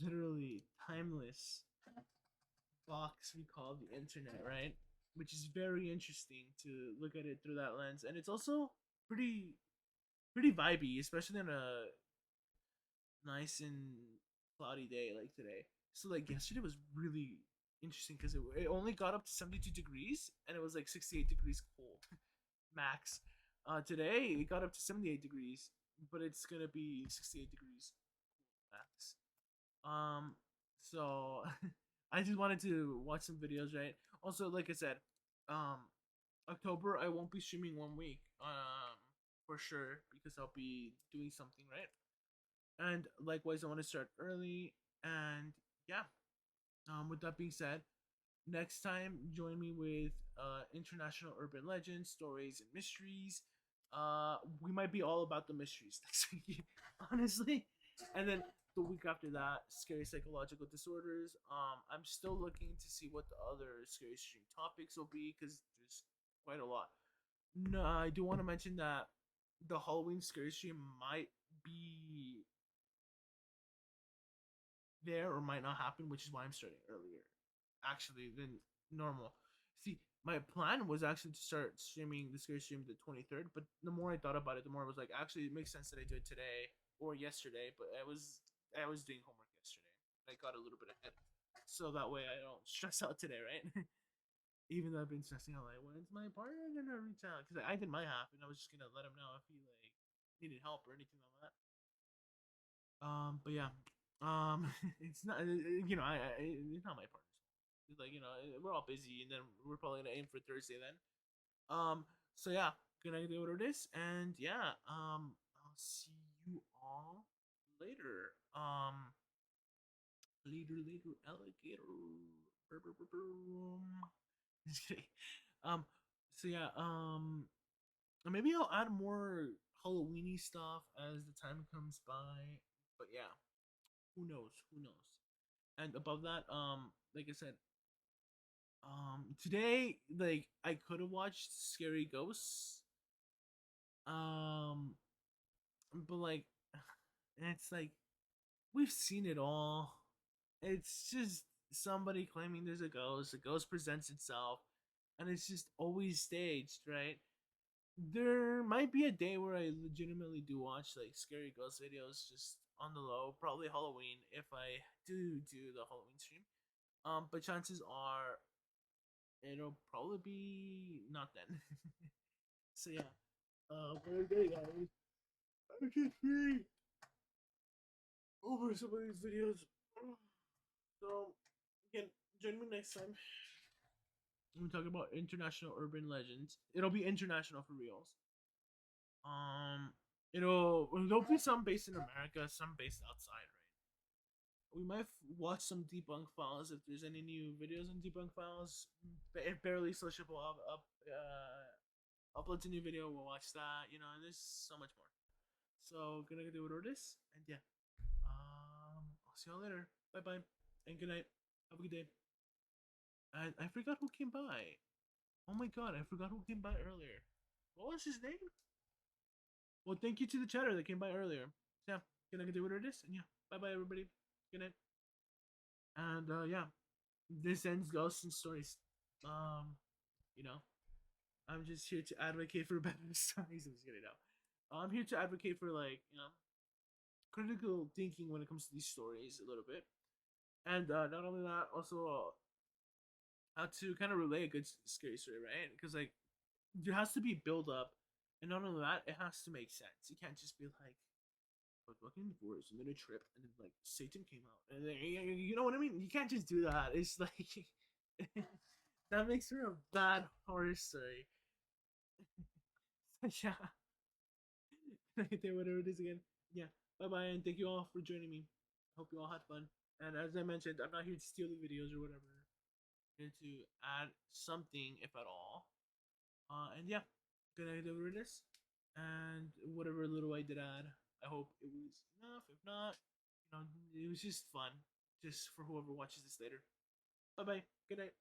literally timeless box we call the internet, right? Which is very interesting to look at it through that lens, and it's also pretty vibey, especially on a nice and cloudy day like today. So like yesterday was really interesting because it only got up to 72 degrees and it was like 68 degrees cold max. Today it got up to 78 degrees, but it's gonna be 68 degrees max. So I just wanted to watch some videos, right? Also, like I said, um, October I won't be streaming 1 week, for sure because I'll be doing something, right? And likewise, I want to start early. And yeah, with that being said, next time join me with international urban legends, stories, and mysteries. We might be all about the mysteries next week, honestly. And then the week after that, scary psychological disorders. I'm still looking to see what the other scary stream topics will be because there's quite a lot. No, I do want to mention that the Halloween scary stream might be there or might not happen, which is why I'm starting earlier, actually, than normal. See, my plan was actually to start streaming the scary stream the 23rd, but the more I thought about it, the more I was like, actually, it makes sense that I do it today or yesterday. But I was doing homework yesterday. I got a little bit ahead, so that way I don't stress out today, right? Even though I've been stressing out, like, when's my partner gonna reach out? Because I did my half, and I was just gonna let him know if he like needed help or anything like that. But yeah, it's not, it's not my partner's fault. It's like, we're all busy, and then we're probably gonna aim for Thursday then. So yeah, gonna do what it is, and yeah, I'll see you all later. Later, alligator. Brr, brr, brr, brr. Just kidding. Um, so yeah, maybe I'll add more Halloweeny stuff as the time comes by. But yeah, who knows? Who knows? And above that, like I said, today, like I could have watched Scary Ghosts, um, but like, it's like we've seen it all. It's just somebody claiming there's a ghost. A ghost presents itself, and it's just always staged, right? There might be a day where I legitimately do watch like scary ghost videos just on the low, probably Halloween if I do the Halloween stream. But chances are it'll probably be not then. So yeah. For today, guys. Okay, free. over some of these videos. So, again, join me next time. We talk about international urban legends. It'll be international for reals. Um, there'll be some based in America, some based outside, right? We might watch some debunk files if there's any new videos on debunk files. If barely social uploads a new video, we'll watch that. You know, and there's so much more. So gonna do this, and yeah, I'll see y'all later. Bye bye, and good night. Have a good day. And I forgot who came by. Oh my god, I forgot who came by earlier. What was his name? Well, thank you to the chatter that came by earlier. So, yeah, gonna do this, and yeah, bye bye everybody. Good night. And yeah, this ends Ghosts and Stories. You know, I'm just here to advocate for better stories. I'm just kidding now. I'm here to advocate for like critical thinking when it comes to these stories a little bit, and not only that, also how to kind of relay a good scary story, right? Because like there has to be build up, and not only that, it has to make sense. You can't just be like, I was walking in the forest and then a trip, and then like Satan came out, and then, you know what I mean? You can't just do that. It's like that makes for a bad horror story. Yeah, whatever it is again. Yeah, bye bye, and thank you all for joining me. Hope you all had fun. And as I mentioned, I'm not here to steal the videos or whatever. I'm here to add something, if at all. And yeah, good night, over this. And whatever little I did add, I hope it was enough. If not, it was just fun, just for whoever watches this later. Bye bye. Good night.